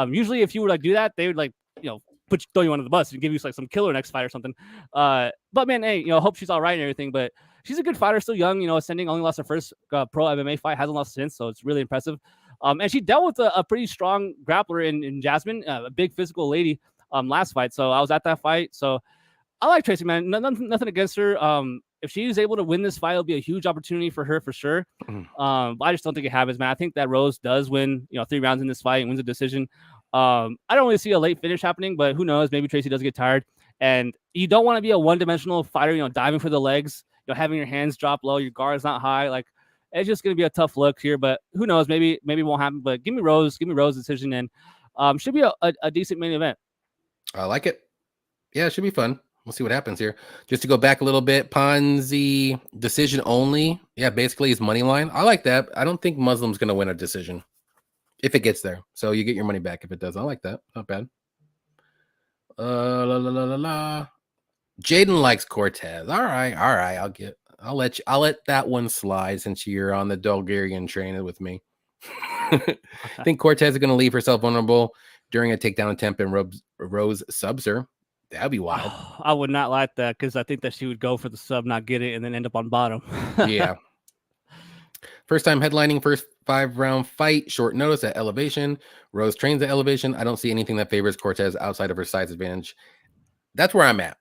Usually if you would like do that, they would like throw you under the bus and give you like some killer next fight or something. But man, hey, hope she's all right and everything. But she's a good fighter, still young. Ascending, only lost her first pro MMA fight, hasn't lost since, so it's really impressive. And she dealt with a pretty strong grappler in Jasmine, a big physical lady last fight. So I was at that fight. So I like Tracy, man. Nothing against her. If she's able to win this fight, it'll be a huge opportunity for her for sure. But I just don't think it happens, man. I think that Rose does win, 3 rounds in this fight and wins a decision. I don't really see a late finish happening, but who knows? Maybe Tracy does get tired. And you don't want to be a one-dimensional fighter, diving for the legs, having your hands drop low, your guard's not high. Like it's just gonna be a tough look here. But who knows? Maybe it won't happen. But give me Rose decision, and should be a decent main event. I like it. Yeah, it should be fun. We'll see what happens here. Just to go back a little bit, Ponzi decision only. Yeah, basically his money line. I like that. I don't think Muslim's going to win a decision if it gets there. So you get your money back if it does. I like that. Not bad. Jaden likes Cortez. All right. I'll let that one slide since you're on the Bulgarian train with me. I think Cortez is going to leave herself vulnerable during a takedown attempt and Rose subs her. That'd be wild. I would not like that because I think that she would go for the sub, not get it, and then end up on bottom. Yeah. First time headlining first 5-round fight, short notice at Elevation. Rose trains at Elevation. I don't see anything that favors Cortez outside of her size advantage. That's where I'm at.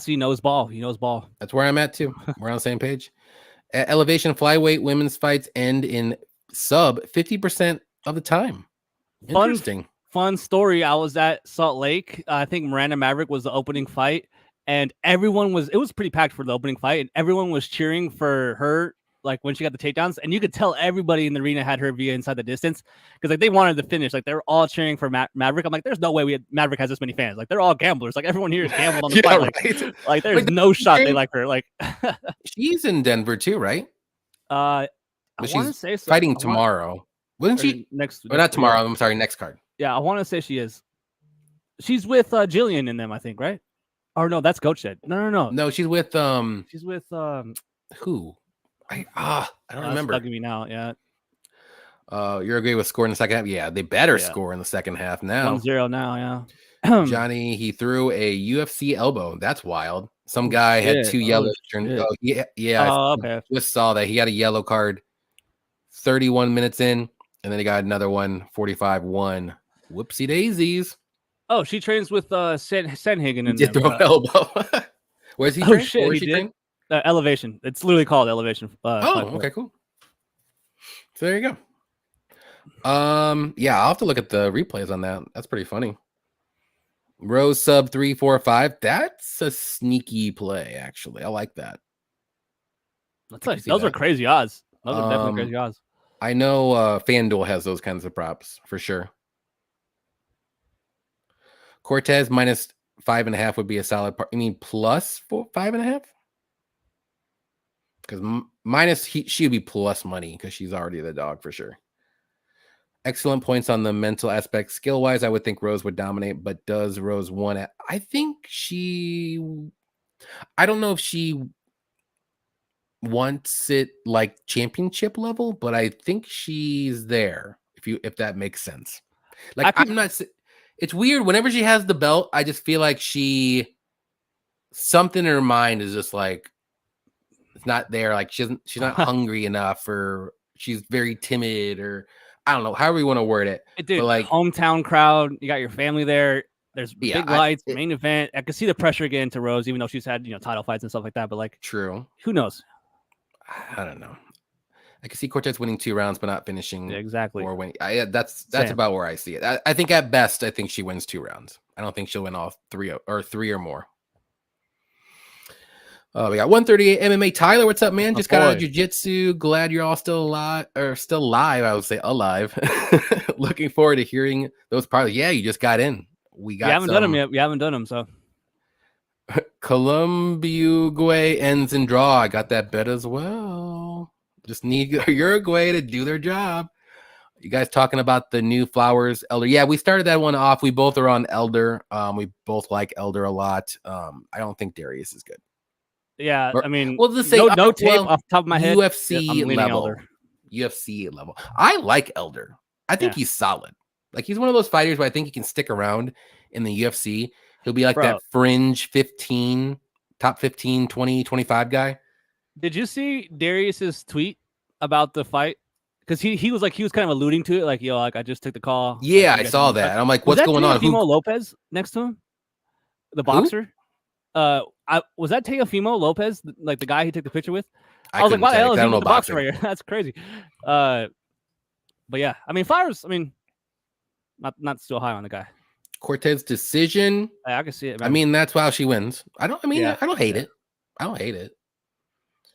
He knows ball. He knows ball. That's where I'm at too. We're on the same page. At Elevation, flyweight women's fights end in sub 50% of the time. Interesting. Fun story. I was at Salt Lake. I think Miranda Maverick was the opening fight, and it was pretty packed for the opening fight, and everyone was cheering for her. Like when she got the takedowns, and you could tell everybody in the arena had her via inside the distance because like they wanted to finish. Like they were all cheering for Maverick. I'm like, there's no way Maverick has this many fans. Like they're all gamblers. Like everyone here is gambled on the fight. Right. Like there's no shot they like her. Like she's in Denver too, right? I want to say so. Fighting tomorrow. Wasn't she next? Or not tomorrow. I'm sorry, next card. Yeah, I want to say she is. She's with Jillian in them, I think, right? Or no, that's Goat Shed. No. No, she's with She's with who? I don't remember. Bugging me now. Yeah. You're agree with score in the second half? Yeah, they better score in the second half now. 1-0 now, yeah. Johnny, he threw a UFC elbow. That's wild. Some guy had 2 yellows. I just saw that. He had a yellow card 31 minutes in, and then he got another one 45-1. Whoopsie daisies. Oh, she trains with Sanhagen in did throw an elbow. Where's he? Shit, he did. Elevation. It's literally called Elevation. Okay, cool. So there you go. Yeah, I'll have to look at the replays on that. That's pretty funny. Rose sub 345. That's a sneaky play, actually. I like that. Those are crazy odds. Those are definitely crazy odds. I know FanDuel has those kinds of props for sure. Cortez minus 5.5 would be a solid part. You mean plus 5.5? Because minus she would be plus money because she's already the dog for sure. Excellent points on the mental aspect. Skill wise, I would think Rose would dominate, but does Rose want it? I think I don't know if she wants it like championship level, but I think she's there. If that makes sense. Like I'm not. It's weird. Whenever she has the belt, I just feel like something in her mind is just like it's not there. Like she's not hungry enough, or she's very timid, or I don't know. However you want to word it. Dude, but like hometown crowd. You got your family there. There's big lights, main event. I can see the pressure get into Rose, even though she's had title fights and stuff like that. But like, true. Who knows? I don't know. I can see Cortez winning 2 rounds, but not finishing. Yeah, exactly. Or winning. That's about where I see it. I think at best, I think she wins 2 rounds. I don't think she'll win all 3 or more. We got 138 MMA. Tyler, what's up, man? My Just got out of boy. jiu-jitsu. Glad you're all still alive, or still live. I would say alive. Looking forward to hearing those parties. Yeah, you just got in. We haven't done them yet. We haven't done them, so Uruguay ends in draw. I got that bet as well. Just need Uruguay to do their job. You guys talking about the new Flowers Elder? Yeah, we started that one off. We both are on Elder. We both like Elder a lot. I don't think Darius is good. yeah. Or- I mean, well, let's say no tape well, off the top of my head. UFC I'm leaning level. Elder. UFC level. I like Elder. I think he's solid. Like he's one of those fighters where I think he can stick around in the UFC. He'll be like that fringe 15, top 15, 20, 25 guy. Did you see Darius's tweet about the fight? Because he was kind of alluding to it, like, yo, like I just took the call. Yeah, like, I saw that. I'm like, what's going on? Teofimo Lopez next to him? The boxer? Was that Teofimo Lopez, like the guy he took the picture with? I was like, why the hell is he with the boxer right here? That's crazy. But yeah, I mean, Flowers, I mean, not still high on the guy. Cortez decision. I can see it, man. I mean, that's how she wins. I don't hate it. I don't hate it.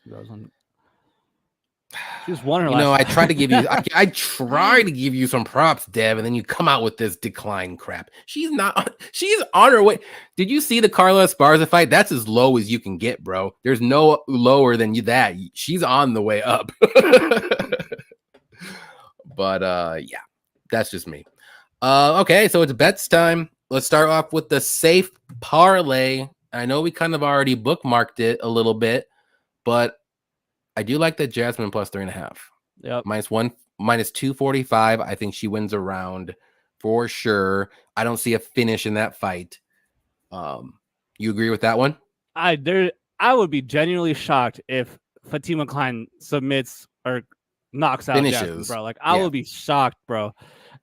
She just won her. I try to give you I try to give you some props, Dev, and then you come out with this decline crap. She's on her way. Did you see the Carla Esparza fight? That's as low as you can get, bro. There's no lower than that. She's on the way up. But yeah, that's just me. Okay, so it's bets time. Let's start off with the safe parlay. I know we kind of already bookmarked it a little bit, but I do like that Jasmine plus 3.5. Yep. minus 245. I think she wins a round for sure. I don't see a finish in that fight. You agree with that one? I would be genuinely shocked if Fatima Kline submits or knocks out Jasmine, bro. Like I would be shocked, bro.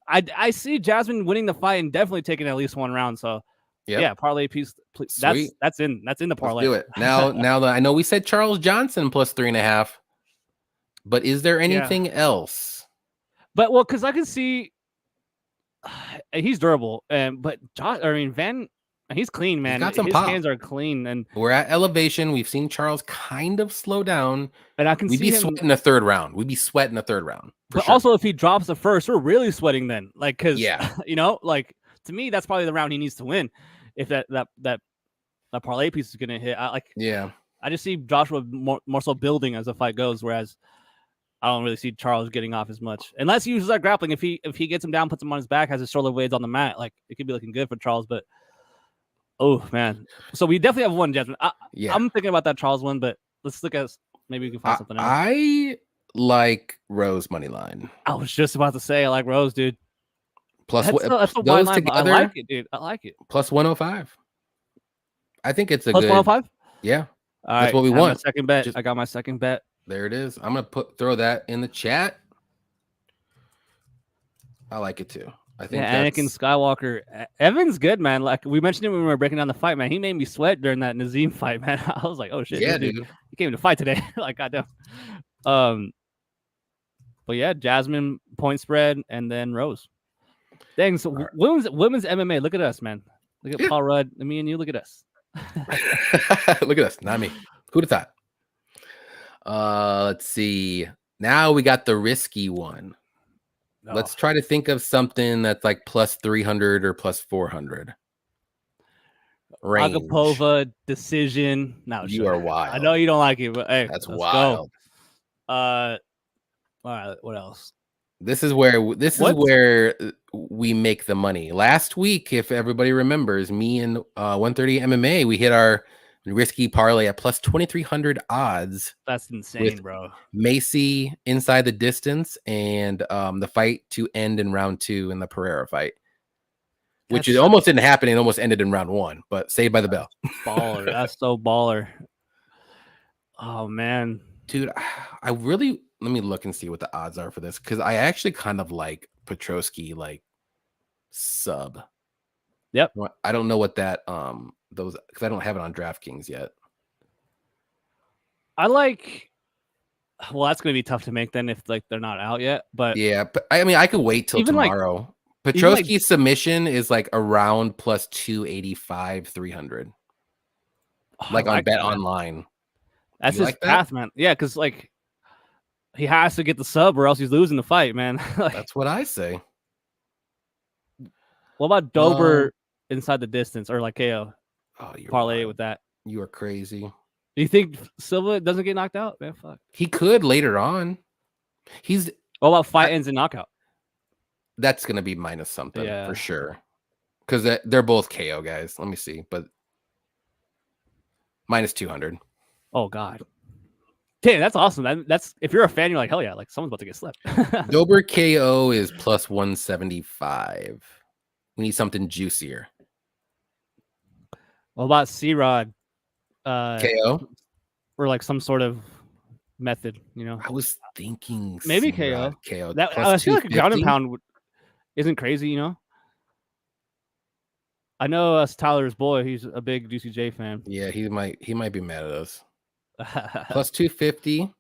I see Jasmine winning the fight and definitely taking at least one round. So yeah, parlay piece. Please. That's in the parlay. Let's do it now. That I know we said Charles Johnson plus 3.5, but is there anything else? But because I can see he's durable, but Van, he's clean, man. He's got some His pop. hands are clean, and we're at elevation. We've seen Charles kind of slow down, and I can see him sweating the third round. We'd be sweating the third round. But also, if he drops the first, we're really sweating then. Like, because like to me, that's probably the round he needs to win. If that parlay piece is gonna hit, I just see Joshua more so building as the fight goes, whereas I don't really see Charles getting off as much unless he uses that grappling. If he gets him down, puts him on his back, has his shoulder blades on the mat, like it could be looking good for Charles. But oh man, so we definitely have one, Jasmine. I'm thinking about that Charles one, but let's look at maybe we can find something else. I like Rose money line. I was just about to say I like Rose, dude. Plus that's a wide line, together, I like it, dude. I like it. Plus 105. I think it's a plus good 105. Yeah, all that's right, what we want. Second bet. I got my second bet. There it is. I'm gonna throw that in the chat. I like it too. I think Anakin Skywalker. Evan's good, man. Like we mentioned it when we were breaking down the fight, man. He made me sweat during that Nazim fight, man. I was like, oh shit, yeah, dude. He came to fight today. Like goddamn. But yeah, Jasmine point spread and then Rose. Dang, so women's MMA. Look at us, man. Look at Paul Rudd. Me and you. Look at us. Look at us, not me. Who'd have thought? Let's see. Now we got the risky one. Oh. Let's try to think of something that's like plus 300 or plus 400. Range. Agapova decision. No, you are wild. I know you don't like it, but hey, that's wild. Go. All right. What else? This is where we make the money. Last week, if everybody remembers, me and 130 MMA, we hit our risky parlay at plus 2,300 odds. That's insane, bro. Macy inside the distance and the fight to end in round 2 in the Pereira fight, which it almost didn't happen. It almost ended in round 1, but saved by the bell. Baller. That's so baller. Oh man, dude, I really. Let me look and see what the odds are for this, because I actually kind of like Petroski like sub. Yep. I don't know what that those, because I don't have it on DraftKings yet. I like. Well, that's gonna be tough to make then if like they're not out yet. But yeah, but I mean I could wait till tomorrow. Petroski's submission is like around plus 285, 300. Like on Bet Online. That's You his like that? path, man. Yeah, because like he has to get the sub or else he's losing the fight, man. Like, That's what I say. what about Dober inside the distance or like KO? Oh, you're Parlay wild. with that. You are crazy. Do you think Silva doesn't get knocked out? Man, fuck. He could later on. What about fight ends in knockout? That's gonna be minus something Yeah. for sure. Because they're both KO guys. Let me see, but minus 200. Oh god. Damn, that's awesome. That's if you're a fan, you're like, hell yeah, like someone's about to get slept. Dober KO is plus 175. We need something juicier. What about C-Rod? KO? Or like some sort of method, you know? I was thinking Maybe C-Rod, KO. KO. That, Plus I feel like a ground and 250? pound isn't crazy, you know? I know us Tyler's boy, he's a big DCJ fan. Yeah, he might be mad at us. Plus 250.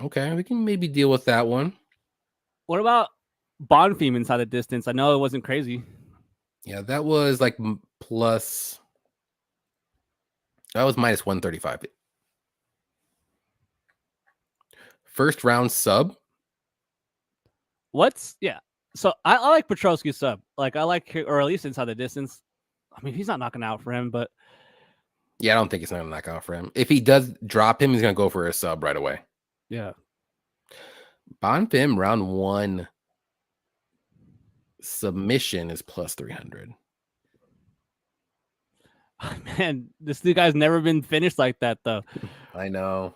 Okay, we can maybe deal with that one. What about Bonfim inside the distance? I know it wasn't crazy. Yeah, that was like plus. That was minus 135. First round sub. Yeah. So I like Petroski's sub. Like I like, or at least inside the distance. I mean, he's not knocking out for him, but Yeah, I don't think he's gonna knock out for him. If he does drop him, he's gonna go for a sub right away. yeah. Bonfim round 1 submission is plus 300. Man, this guy's never been finished like that though. I know.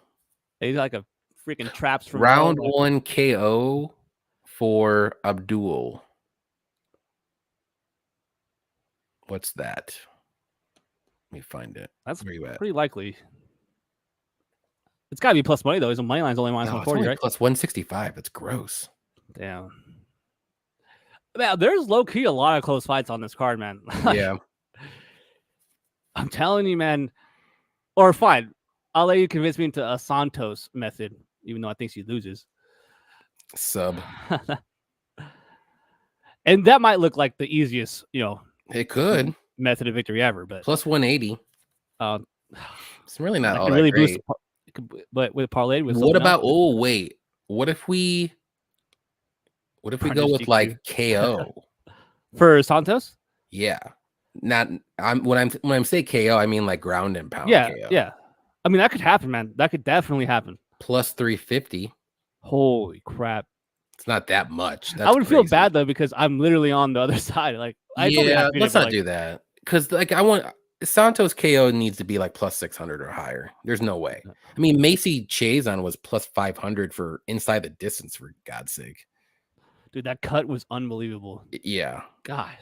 He's like a freaking traps from Round hell, 1 KO for Abdul. What's that? Let me find it. That's where you at? pretty likely. It's got to be plus money though. His money line's only minus No, it's 140, only right? plus 165. That's gross. Damn. Man, there's low key a lot of close fights on this card, man. Yeah. I'm telling you, man. Or fine, I'll let you convince me into a Santos method, even though I think she loses. Sub. And that might look like the easiest, you know, It could. method of victory ever, but Plus 180. It's really not all that really great. But with parlay with What about? else, Oh wait. What if we go Brundage with DQ. like KO? for Santos? Yeah. Not. When I'm say KO, I mean like ground and pound. Yeah, KO. yeah. I mean, that could happen, man. That could definitely happen. Plus 350. Holy crap! It's not that much. I would feel crazy. bad though because I'm literally on the other side. Like, let's not do that. Because like I want Santos KO needs to be like plus 600 or higher. There's no way. I mean, Macy Chazon was plus 500 for inside the distance. For God's sake, dude, that cut was unbelievable. Yeah. God,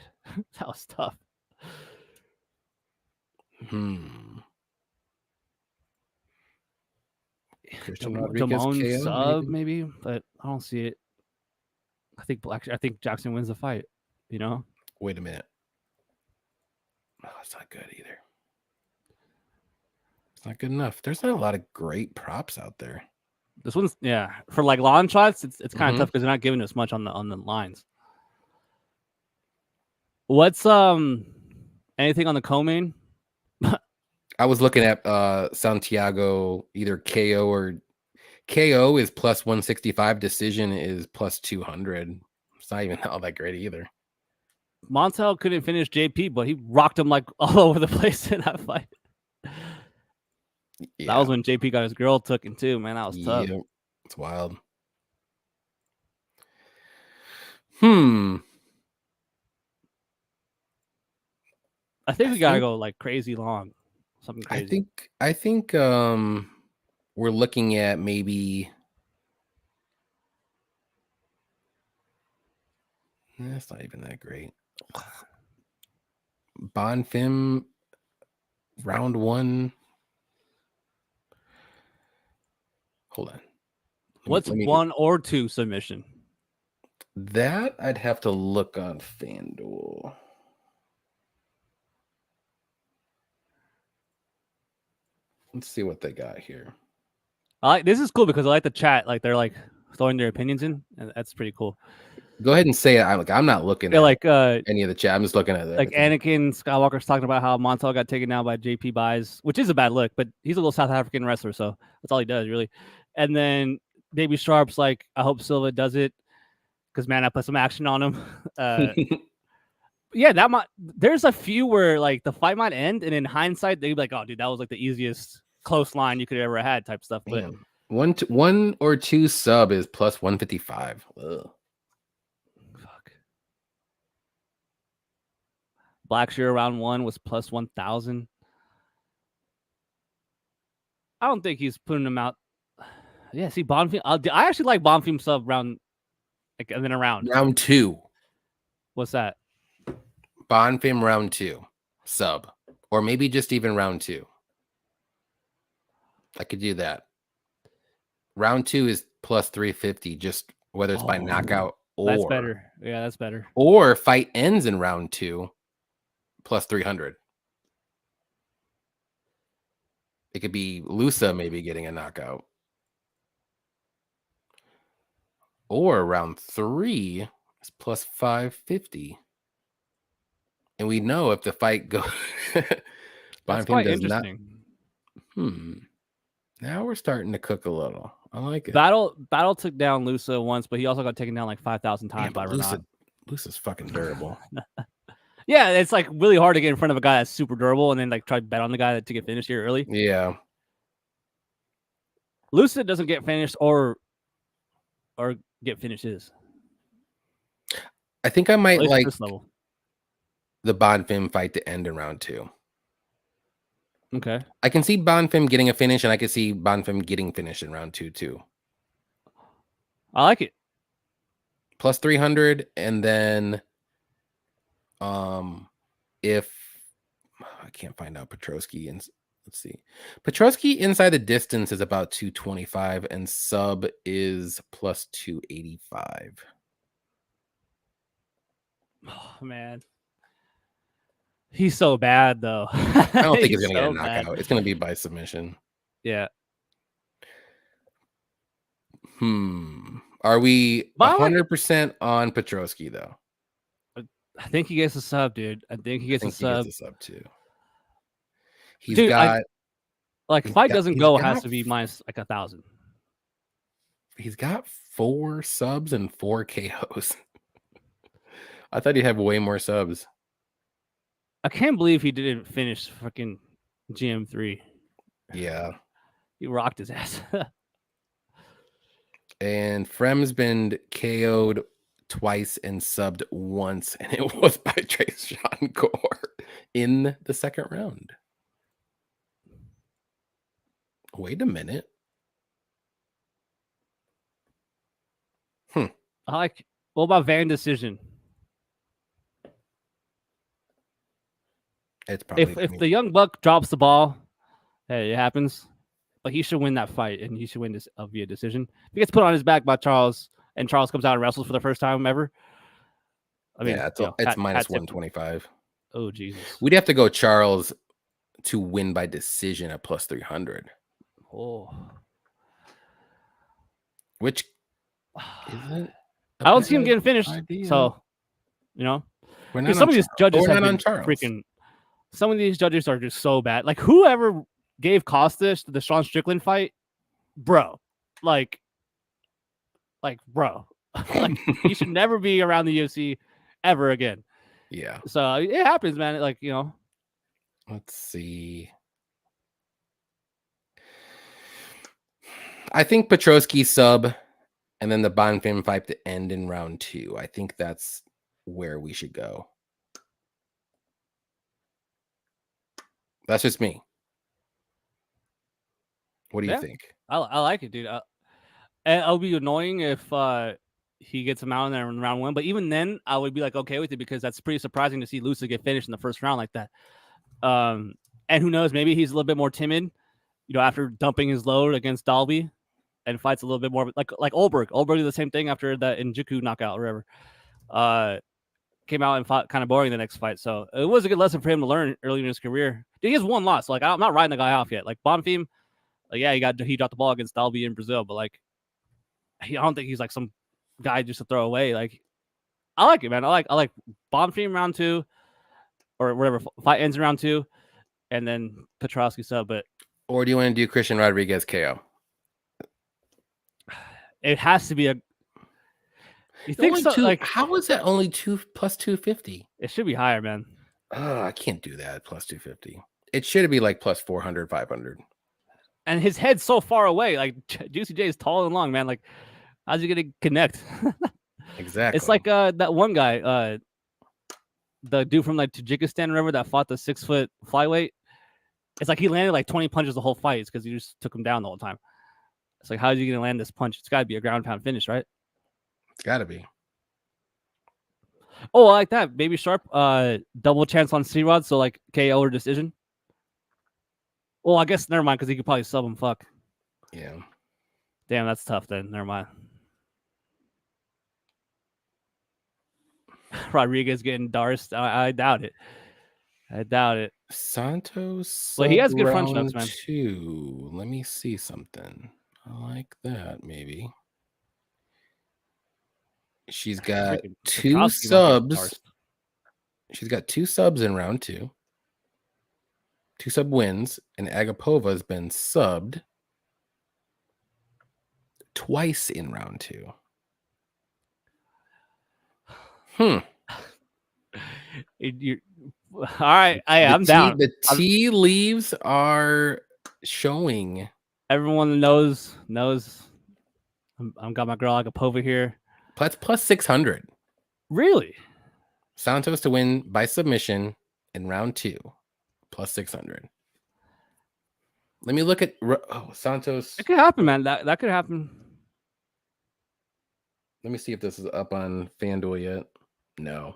that was tough. Christian Rodriguez Damone KO, sub maybe, but I don't see it. I think Jackson wins the fight. You know. Wait a minute. Oh, it's not good either. It's not good enough. There's not a lot of great props out there. This one's for like long shots. It's kind of tough because they're not giving us much on the lines. What's anything on the co-main? I was looking at Santiago, either KO or KO is plus 165. Decision is plus 200. It's not even all that great either. Montel couldn't finish JP, but he rocked him like all over the place in that fight. Yeah. That was when JP got his girl taken too, man. That was tough. Yeah, it's wild. I think we gotta go like crazy long. Something crazy. I think we're looking at maybe that's not even that great. Bonfim round 1. Hold on. What's 1 or 2 submission? That I'd have to look on FanDuel. Let's see what they got here. This is cool because I like the chat. Like they're like throwing their opinions in, and that's pretty cool. Go ahead and say it. I'm not looking Yeah, at like any of the chat. I'm just looking at it. like Anakin Skywalker's talking about how Montel got taken down by JP Buys, which is a bad look, but he's a little South African wrestler, so that's all he does really. And then Baby Sharp's like, I hope Silva does it because man, I put some action on him. Yeah, that might. There's a few where like the fight might end, and in hindsight, they'd be like, "Oh, dude, that was like the easiest close line you could ever had," type stuff. But one or two sub is plus 155. Ugh. Fuck. Blackshear round 1 was plus 1,000. I don't think he's putting him out. Yeah, see, Bonfim. I actually like Bonfim sub round, like, and then around Round 2. What's that? Bonfim round 2 sub, or maybe just even round 2. I could do that. Round 2 is plus 350, just whether it's by knockout or that's better. Yeah, that's better. Or fight ends in round 2, plus 300. It could be Loosa maybe getting a knockout. Or round 3 is plus 550. And we know if the fight goes That's quite interesting. Now we're starting to cook a little. I like it. Battle took down Loosa once, but he also got taken down like 5,000 times by Renat. Loosa's fucking durable. Yeah, it's like really hard to get in front of a guy that's super durable and then like try to bet on the guy to get finished here early. Yeah. Loosa doesn't get finished or get finishes. I think I might like this level. The Bonfim fight to end in round 2. Okay. I can see Bonfim getting a finish, and I can see Bonfim getting finished in round 2 too. I like it. Plus 300, and then if I can't find out Petroski, and let's see. Petroski inside the distance is about 225, and sub is plus 285. Oh man. He's so bad though. I don't think he's gonna get a knockout. Bad. It's gonna be by submission. Yeah. Are we 100% on Petroski though? I think he gets a sub, dude. I think he gets a sub. Gets a sub too. He's got fight doesn't go has to be minus like 1,000. He's got 4 subs and 4 KOs. I thought he'd have way more subs. I can't believe he didn't finish fucking GM3. Yeah. He rocked his ass. And Fremd's been KO'd twice and subbed once, and it was by Trayshawn Gore in the second round. Wait a minute. What about Van decision? It's probably if the young buck drops the ball, hey, it happens. But he should win that fight, and he should win this via decision. If he gets put on his back by Charles, and Charles comes out and wrestles for the first time ever, I mean, yeah, it's minus 125. Oh Jesus! We'd have to go Charles to win by decision at plus 300. Oh, which isn't. I don't see him getting finished. Idea. So, some of these judges have been freaking. Some of these judges are just so bad. Like whoever gave Costas the Sean Strickland fight, bro, like bro, like he should never be around the UFC ever again. Yeah. So it happens, man. Let's see. I think Petroski sub, and then the Bonfim fight to end in round 2. I think that's where we should go. That's just me. What do you think? I like it, dude. It'll be annoying if he gets him out in there in round 1, but even then, I would be like okay with it because that's pretty surprising to see Loosa get finished in the first round like that. And who knows? Maybe he's a little bit more timid, after dumping his load against Dalby, and fights a little bit more like Olberg. Olberg did the same thing after the Njuku knockout or whatever. Came out and fought kind of boring the next fight. So it was a good lesson for him to learn early in his career. Dude, he has 1 loss. So, I'm not riding the guy off yet. Like Bonfim, he dropped the ball against Dalby in Brazil, but I don't think he's like some guy just to throw away. Like I like it, man. I like Bonfim round 2, or whatever fight ends in round 2, and then Petroski sub. But Or do you want to do Christian Rodriguez KO? it has to be a. You think Only so? Like, how is that only plus 250? it should be higher, man. I can't do that plus 250. It should be like plus 400, 500. And his head's so far away. Like Juicy J is tall and long, man. Like, how's he gonna connect? Exactly. It's like that one guy, the dude from like Tajikistan, remember, that fought the 6-foot flyweight. It's like he landed like 20 punches the whole fight. It's because you just took him down the whole time. It's like, how is he gonna land this punch? It's got to be a ground pound finish, right? It's got to be. Oh, I like that. Baby Sharp, double chance on C-Rod, so like KO or decision. Well, I guess never mind, because he could probably sub him. Fuck. Yeah. Damn, that's tough then. Never mind. Rodriguez getting Darst. I doubt it. I doubt it. Santos. Well, he has good front strokes, man. 2. Let me see something. I like that, maybe. She's got Freaking 2 Petroski might get subs. Darst. She's got 2 subs in round 2. 2 sub wins, and Agapova has been subbed twice in round 2. All right, I'm down. The tea leaves are showing. Everyone knows. I'm got my girl Agapova here. That's plus 600. Really? Santos to win by submission in round 2, plus 600. Let me look at Santos. It could happen, man. That could happen. Let me see if this is up on FanDuel yet. No.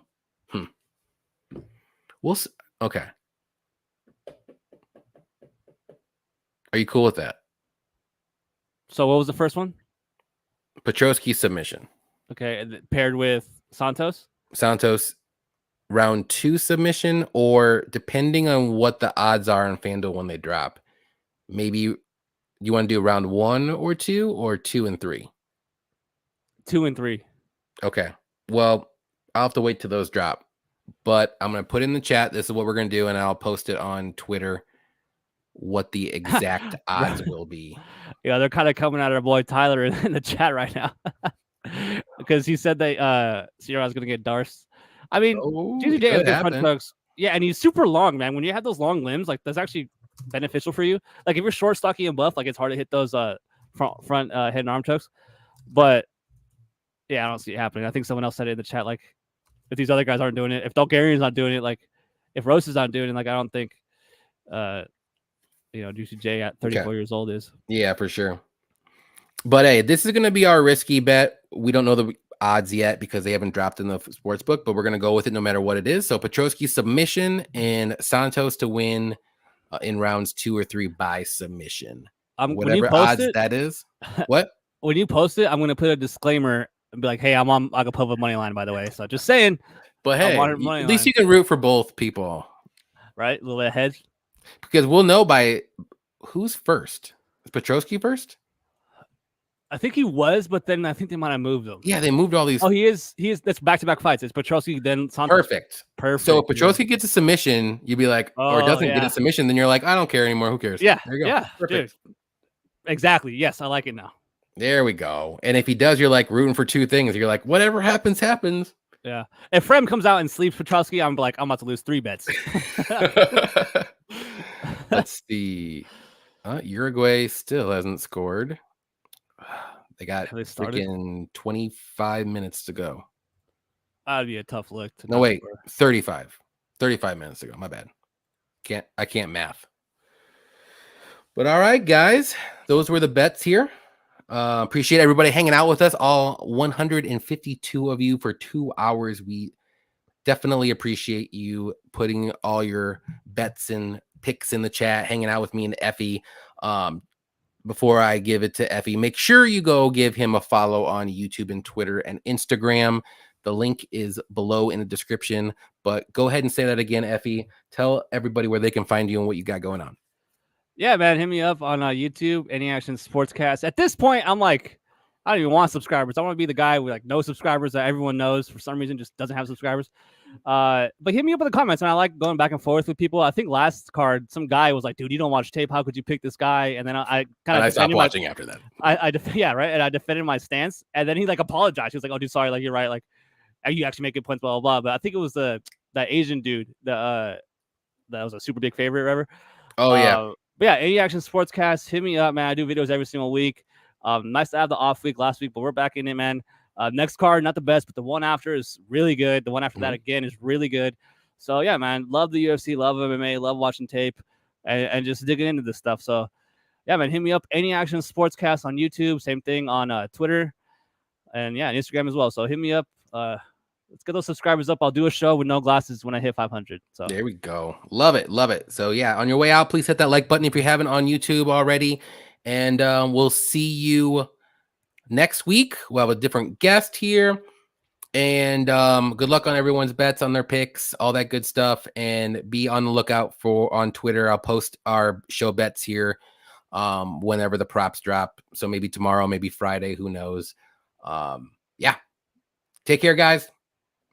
We'll see. Okay. Are you cool with that? So what was the first one? Petroski submission. Okay, paired with Santos. Santos round 2 submission, or depending on what the odds are on FanDuel when they drop, maybe you want to do round 1 or 2, or 2 and 3? 2 and 3. Okay. Well, I'll have to wait till those drop. But I'm going to put in the chat. This is what we're going to do, and I'll post it on Twitter what the exact odds will be. Yeah, they're kind of coming at our boy Tyler in the chat right now. Because he said that Sierra's going to get Darst. I mean, GCJ has good front strokes. Yeah, and he's super long, man. When you have those long limbs, like, that's actually beneficial for you. Like, if you're short, stocky, and buff, like, it's hard to hit those front head and arm chokes. But yeah, I don't see it happening. I think someone else said it in the chat, like, if these other guys aren't doing it, if Bulgarian's not doing it, like, if Rosa's not doing it, like, I don't think Juicy J at 34 years old is. Yeah, for sure. But hey, this is going to be our risky bet. We don't know the odds yet because they haven't dropped in the sports book, but we're going to go with it no matter what it is. So Petroski submission and Santos to win in rounds 2 or 3 by submission. Whatever odds that is. What? When you post it, I'm going to put a disclaimer and be like, hey, I'm on Agapova money line, by the way. So just saying. But hey, at least you can root for both people. Right? A little bit ahead. Because we'll know by who's first. Is Petroski first? I think he was, but then I think they might have moved him. Yeah, they moved all these. Oh, he is. That's back-to-back fights. It's Petroski, then Santos. Perfect. So if Petroski gets a submission, you'd be like, or doesn't get a submission, then you're like, I don't care anymore. Who cares? Yeah. There you go. Yeah. Perfect. Dude. Exactly. Yes, I like it now. There we go. And if he does, you're like rooting for 2 things. You're like, whatever happens, happens. Yeah. If Fremd comes out and sleeps Petroski, I'm like, I'm about to lose 3 bets. Let's see. Uruguay still hasn't scored. They got freaking 25 minutes to go. That'd be a tough look. No, wait, 35 minutes to go. My bad. I can't math. But all right, guys, those were the bets here. Appreciate everybody hanging out with us, all 152 of you for 2 hours. We definitely appreciate you putting all your bets and picks in the chat, hanging out with me and Effie. Before I give it to Effie, make sure you go give him a follow on YouTube and Twitter and Instagram. The link is below in the description, but go ahead and say that again, Effie. Tell everybody where they can find you and what you got going on. Yeah, man, hit me up on YouTube, Any Action Sportscast. At this point, I'm I don't even want subscribers. I want to be the guy with like no subscribers that everyone knows for some reason just doesn't have subscribers. But hit me up in the comments, and I like going back and forth with people. I think last card, some guy was like, "Dude, you don't watch tape. How could you pick this guy?" And then I kind of I stopped watching after that. Yeah, right. And I defended my stance, and then he like apologized. He was like, "Oh, dude, sorry. Like you're right. Like you actually make good points, blah blah blah." But I think it was that Asian dude that was a super big favorite, or whatever. Oh yeah. But yeah, Any Action Sportscast, hit me up, man. I do videos every single week. Nice to have the off week last week, but we're back in it, man. Next card, not the best, but the one after is really good. The one after that again is really good. So yeah, man, love the UFC, love MMA, love watching tape, and just digging into this stuff. So yeah, man, hit me up. Any Action Sportscast on YouTube, same thing on Twitter, and yeah, Instagram as well. So hit me up. Let's get those subscribers up. I'll do a show with no glasses when I hit 500. So there we go. Love it. Love it. So yeah, on your way out, please hit that like button if you haven't on YouTube already. And we'll see you next week. We'll have a different guest here. And good luck on everyone's bets, on their picks, all that good stuff. And be on the lookout for on Twitter. I'll post our show bets here whenever the props drop. So maybe tomorrow, maybe Friday, who knows. Yeah. Take care, guys.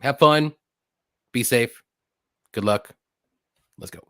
Have fun. Be safe. Good luck. Let's go.